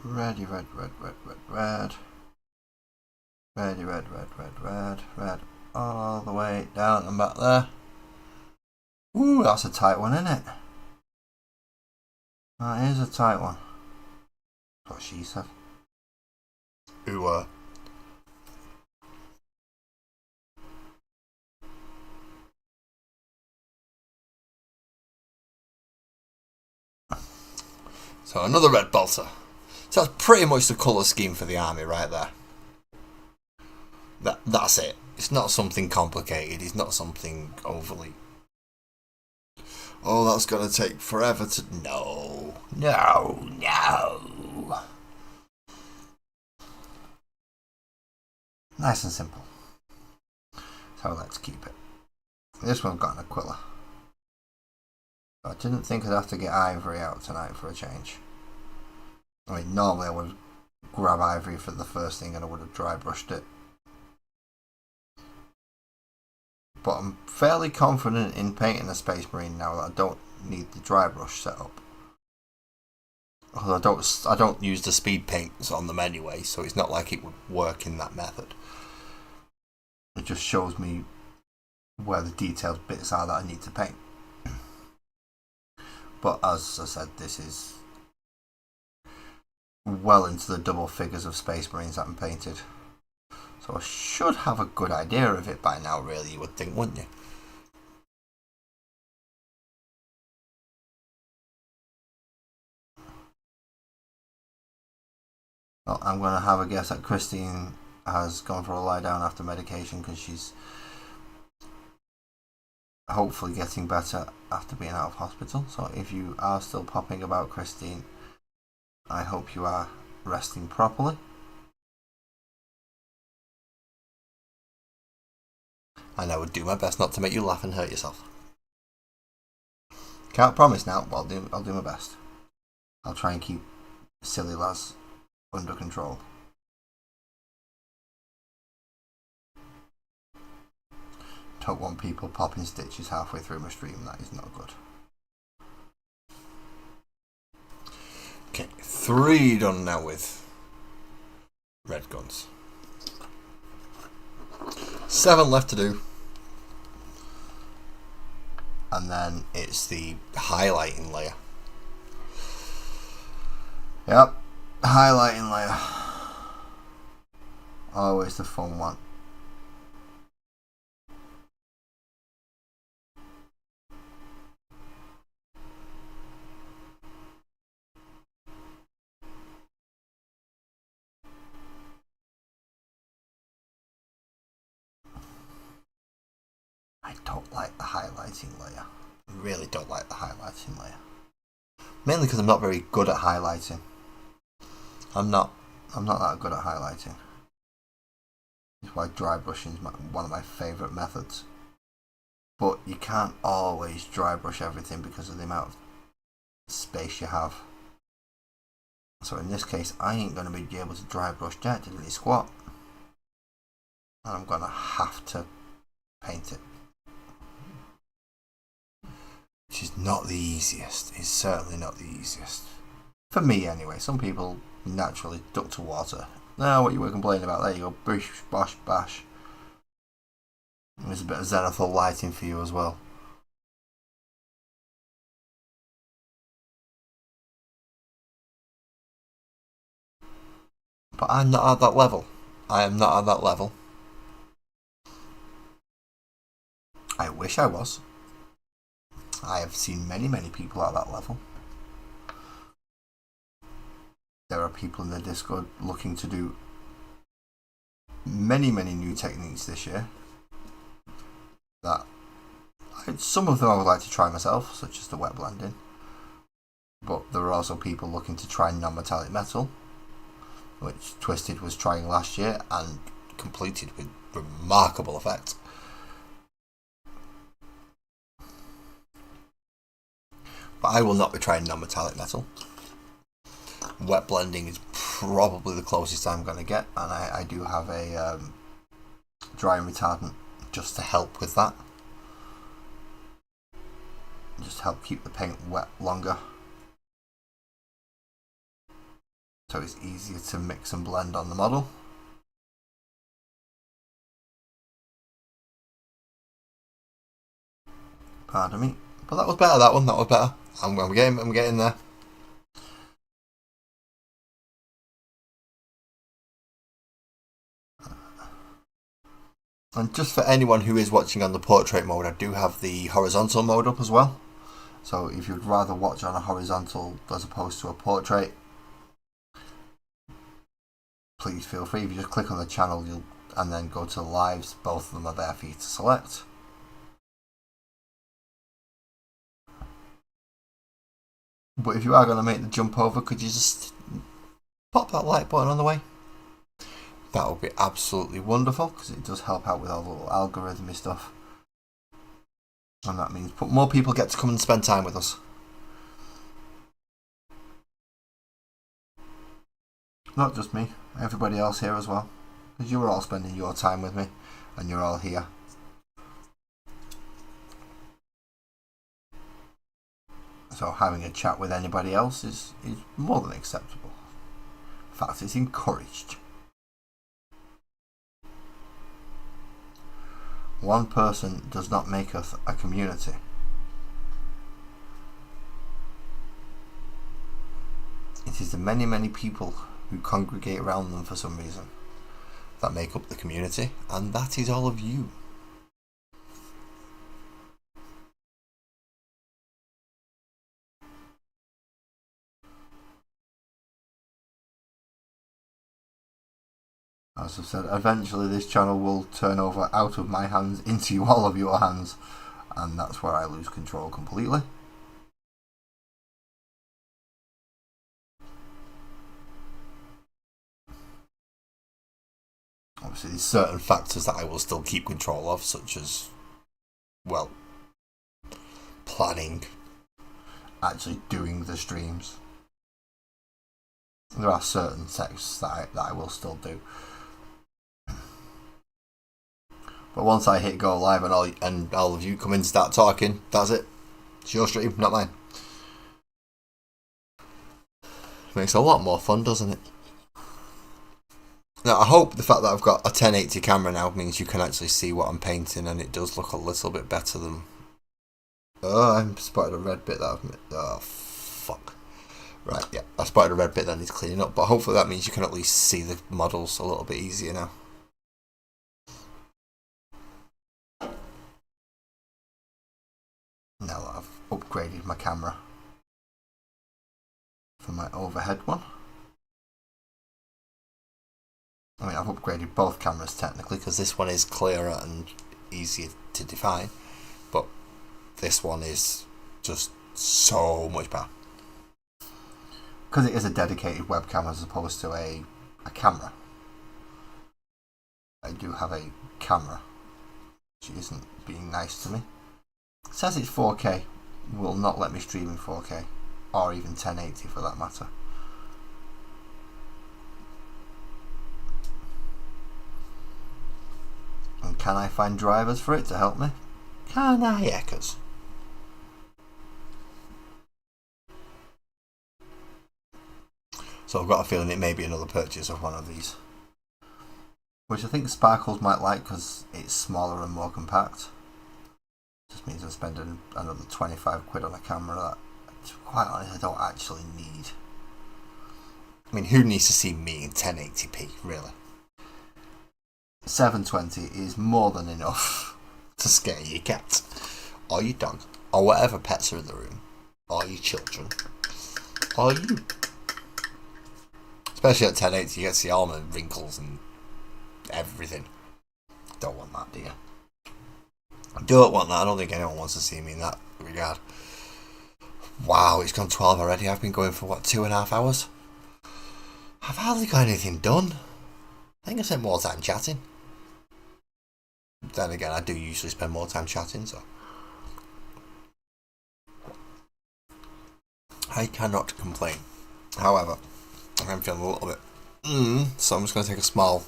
Ready, red, red, red, red, red. Ready, red, red, red, red, red. All the way down and back there. Ooh, that's a tight one, isn't it? That is a tight one. That's what she said. Ooh, So another red bolter. So that's pretty much the colour scheme for the army right there. That's it. It's not something complicated. It's not something overly... Oh, that's going to take forever to... No. Nice and simple. So let's keep it. This one's got an Aquila. I didn't think I'd have to get Ivory out tonight for a change. I mean, normally I would grab Ivory for the first thing and I would have dry brushed it. But I'm fairly confident in painting a Space Marine now that I don't need the dry brush setup. Although I don't use the speed paints on them anyway, so it's not like it would work in that method. It just shows me where the detailed bits are that I need to paint. But as I said, this is well into the double figures of Space Marines that I'm painted. So I should have a good idea of it by now, really, you would think, wouldn't you? Well, I'm going to have a guess that Christine has gone for a lie down after medication because she's hopefully getting better after being out of hospital. So if you are still popping about, Christine, I hope you are resting properly. And I would do my best not to make you laugh and hurt yourself. Can't promise now, but I'll do my best. I'll try and keep silly Laz under control. Don't want people popping stitches halfway through my stream, that is not good. Okay, 3 done now with red guns. 7 left to do. And then it's the highlighting layer. Yep, highlighting layer. Always the fun one. I don't like the highlighting layer. I really don't like the highlighting layer. Mainly because I'm not very good at highlighting. I'm not that good at highlighting. That's why dry brushing is one of my favourite methods. But you can't always dry brush everything because of the amount of space you have. So in this case, I ain't going to be able to dry brush that diddly squat. And I'm going to have to paint it. Which is not the easiest. It's certainly not the easiest. For me anyway. Some people naturally duck to water. Now what you were complaining about, there you go. Bish, bosh, bash. There's a bit of zenithal lighting for you as well. But I'm not at that level. I am not at that level. I wish I was. I have seen many people at that level. There are people in the Discord looking to do many new techniques this year. Some of them I would like to try myself, such as the wet blending. But there are also people looking to try non-metallic metal, which Twisted was trying last year and completed with remarkable effect. But I will not be trying non-metallic metal. Wet blending is probably the closest I'm going to get, and I do have a drying retardant just to help with that. Just help keep the paint wet longer, so it's easier to mix and blend on the model. Pardon me, but that was better. That was better. I'm getting there. And just for anyone who is watching on the portrait mode, I do have the horizontal mode up as well. So if you'd rather watch on a horizontal as opposed to a portrait, please feel free. If you just click on the channel and then go to lives, both of them are there for you to select. But if you are going to make the jump over, could you just pop that like button on the way? That would be absolutely wonderful, because it does help out with all the little algorithmy stuff. And that means more people get to come and spend time with us. Not just me, everybody else here as well. Because you are all spending your time with me, and you're all here. So having a chat with anybody else is more than acceptable. In fact, it's encouraged. One person does not make us a community. It is the many people who congregate around them for some reason that make up the community, and that is all of you. As I've said, eventually this channel will turn over out of my hands into all of your hands, and that's where I lose control completely. Obviously there's certain factors that I will still keep control of, such as, well, planning, actually doing the streams. There are certain texts that I will still do. But once I hit go live and all of you come in and start talking, that's it. It's your stream, not mine. Makes it a lot more fun, doesn't it? Now, I hope the fact that I've got a 1080 camera now means you can actually see what I'm painting, and it does look a little bit better than... Oh, I spotted a red bit that I've made. Oh, fuck. Right, yeah, I spotted a red bit that needs cleaning up, but hopefully that means you can at least see the models a little bit easier now. Now that I've upgraded my camera for my overhead one. I mean, I've upgraded both cameras technically, because this one is clearer and easier to define, but this one is just so much better. Because it is a dedicated webcam as opposed to a camera. I do have a camera which isn't being nice to me. It says it's 4K, will not let me stream in 4K, or even 1080 for that matter. And can I find drivers for it to help me? Can I, Eckers? So I've got a feeling it may be another purchase of one of these, which I think Sparkles might like because it's smaller and more compact. Just means I'm spending another 25 quid on a camera that, quite honestly, I don't actually need. I mean, who needs to see me in 1080p, really? 720 is more than enough to scare your cat, or your dog, or whatever pets are in the room, or your children, or you. Especially at 1080, you get to see all the wrinkles and everything. Don't want that, do you? Don't want that. I don't think anyone wants to see me in that regard. Wow, it's gone 12 already. I've been going for, what, 2.5 hours? I've hardly got anything done. I think I spent more time chatting. Then again, I do usually spend more time chatting, so I cannot complain. However, I'm feeling a little bit so I'm just going to take a small...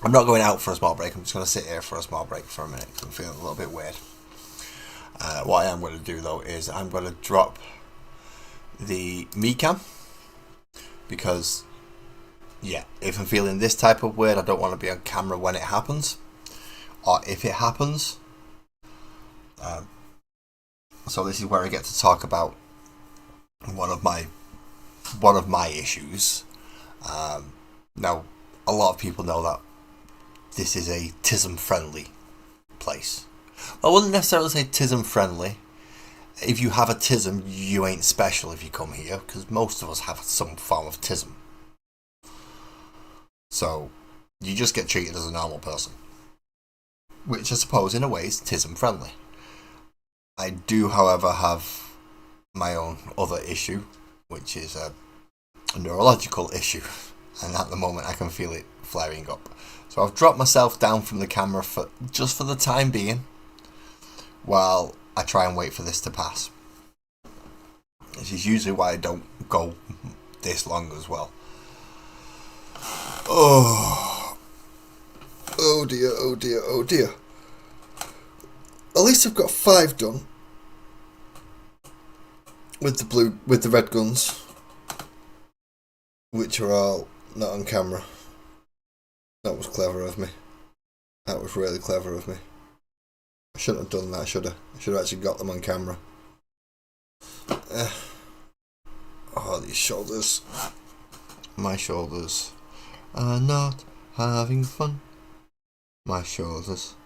I'm not going out for a small break. I'm just going to sit here for a small break for a minute because I'm feeling a little bit weird. What I am going to do, though, is I'm going to drop the me cam because, yeah, if I'm feeling this type of weird, I don't want to be on camera when it happens, or if it happens. So this is where I get to talk about one of my issues. Now, a lot of people know that this is a TISM friendly place. I wouldn't necessarily say TISM friendly. If you have a TISM, you ain't special if you come here, because most of us have some form of TISM. So, you just get treated as a normal person, which I suppose in a way is TISM friendly. I do, however, have my own other issue, which is a neurological issue, and at the moment I can feel it flaring up. So I've dropped myself down from the camera for just for the time being, while I try and wait for this to pass. This is usually why I don't go this long as well. Oh dear, oh dear, oh dear. At least I've got 5 done with the red guns, which are all not on camera. That was clever of me. That was really clever of me. I shouldn't have done that, should I? I should have actually got them on camera. Oh, these shoulders. My shoulders are not having fun. My shoulders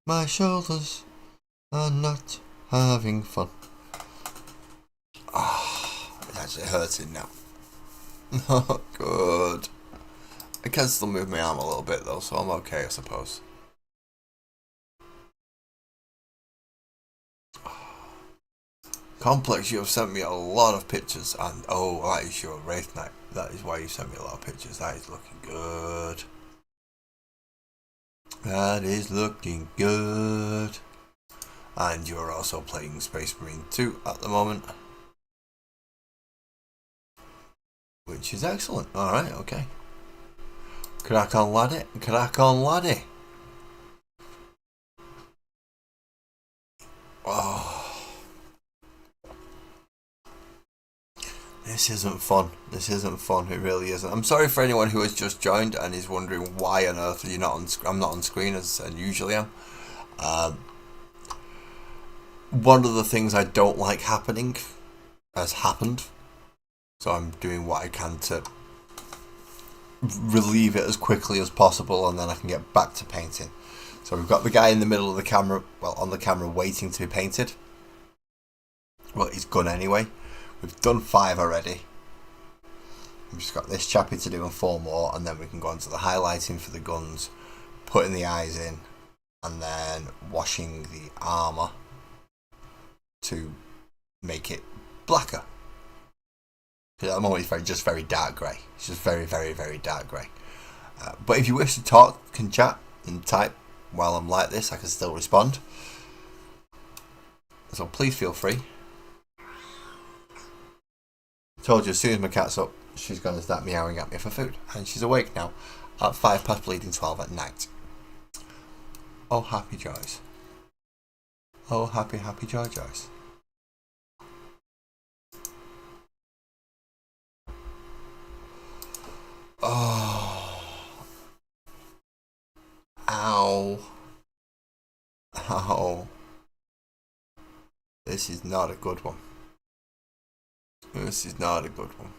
are not having fun. It's actually hurting now. Not good. I can still move my arm a little bit though, so I'm okay, I suppose. Complex, you have sent me a lot of pictures, and oh, that is your Wraith Knight. That is why you sent me a lot of pictures. That is looking good. That is looking good. And you're also playing Space Marine 2 at the moment, which is excellent. Alright, okay. Crack on, laddie. Crack on, laddie. Oh. This isn't fun. This isn't fun. It really isn't. I'm sorry for anyone who has just joined and is wondering why on earth you're not on. I'm not on screen as I usually am. One of the things I don't like happening has happened, so I'm doing what I can to relieve it as quickly as possible, and then I can get back to painting. So we've got the guy in the middle of the camera, well, on the camera, waiting to be painted. Well, he's gone anyway. We've done 5 already. We've just got this chappy to do and 4 more, and then we can go on to the highlighting for the guns, putting the eyes in, and then washing the armour to make it blacker. Because at the moment it's just very dark grey. It's just very, very, very dark grey. But if you wish to talk, can chat, and type while I'm like this, I can still respond. So please feel free. I told you, as soon as my cat's up, she's going to start meowing at me for food. And she's awake now at 12:05 at night. Oh, happy joys. Oh, happy, happy joys. Oh. Ow. Ow. This is not a good one. This is not a good one.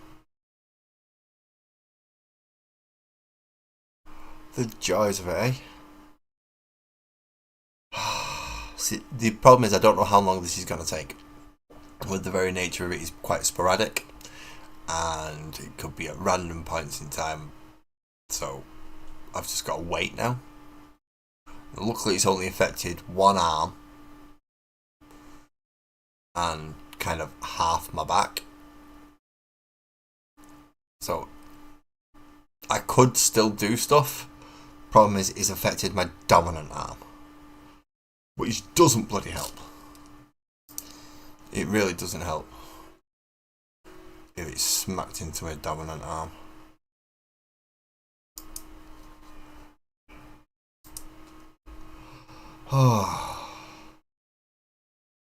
The joys of it, eh? See, the problem is I don't know how long this is going to take. With the very nature of it is quite sporadic. And it could be at random points in time. So, I've just got to wait now. Luckily it's only affected one arm. And kind of half my back. So, I could still do stuff. Problem is, it's affected my dominant arm. Which doesn't bloody help. It really doesn't help. If it's smacked into my dominant arm. Oh.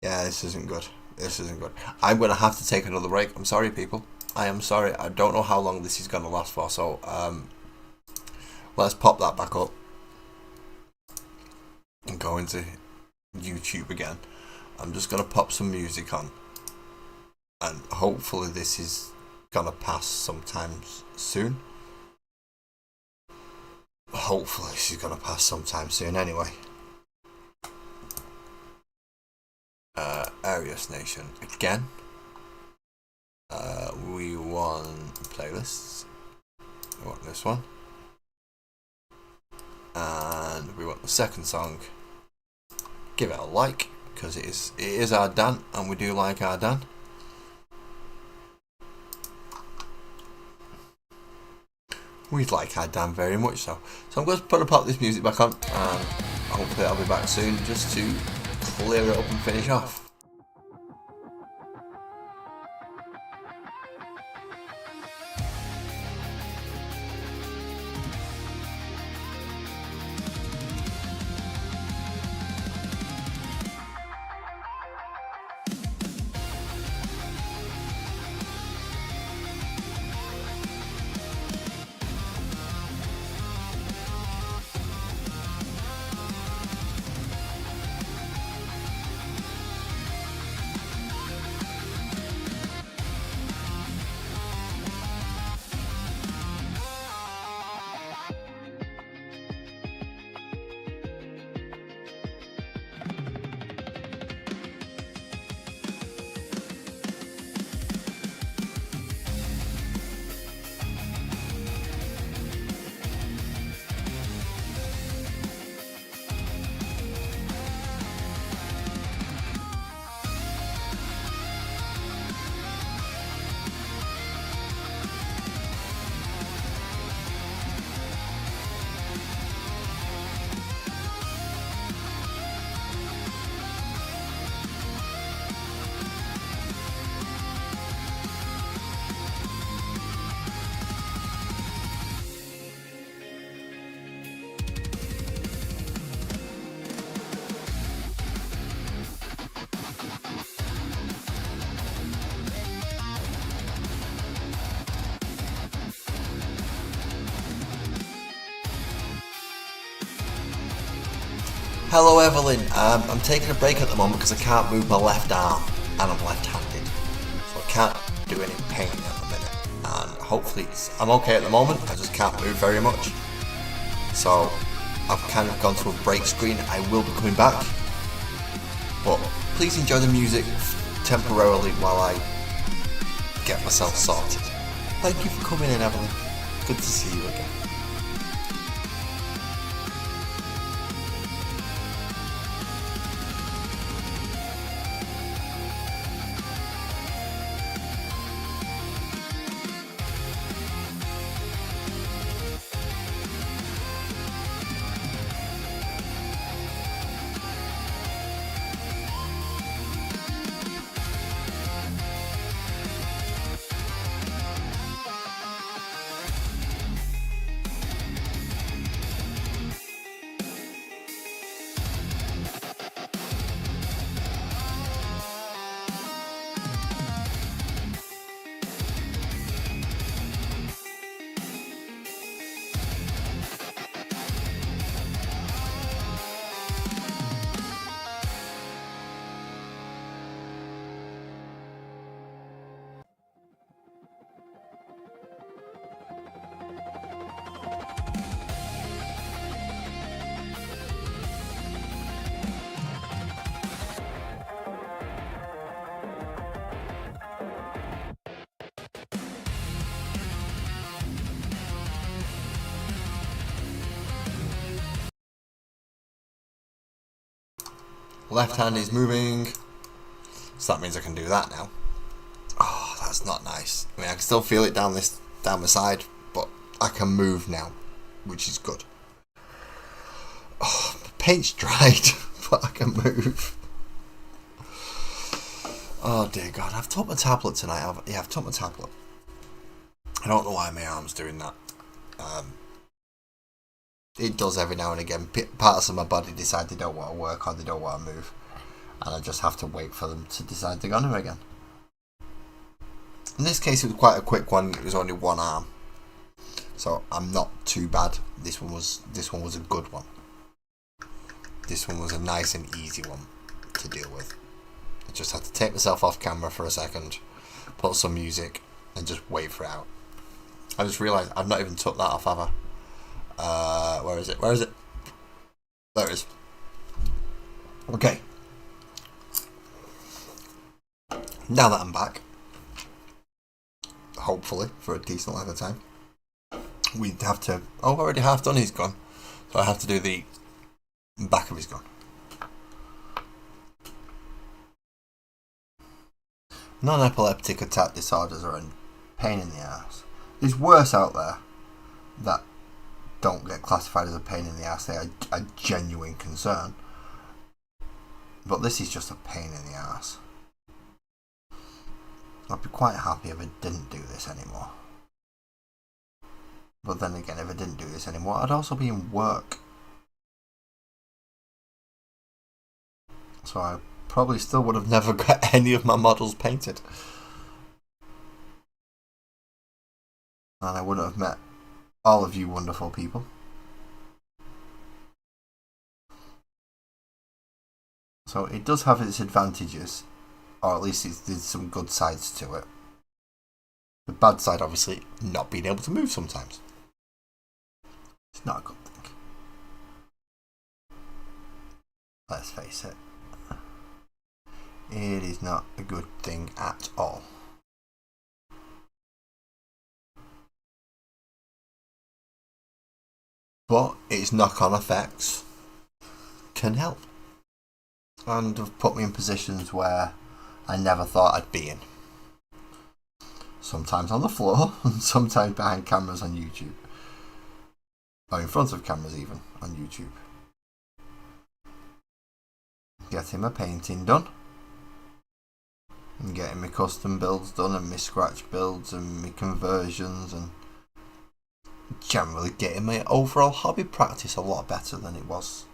Yeah, this isn't good. This isn't good. I'm going to have to take another break. I'm sorry, people. I am sorry. I don't know how long this is going to last for, so let's pop that back up and go into YouTube again. I'm just going to pop some music on, and hopefully this is going to pass sometime soon. Hopefully this is going to pass sometime soon anyway. Arius Nation again. We want playlists. We want this one. And we want the second song. Give it a like, because it is our Dan, and we do like our Dan. We like our Dan very much so. So I'm going to pop this music back on, and hopefully I'll be back soon just to clear it up and finish off. Hello Evelyn, I'm taking a break at the moment because I can't move my left arm and I'm left-handed, so I can't do any painting at the minute, and hopefully I'm okay at the moment, I just can't move very much, so I've kind of gone to a break screen. I will be coming back, but please enjoy the music temporarily while I get myself sorted. Thank you for coming in, Evelyn, good to see you again. Left hand is moving. So that means I can do that now. Oh, that's not nice. I mean, I can still feel it down my side, but I can move now, which is good. Oh, the paint's dried, but I can move. Oh dear God, I've took my tablet tonight. I've took my tablet. I don't know why my arm's doing that. It does every now and again. Parts of my body decide they don't want to work or they don't want to move, and I just have to wait for them to decide they're gonna again. In this case, it was quite a quick one. It was only one arm, so I'm not too bad. This one was a good one. This one was a nice and easy one to deal with. I just had to take myself off camera for a second, put some music, and just wait for it out. I just realised I've not even took that off, have I? Where is it? There it is. Okay. Now that I'm back, hopefully for a decent length of time, we have to... Oh, already half done his gun. So I have to do the back of his gun. Non-epileptic attack disorders are a pain in the ass. There's worse out there that don't get classified as a pain in the ass. They are a genuine concern. But this is just a pain in the ass. I'd be quite happy if I didn't do this anymore. But then again, if I didn't do this anymore, I'd also be in work. So I probably still would have never got any of my models painted. And I wouldn't have met all of you wonderful people. So it does have its advantages, or at least there's some good sides to it. The bad side, obviously, not being able to move sometimes. It's not a good thing. Let's face it. It is not a good thing at all. But its knock-on effects can help. And have put me in positions where I never thought I'd be in. Sometimes on the floor, and sometimes behind cameras on YouTube. Or in front of cameras even, on YouTube. Getting my painting done. And getting my custom builds done, and my scratch builds, and my conversions, and generally getting my overall hobby practice a lot better than it was.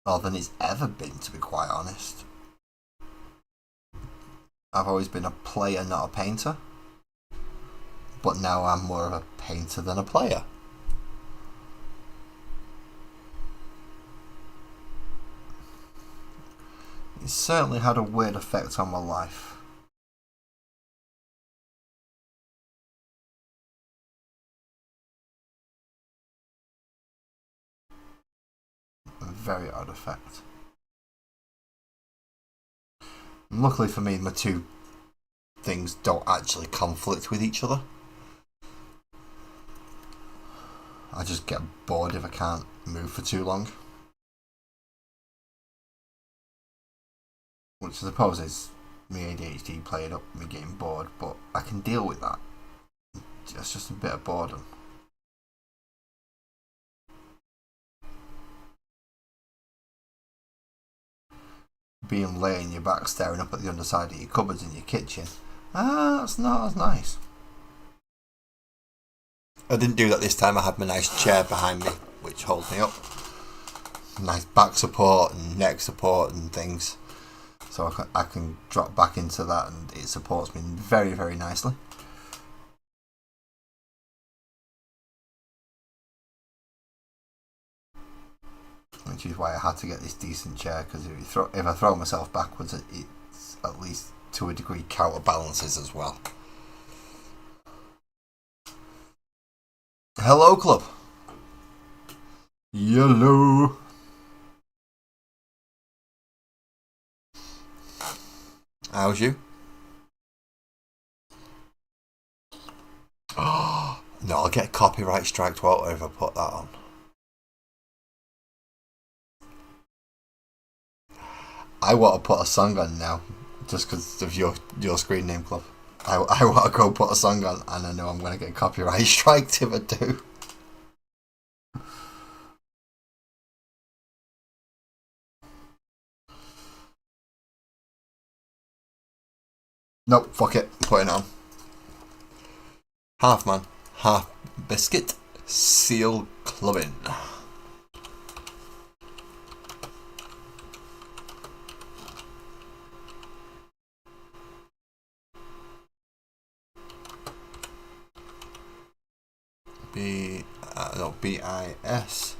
Or than it's ever been, to be quite honest. I've always been a player, not a painter. But now I'm more of a painter than a player. It's certainly had a weird effect on my life. A very odd effect. And luckily for me, my two things don't actually conflict with each other. I just get bored if I can't move for too long. Which I suppose is me ADHD playing up, me getting bored, but I can deal with that. It's just a bit of boredom. Being lay on your back staring up at the underside of your cupboards in your kitchen, that's not as nice. I didn't do that this time. I had my nice chair behind me, which holds me up. Nice back support and neck support and things. So I can drop back into that and it supports me very, very nicely. Which is why I had to get this decent chair, because if I throw myself backwards, it's at least to a degree counterbalances as well. Hello, club. Yellow. How's you? Oh, no, I'll get copyright striked, won't I, if I put that on. I want to put a song on now, just because of your screen name club. I want to go put a song on, and I know I'm going to get copyright striked if I do. Nope, fuck it, I'm putting it on. Half man, half biscuit, seal clubbing. BIS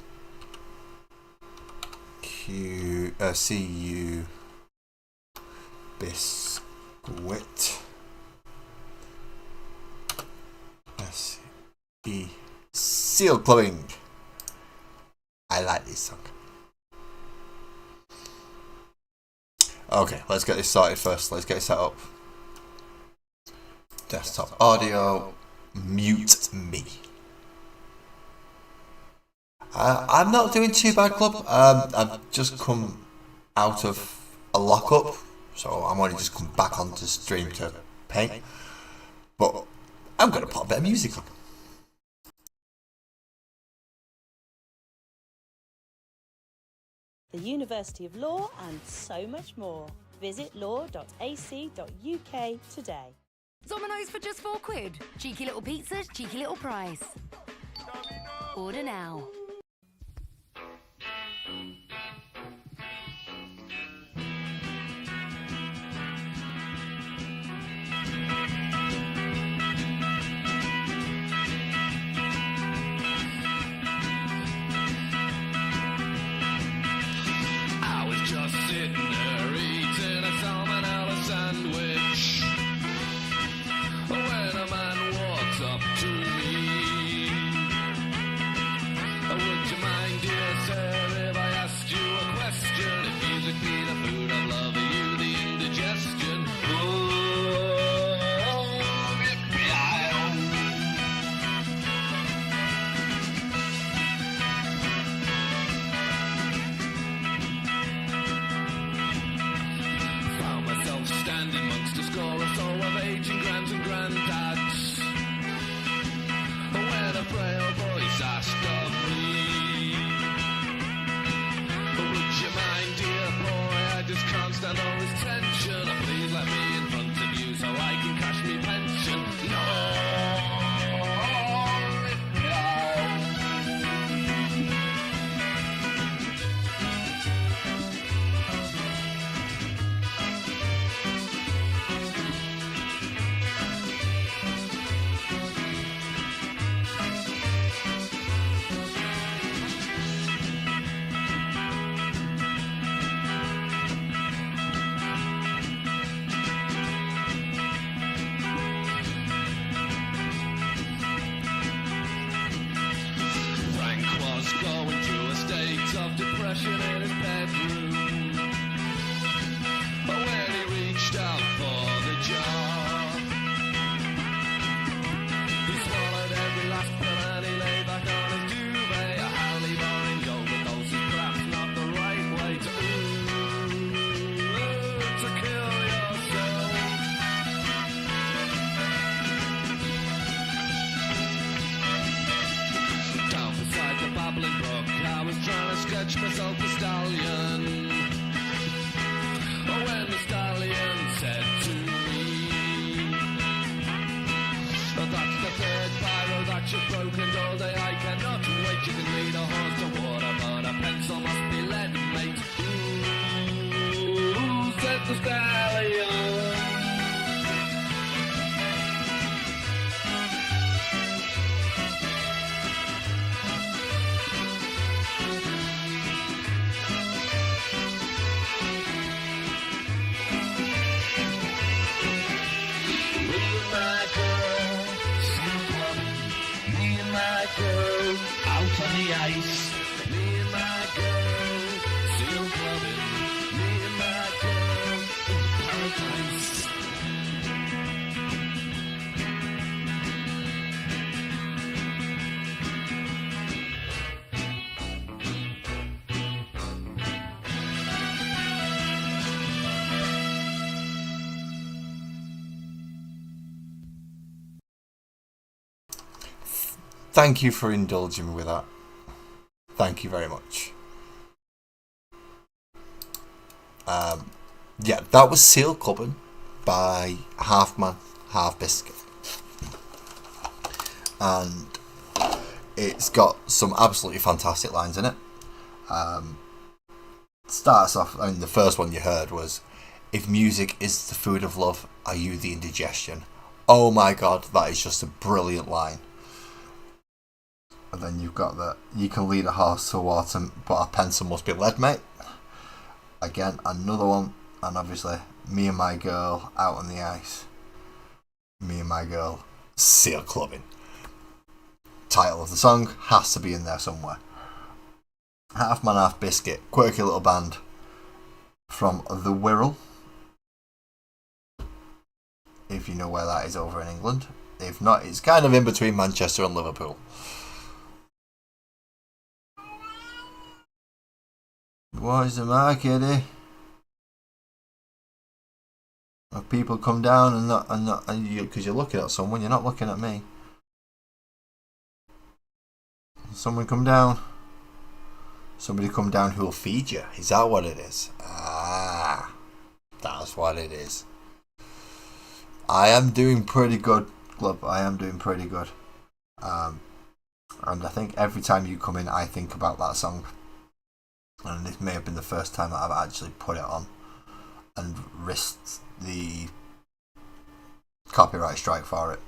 CU biscuit SE seal clubbing. I like this song. Okay, let's get this started first. Let's get it set up. Desktop audio. Mute me. I'm not doing too bad, club. I've just come out of a lockup, so I'm only just come back onto stream to paint. But I'm going to put a bit of music on. The University of Law and so much more. Visit law.ac.uk today. Domino's for just £4. Cheeky little pizzas, cheeky little price. Order now. I was just sitting there eating a salmonella sandwich when a man walks up to me. Would you mind, dear sir, if I asked you a question? If music be the food of love, are you the indigestion? Found myself standing amongst a score or so of aging grands and granddads when a frail voice asked of me, would you mind, dear boy, I just can't stand all this tension. Please let me in front of you so I can cash me pension. No. Frank was going through a state of depression in his bedroom when he reached out for the jar. He swallowed every last pill and he lay back on his duvet, a highly boring overdose is perhaps not the right way to kill yourself. Down beside the babbling brook, I was trying to sketch myself a stallion. When the stallion said to me, that's the third pyro that you've broken all day. I cannot wait. You can lead a horse to water, but a pencil must be lead, mate. Ooh, said the stallion. Out on the ice, me and my girl, seal clubbing, me and my girl, in paradise. thank you for indulging me with that. Thank you very much. Yeah, that was Seal Clubbing by Half Man, Half Biscuit. And it's got some absolutely fantastic lines in it. Starts off, I mean, the first one you heard was, "If music is the food of love, are you the indigestion?" Oh my god, that is just a brilliant line. And then you've got that, "You can lead a horse to water, but a pencil must be lead, mate." Again, another one. And obviously, "Me and my girl out on the ice." Me and my girl Seal Clubbing. Title of the song has to be in there somewhere. Half Man, Half Biscuit, quirky little band from the Wirral, if you know where that is over in England. If not, it's kind of in between Manchester and Liverpool. What is the matter, kiddie? Have people come down and you, because you're looking at someone, you're not looking at me. Someone come down. Somebody come down who'll feed you. Is that what it is? Ah, that's what it is. I am doing pretty good, Glub. I am doing pretty good. And I think every time you come in, I think about that song. And this may have been the first time that I've actually put it on and risked the copyright strike for it.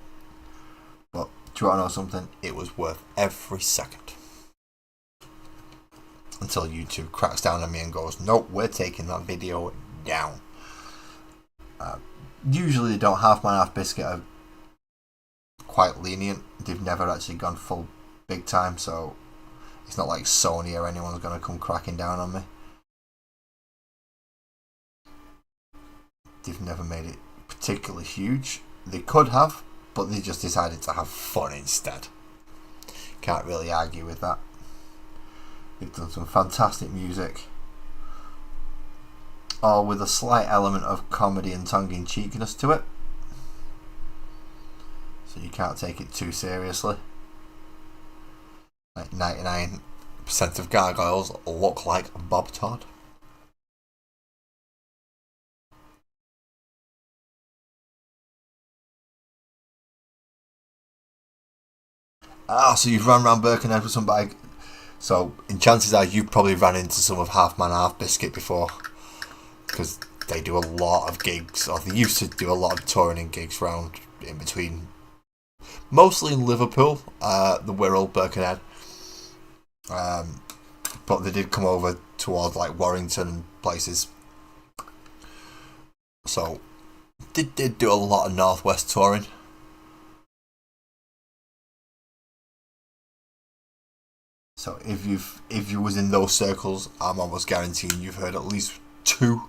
But do you want to know something? It was worth every second. Until YouTube cracks down on me and goes, "Nope, we're taking that video down." Usually they don't. Half Man, Half Biscuit are quite lenient. They've never actually gone full big time, so it's not like Sony or anyone's going to come cracking down on me. They've never made it particularly huge. They could have, but they just decided to have fun instead. Can't really argue with that. They've done some fantastic music, all with a slight element of comedy and tongue-in-cheekiness to it, so you can't take it too seriously. Like 99% of gargoyles look like Bob Todd. So you've run around Birkenhead with some bike. So, in chances are you've probably ran into some of Half Man, Half Biscuit before, because they do a lot of gigs, or they used to do a lot of touring and gigs around in between, mostly in Liverpool, the Wirral, Birkenhead, but they did come over towards like Warrington and places. So, they did do a lot of Northwest touring. So if you was in those circles, I'm almost guaranteeing you've heard at least 2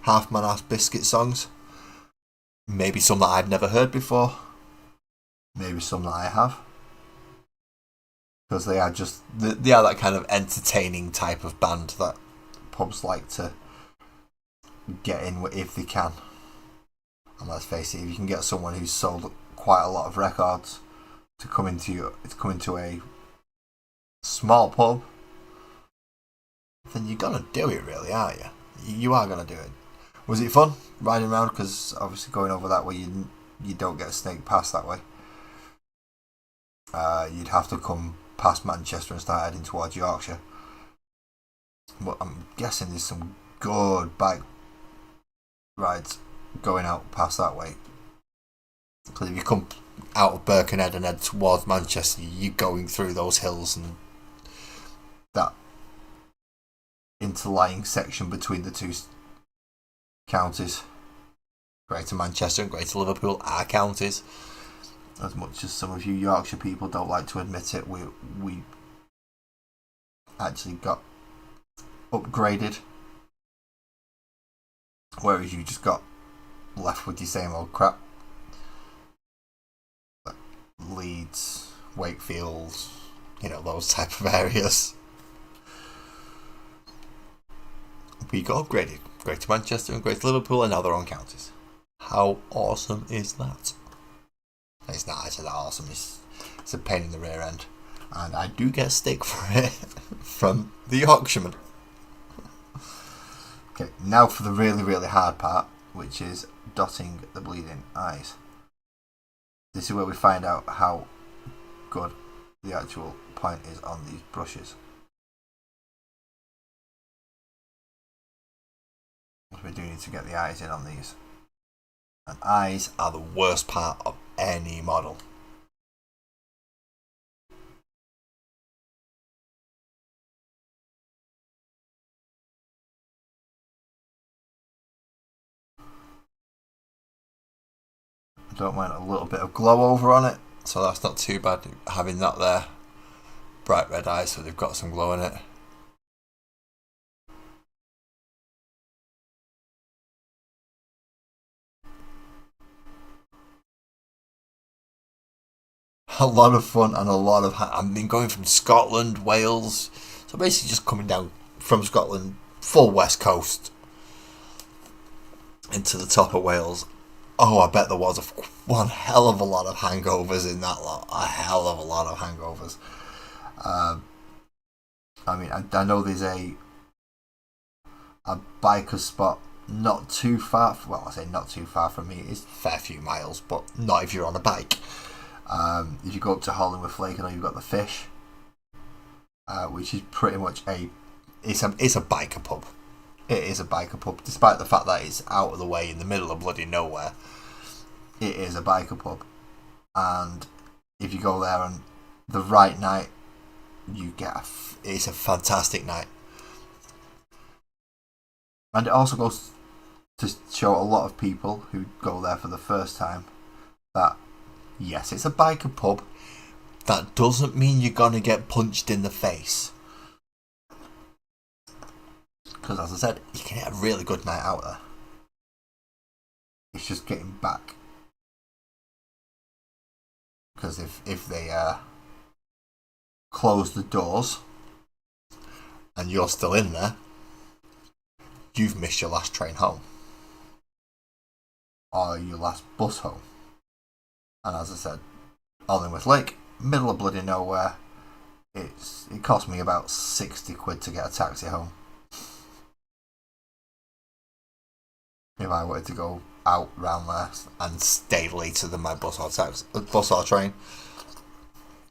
Half Man, Half Biscuit songs. Maybe some that I've never heard before. Maybe some that I have. Because they are that kind of entertaining type of band that pubs like to get in if they can. And let's face it, if you can get someone who's sold quite a lot of records to come into a small pub, then you're gonna do it, really, aren't you? You are gonna do it. Was it fun riding around? Because obviously going over that way, you don't get a snake pass that way. You'd have to come past Manchester and start heading towards Yorkshire. But I'm guessing there's some good bike rides going out past that way. Because if you come out of Birkenhead and head towards Manchester, you're going through those hills and that interlying section between the two counties. Greater Manchester and Greater Liverpool are counties. As much as some of you Yorkshire people don't like to admit it, we actually got upgraded, whereas you just got left with the same old crap. Like Leeds, Wakefield, those type of areas. We got upgraded. Greater Manchester and Greater Liverpool are now their own counties. How awesome is that? It's not actually that awesome. It's It's a pain in the rear end. And I do get stick for it from the Yorkshireman. Okay, now for the really, really hard part, which is dotting the bleeding eyes. This is where we find out how good the actual point is on these brushes. We do need to get the eyes in on these. And eyes are the worst part of any model. I don't mind a little bit of glow over on it, so that's not too bad having that there. Bright red eyes, so they've got some glow in it. A lot of fun and a lot of... I've been going from Scotland, Wales, so basically just coming down from Scotland, full west coast, into the top of Wales. Oh, I bet there was one hell of a lot of hangovers in that lot. A hell of a lot of hangovers. I mean, I know there's a biker spot not too far. Well, I say not too far from me. It's a fair few miles, but not if you're on a bike. If you go up to Hollingworth Lake, I know you've got the Fish, which is pretty much it's a biker pub. It is a biker pub, despite the fact that it's out of the way in the middle of bloody nowhere. It is a biker pub, and if you go there on the right night, you get it's a fantastic night. And it also goes to show a lot of people who go there for the first time that yes, it's a biker pub. That doesn't mean you're gonna get punched in the face. Because as I said, you can get a really good night out there. It's just getting back. Because if they close the doors and you're still in there, you've missed your last train home. Or your last bus home. And as I said, Hollingworth Lake, middle of bloody nowhere. It cost me about 60 quid to get a taxi home. If I wanted to go out round there and stay later than my bus or train,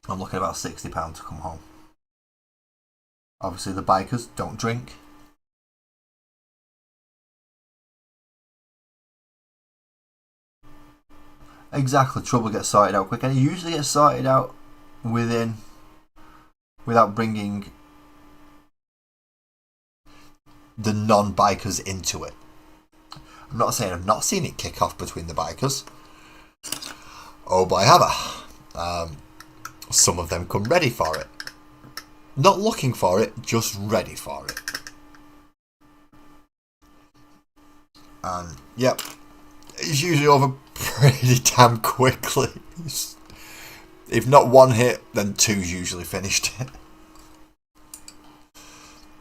I'm looking at about £60 to come home. Obviously the bikers don't drink. Exactly, trouble gets sorted out quick, and it usually gets sorted out without bringing the non-bikers into it. I'm not saying I've not seen it kick off between the bikers. Oh boy, have I. Some of them come ready for it. Not looking for it, just ready for it. And yep, it's usually over pretty damn quickly. If not one hit, then two's usually finished.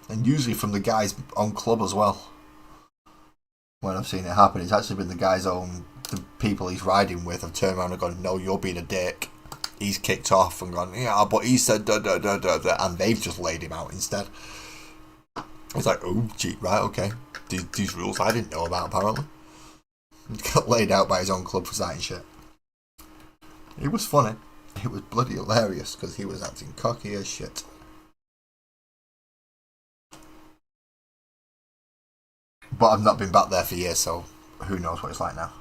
And usually from the guys on club as well. When I've seen it happen, it's actually been the people he's riding with have turned around and gone, no, you're being a dick. He's kicked off and gone, yeah, but he said da da da da da, and they've just laid him out instead. It's like, oh, gee, right, okay. These rules I didn't know about, apparently. He got laid out by his own club for starting shit. It was funny. It was bloody hilarious, because he was acting cocky as shit. But I've not been back there for years, so who knows what it's like now.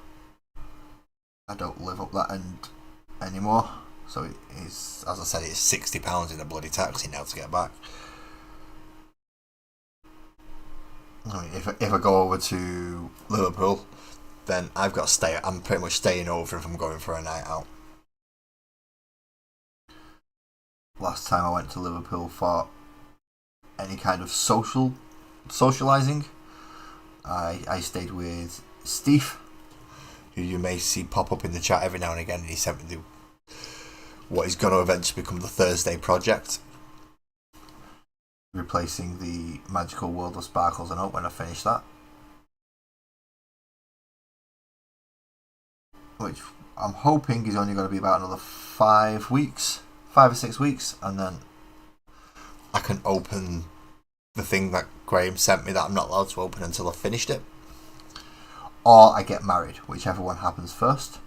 I don't live up that end anymore, so it's, as I said, it's £60 in a bloody taxi now to get back. I mean, if I go over to Liverpool, then I've got to stay. I'm pretty much staying over if I'm going for a night out. Last time I went to Liverpool for any kind of socialising, I stayed with Steve, who you may see pop up in the chat every now and again, and he sent me what is going to eventually become the Thursday project, replacing the Magical World of Sparkles and Hope when I finish that, which I'm hoping he's only going to be about another 5 weeks, 5 or 6 weeks, and then I can open the thing that Graham sent me that I'm not allowed to open until I've finished it. Or I get married, whichever one happens first.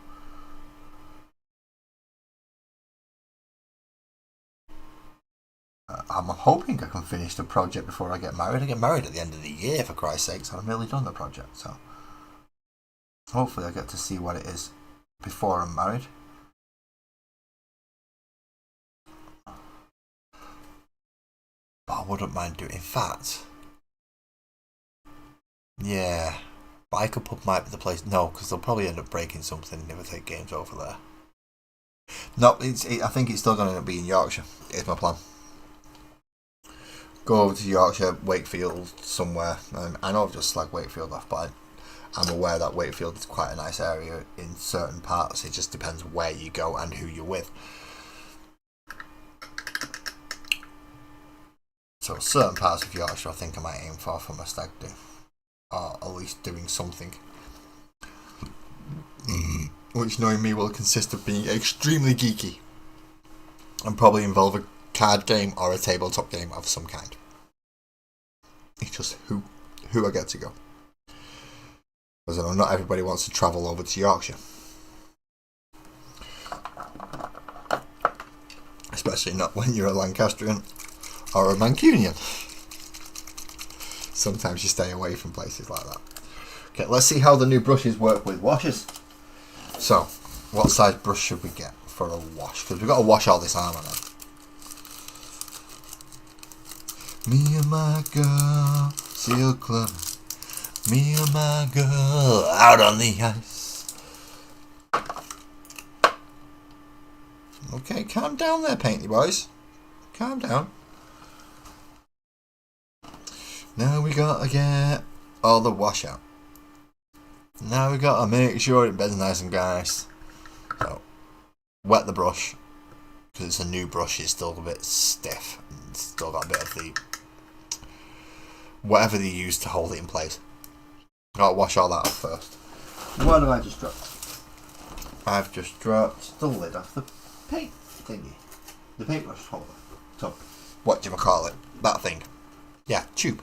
I'm hoping I can finish the project before I get married. I get married at the end of the year, for Christ's sake, so I've nearly done the project. So hopefully I get to see what it is before I'm married. But I wouldn't mind doing it. In fact, yeah, Biker Pub might be the place. No, because they'll probably end up breaking something if I take games over there. No, I think it's still going to end up being Yorkshire. Is my plan. Go over to Yorkshire, Wakefield, somewhere. I know I've just slagged Wakefield off, but I'm aware that Wakefield is quite a nice area in certain parts. It just depends where you go and who you're with. So certain parts of Yorkshire I think I might aim for my stag do. Or at least doing something. Which, knowing me, will consist of being extremely geeky. And probably involve a card game or a tabletop game of some kind. It's just who I get to go. Because I know not everybody wants to travel over to Yorkshire. Especially not when you're a Lancastrian or a Mancunian. Sometimes you stay away from places like that. Okay, let's see how the new brushes work with washes. So, what size brush should we get for a wash? Because we've got to wash all this armour now. Me and my girl, Seal Club. Me and my girl, out on the ice. Okay, calm down there, painty boys. Calm down. Now we gotta get all the wash out. Now we gotta make sure it bends nice and nice. So, wet the brush. Because it's a new brush, it's still a bit stiff. It's still got a bit of the whatever they use to hold it in place. I'll wash all that up first. What have I just dropped? I've just dropped the lid off the paint thingy. The paintbrush holder. So, what do you call it? That thing. Yeah, tube.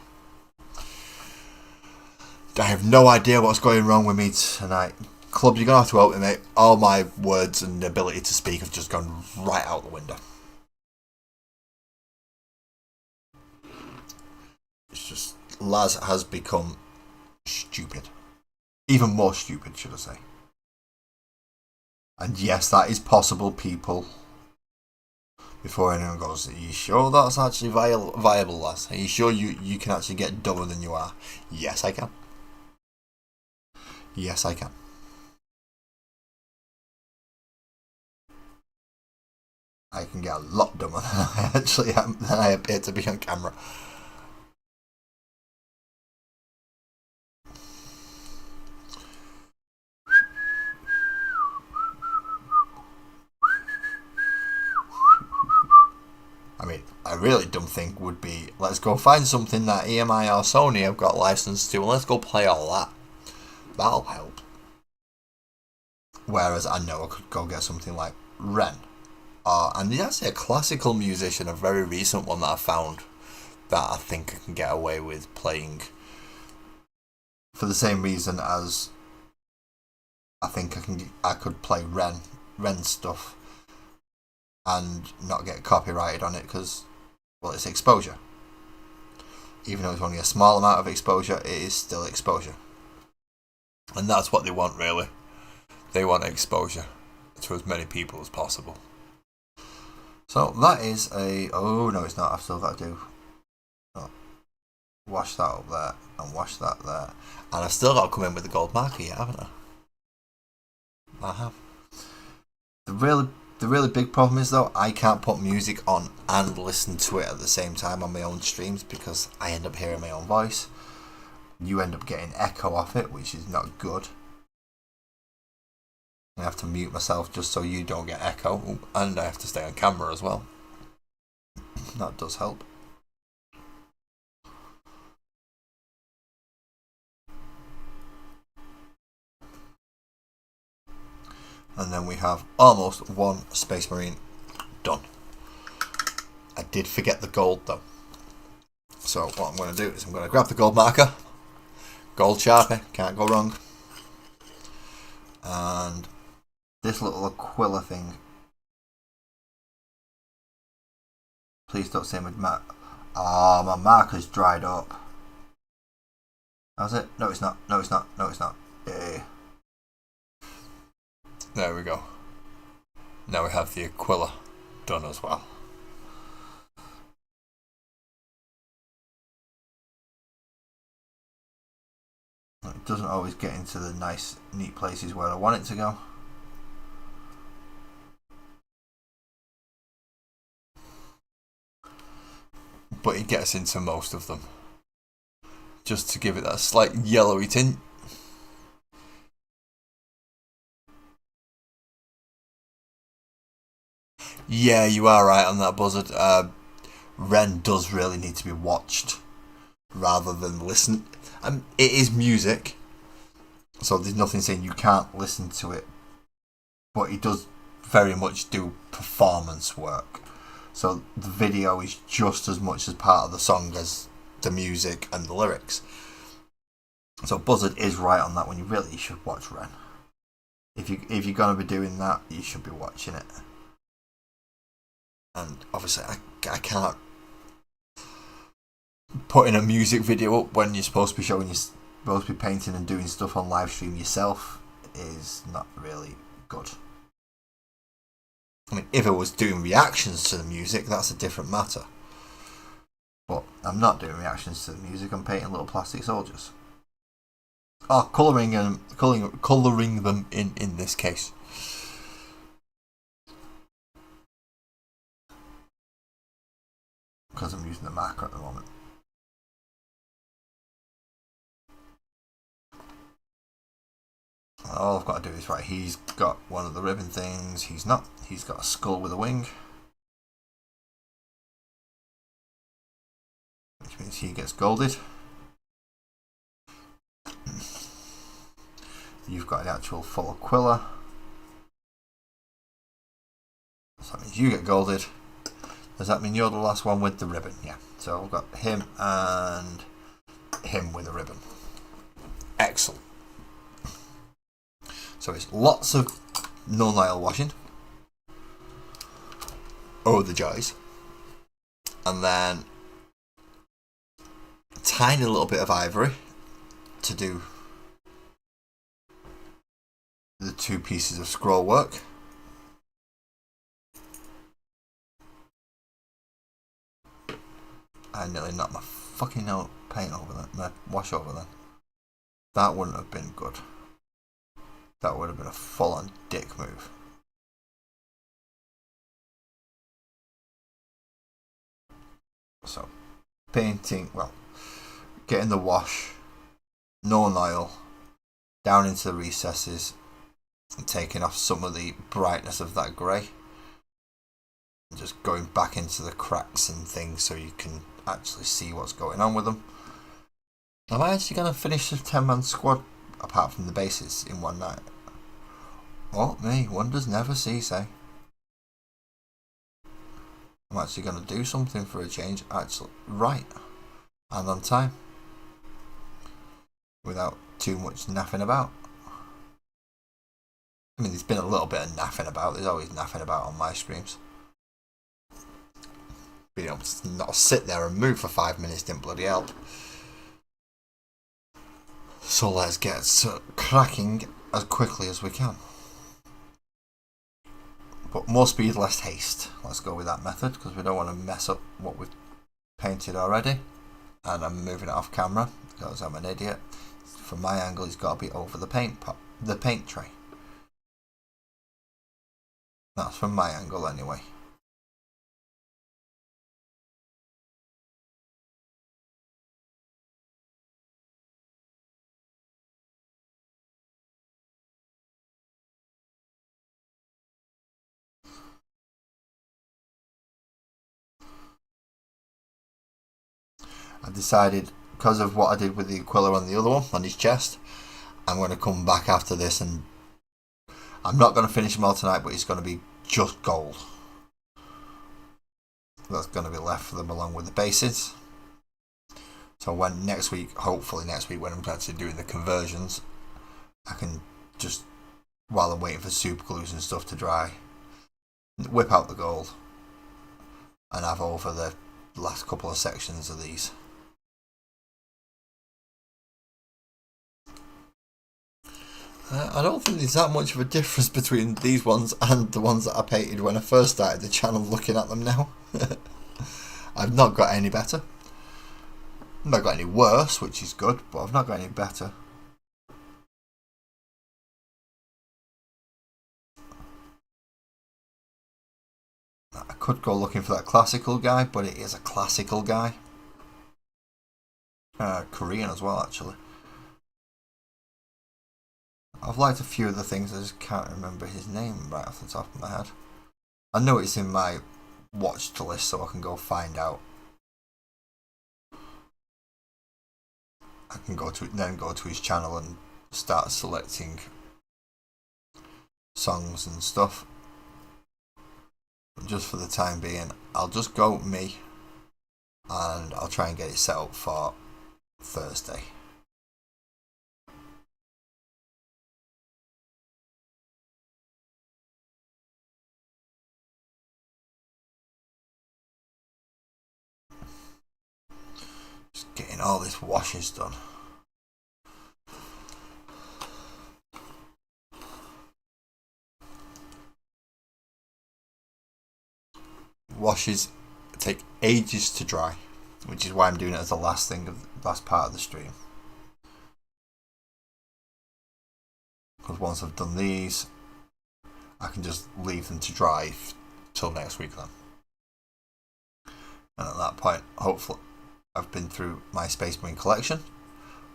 I have no idea what's going wrong with me tonight. Club, you're going to have to help me, mate. All my words and ability to speak have just gone right out the window. It's just, Laz has become stupid. Even more stupid, should I say. And yes, that is possible, people. Before anyone goes, are you sure that's actually viable, Laz? Are you sure you can actually get dumber than you are? Yes, I can. Yes, I can. I can get a lot dumber than I actually am, than I appear to be on camera. I mean, a really dumb thing would be, let's go find something that EMI or Sony have got licensed to and let's go play all that. That'll help. Whereas I know I could go get something like Ren. And there's actually a classical musician, a very recent one that I found, that I think I can get away with playing for the same reason as I think I could play Ren stuff and not get copyrighted on it because, well, it's exposure. Even though it's only a small amount of exposure, it is still exposure. And that's what they want, really. They want exposure to as many people as possible. So that is oh no, it's not. I've still got to do wash that up there and wash that there, and I've still got to come in with the gold marker yet, haven't I? I have. The really big problem is though, I can't put music on and listen to it at the same time on my own streams because I end up hearing my own voice. You end up getting echo off it, which is not good. I have to mute myself just so you don't get echo, and I have to stay on camera as well. That does help. And then have almost one Space Marine done. I did forget the gold though. So what I'm going to do is I'm going to grab the gold marker, gold Sharpie, can't go wrong, and this little Aquila thing. Please don't say my mark. Ah, my marker's dried up. How's it? No, it's not. No, it's not. No, it's not. Yeah. There we go. Now we have the Aquila done as well. It doesn't always get into the nice, neat places where I want it to go. But it gets into most of them. Just to give it that slight yellowy tint. Yeah, you are right on that, Buzzard. Ren does really need to be watched rather than listened. It is music, so there's nothing saying you can't listen to it, but it does very much do performance work. So the video is just as much as part of the song as the music and the lyrics. So Buzzard is right on that one. You really should watch Ren. If you're gonna be doing that, you should be watching it. And obviously, I can't putting a music video up when you're supposed to be showing, you're supposed to be painting and doing stuff on live stream yourself is not really good. I mean, if I was doing reactions to the music, that's a different matter. But I'm not doing reactions to the music, I'm painting little plastic soldiers. Oh, colouring them in this case. Because I'm using the marker at the moment. All I've got to do is, right, he's got one of the ribbon things, he's not. He's got a skull with a wing. Which means he gets golded. You've got an actual full Aquila. So that means you get golded. Does that mean you're the last one with the ribbon? Yeah. So I've got him and him with a ribbon. Excellent. So it's lots of no-nail washing. Oh, the joys. And then a tiny little bit of ivory to do the two pieces of scroll work. I nearly knocked my fucking paint over that, my wash over then. That wouldn't have been good. That would have been a full-on dick move. So, painting, well, getting the wash, no nail, down into the recesses, and taking off some of the brightness of that grey. And just going back into the cracks and things so you can actually see what's going on with them. Am I actually going to finish the 10-man squad, apart from the bases, in one night? Oh, me, wonders never cease, eh? I'm actually going to do something for a change, actually, right, and on time, without too much naffing about. I mean, there's been a little bit of naffing about, there's always naffing about on my streams. Being able to not sit there and move for 5 minutes didn't bloody help. So let's get cracking as quickly as we can. But more speed, less haste. Let's go with that method because we don't want to mess up what we've painted already. And I'm moving it off camera because I'm an idiot. From my angle, it's got to be over the paint pot, the paint tray. That's from my angle anyway. I decided, because of what I did with the Aquila on the other one, on his chest, I'm going to come back after this and I'm not going to finish them all tonight, but it's going to be just gold. That's going to be left for them along with the bases. So when hopefully next week, when I'm actually doing the conversions, I can just, while I'm waiting for super glues and stuff to dry, whip out the gold and have over the last couple of sections of these. I don't think there's that much of a difference between these ones and the ones that I painted when I first started the channel looking at them now. I've not got any better. I've not got any worse, which is good, but I've not got any better. I could go looking for that classical guy, but it is a classical guy. Korean as well, actually. I've liked a few of the things, I just can't remember his name right off the top of my head. I know it's in my watched list, so I can go find out. I can go to his channel and start selecting songs and stuff. But just for the time being, I'll just go me, and I'll try and get it set up for Thursday. Just getting all this washes done. Washes take ages to dry, which is why I'm doing it as the last part of the stream. Because once I've done these, I can just leave them to dry till next week then. And at that point, hopefully, I've been through my Space Marine collection,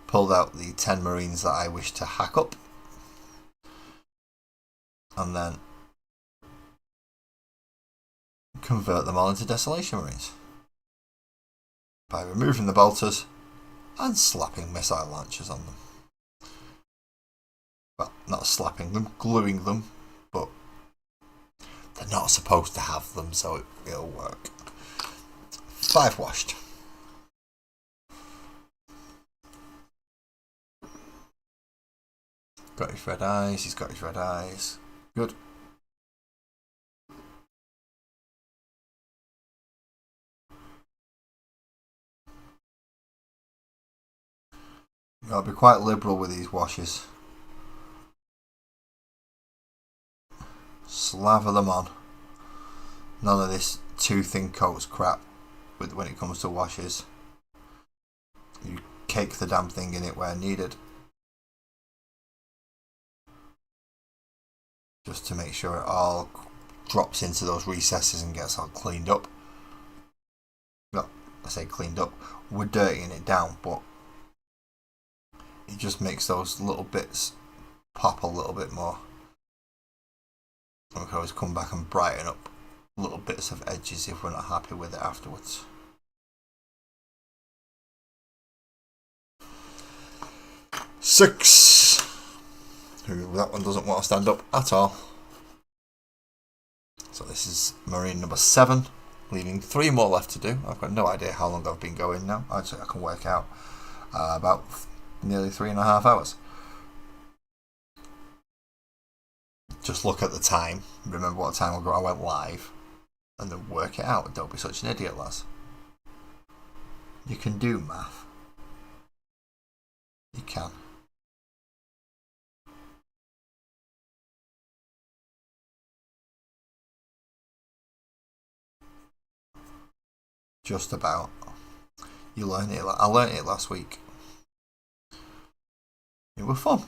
pulled out the 10 Marines that I wish to hack up, and then convert them all into Desolation Marines by removing the bolters and slapping missile launchers on them. Well, not slapping them, gluing them, but they're not supposed to have them, so it'll work. 5 washed. Got his red eyes, he's got his red eyes. Good. I'll be quite liberal with these washes. Slather them on. None of this too thin coats crap when it comes to washes. You cake the damn thing in it where needed. Just to make sure it all drops into those recesses and gets all cleaned up. No, I say cleaned up. We're dirtying it down, but it just makes those little bits pop a little bit more. And we can always come back and brighten up little bits of edges if we're not happy with it afterwards. Six. That one doesn't want to stand up at all. So this is Marine number 7, leaving 3 more left to do. I've got no idea how long I've been going now. Actually, I can work out about nearly 3.5 hours. Just look at the time, remember what time ago I went live, and then work it out. Don't be such an idiot, lads. You can do math. You can. Just about. You learn it. I learned it last week. It was fun.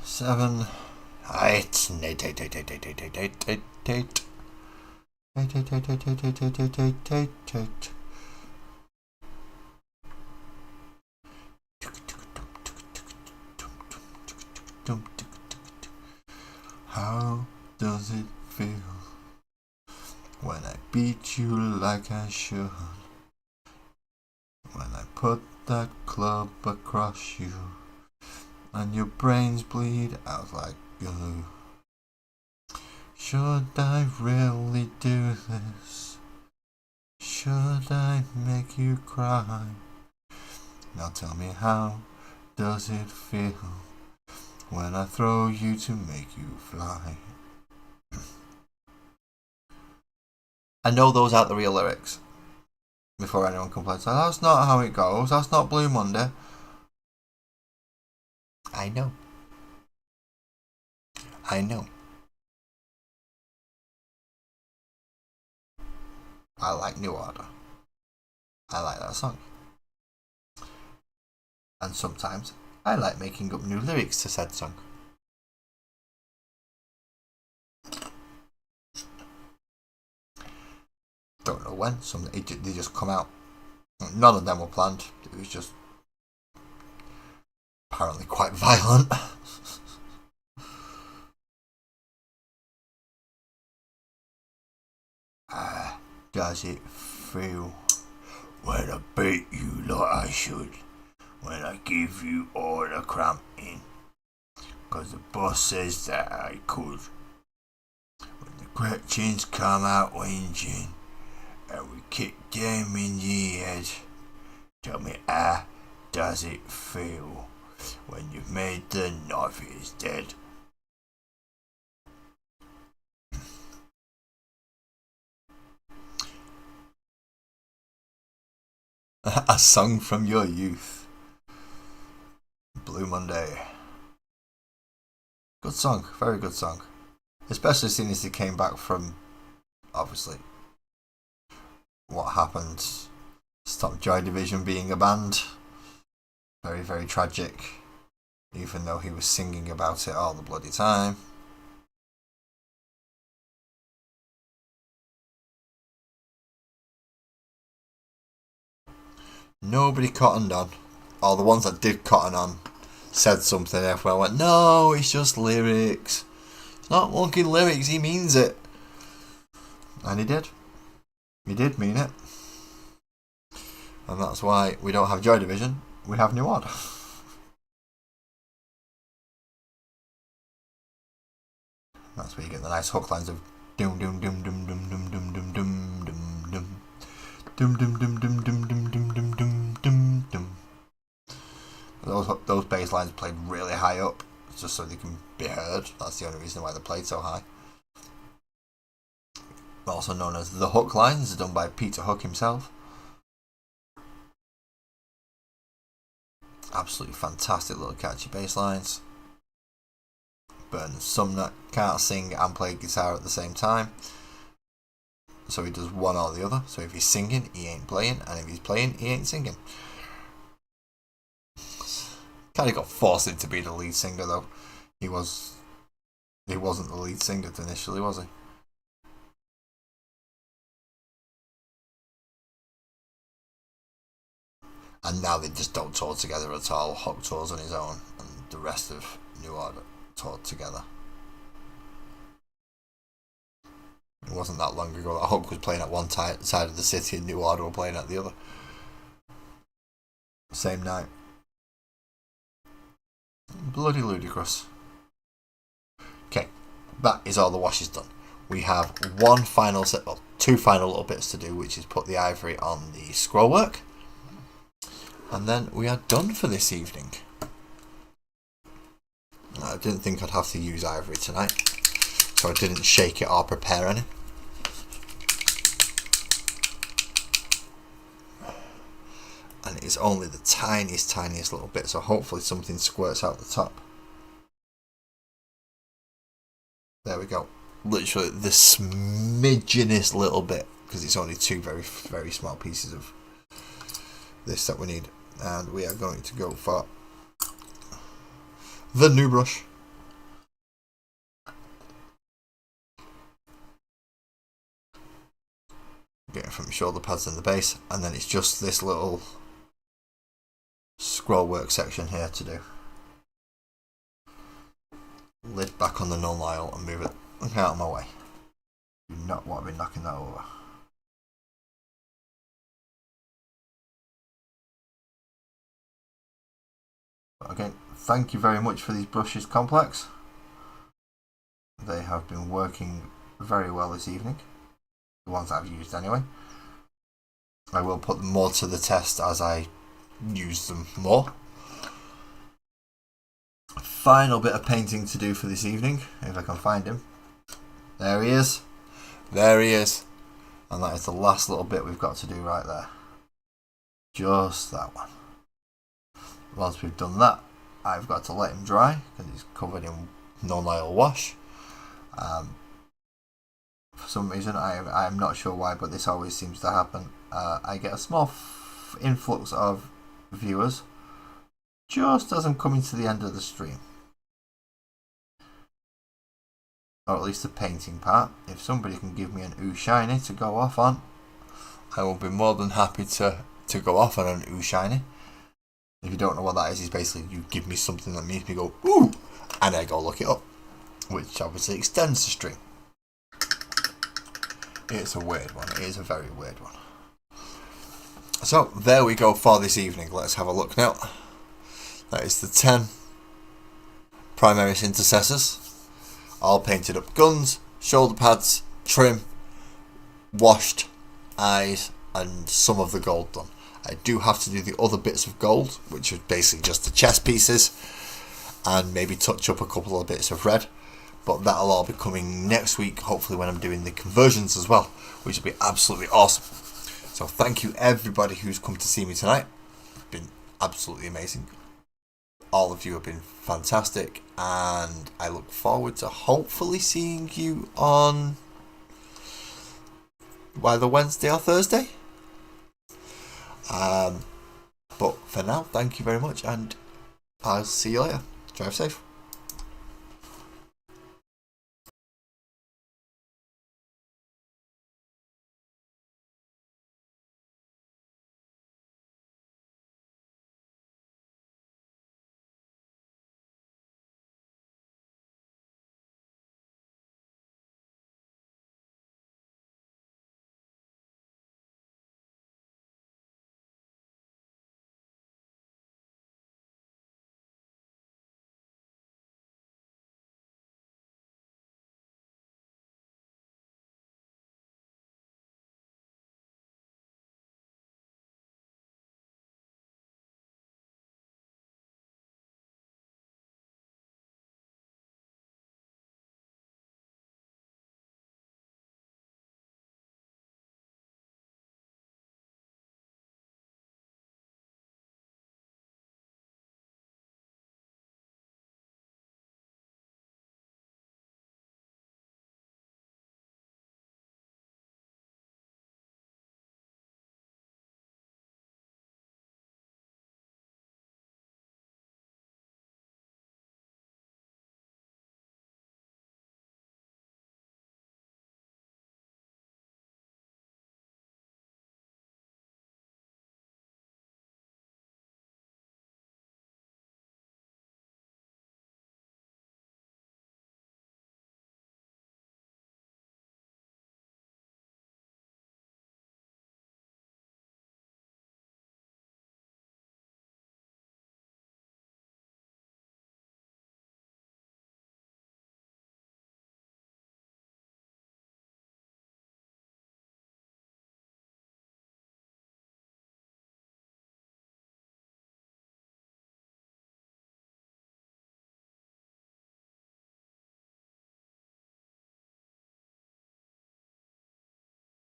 Seven, 8, 8. dum, tick, tick, tick. How does it feel when I beat you like I should? When I put that club across you and your brains bleed out like glue. Should I really do this? Should I make you cry? Now tell me, how does it feel when I throw you to make you fly? I know those aren't the real lyrics. Before anyone complains, that's not how it goes, that's not Blue Monday. I know. I know. I like New Order. I like that song. And sometimes I like making up new lyrics to said song. Don't know when. They just come out. None of them were planned. It was just apparently quite violent. Does it feel when I beat you like I should? When I give you all the cramping? 'Cause the boss says that I could. When the Gretchens come out whinging and we kick them in the head. Tell me, how does it feel when you've made the novice dead? A song from your youth. Blue Monday. Good song, very good song. Especially seeing as they came back from, obviously, what happened. Stop Joy Division being a band. Very, very tragic. Even though he was singing about it all the bloody time. Nobody cottoned on. Or the ones that did cotton on said something. Everyone went, no, it's just lyrics. It's not fucking lyrics, he means it. And he did. He did mean it. And that's why we don't have Joy Division, we have New Order. That's where you get the nice hook lines of dum dum dum dum dum dum dum dum dum dum dum. Dum dum dum dum dum dum dum dum dum dum dum. Those bass lines played really high up, just so they can be heard. That's the only reason why they're played so high. Also known as the hook lines, done by Peter Hook himself. Absolutely fantastic little catchy bass lines. Burton Sumner can't sing and play guitar at the same time. So he does one or the other. So if he's singing, he ain't playing, and if he's playing, he ain't singing. Kind of got forced into being the lead singer though. He wasn't the lead singer initially, was he? And now they just don't tour together at all. Hook tours on his own, and the rest of New Order toured together. It wasn't that long ago that Hook was playing at one side of the city and New Order were playing at the other. Same night. Bloody ludicrous. Okay, that is all the washes done. We have one final set, well, two final little bits to do, which is put the ivory on the scroll work. And then we are done for this evening. I didn't think I'd have to use ivory tonight, so I didn't shake it or prepare any. And it is only the tiniest little bit, so hopefully something squirts out the top. There we go. Literally the smidgenest little bit, because it's only two very, very small pieces of this that we need. And we are going to go for the new brush. Get it from shoulder pads and the base, and then it's just this little scroll work section here to do. back on the null aisle and move it out of my way. Do not want to be knocking that over. But again, thank you very much for these brushes, Complex. They have been working very well this evening. The ones I've used anyway. I will put them more to the test as I use them more. Final bit of painting to do for this evening, if I can find him. There he is. There he is. And that is the last little bit we've got to do right there. Just that one. Once we've done that, I've got to let him dry because he's covered in non-oil wash. For some reason, I'm not sure why, but this always seems to happen. I get a small influx of viewers just as I'm coming to the end of the stream. Or at least the painting part. If somebody can give me an ooh shiny to go off on, I will be more than happy to go off on an ooh shiny. If you don't know what that is, it's basically you give me something that makes me go ooh, and I go look it up, which obviously extends the stream. It's a weird one. It is a very weird one. So there we go for this evening. Let's have a look now. That is the 10 Primaris Intercessors. All painted up guns, shoulder pads, trim, washed, eyes, and some of the gold done. I do have to do the other bits of gold, which are basically just the chest pieces, and maybe touch up a couple of bits of red. But that'll all be coming next week, hopefully when I'm doing the conversions as well, which will be absolutely awesome. So thank you everybody who's come to see me tonight. It's been absolutely amazing. All of you have been fantastic, and I look forward to hopefully seeing you on either Wednesday or Thursday. But for now, thank you very much, and I'll see you later. Drive safe.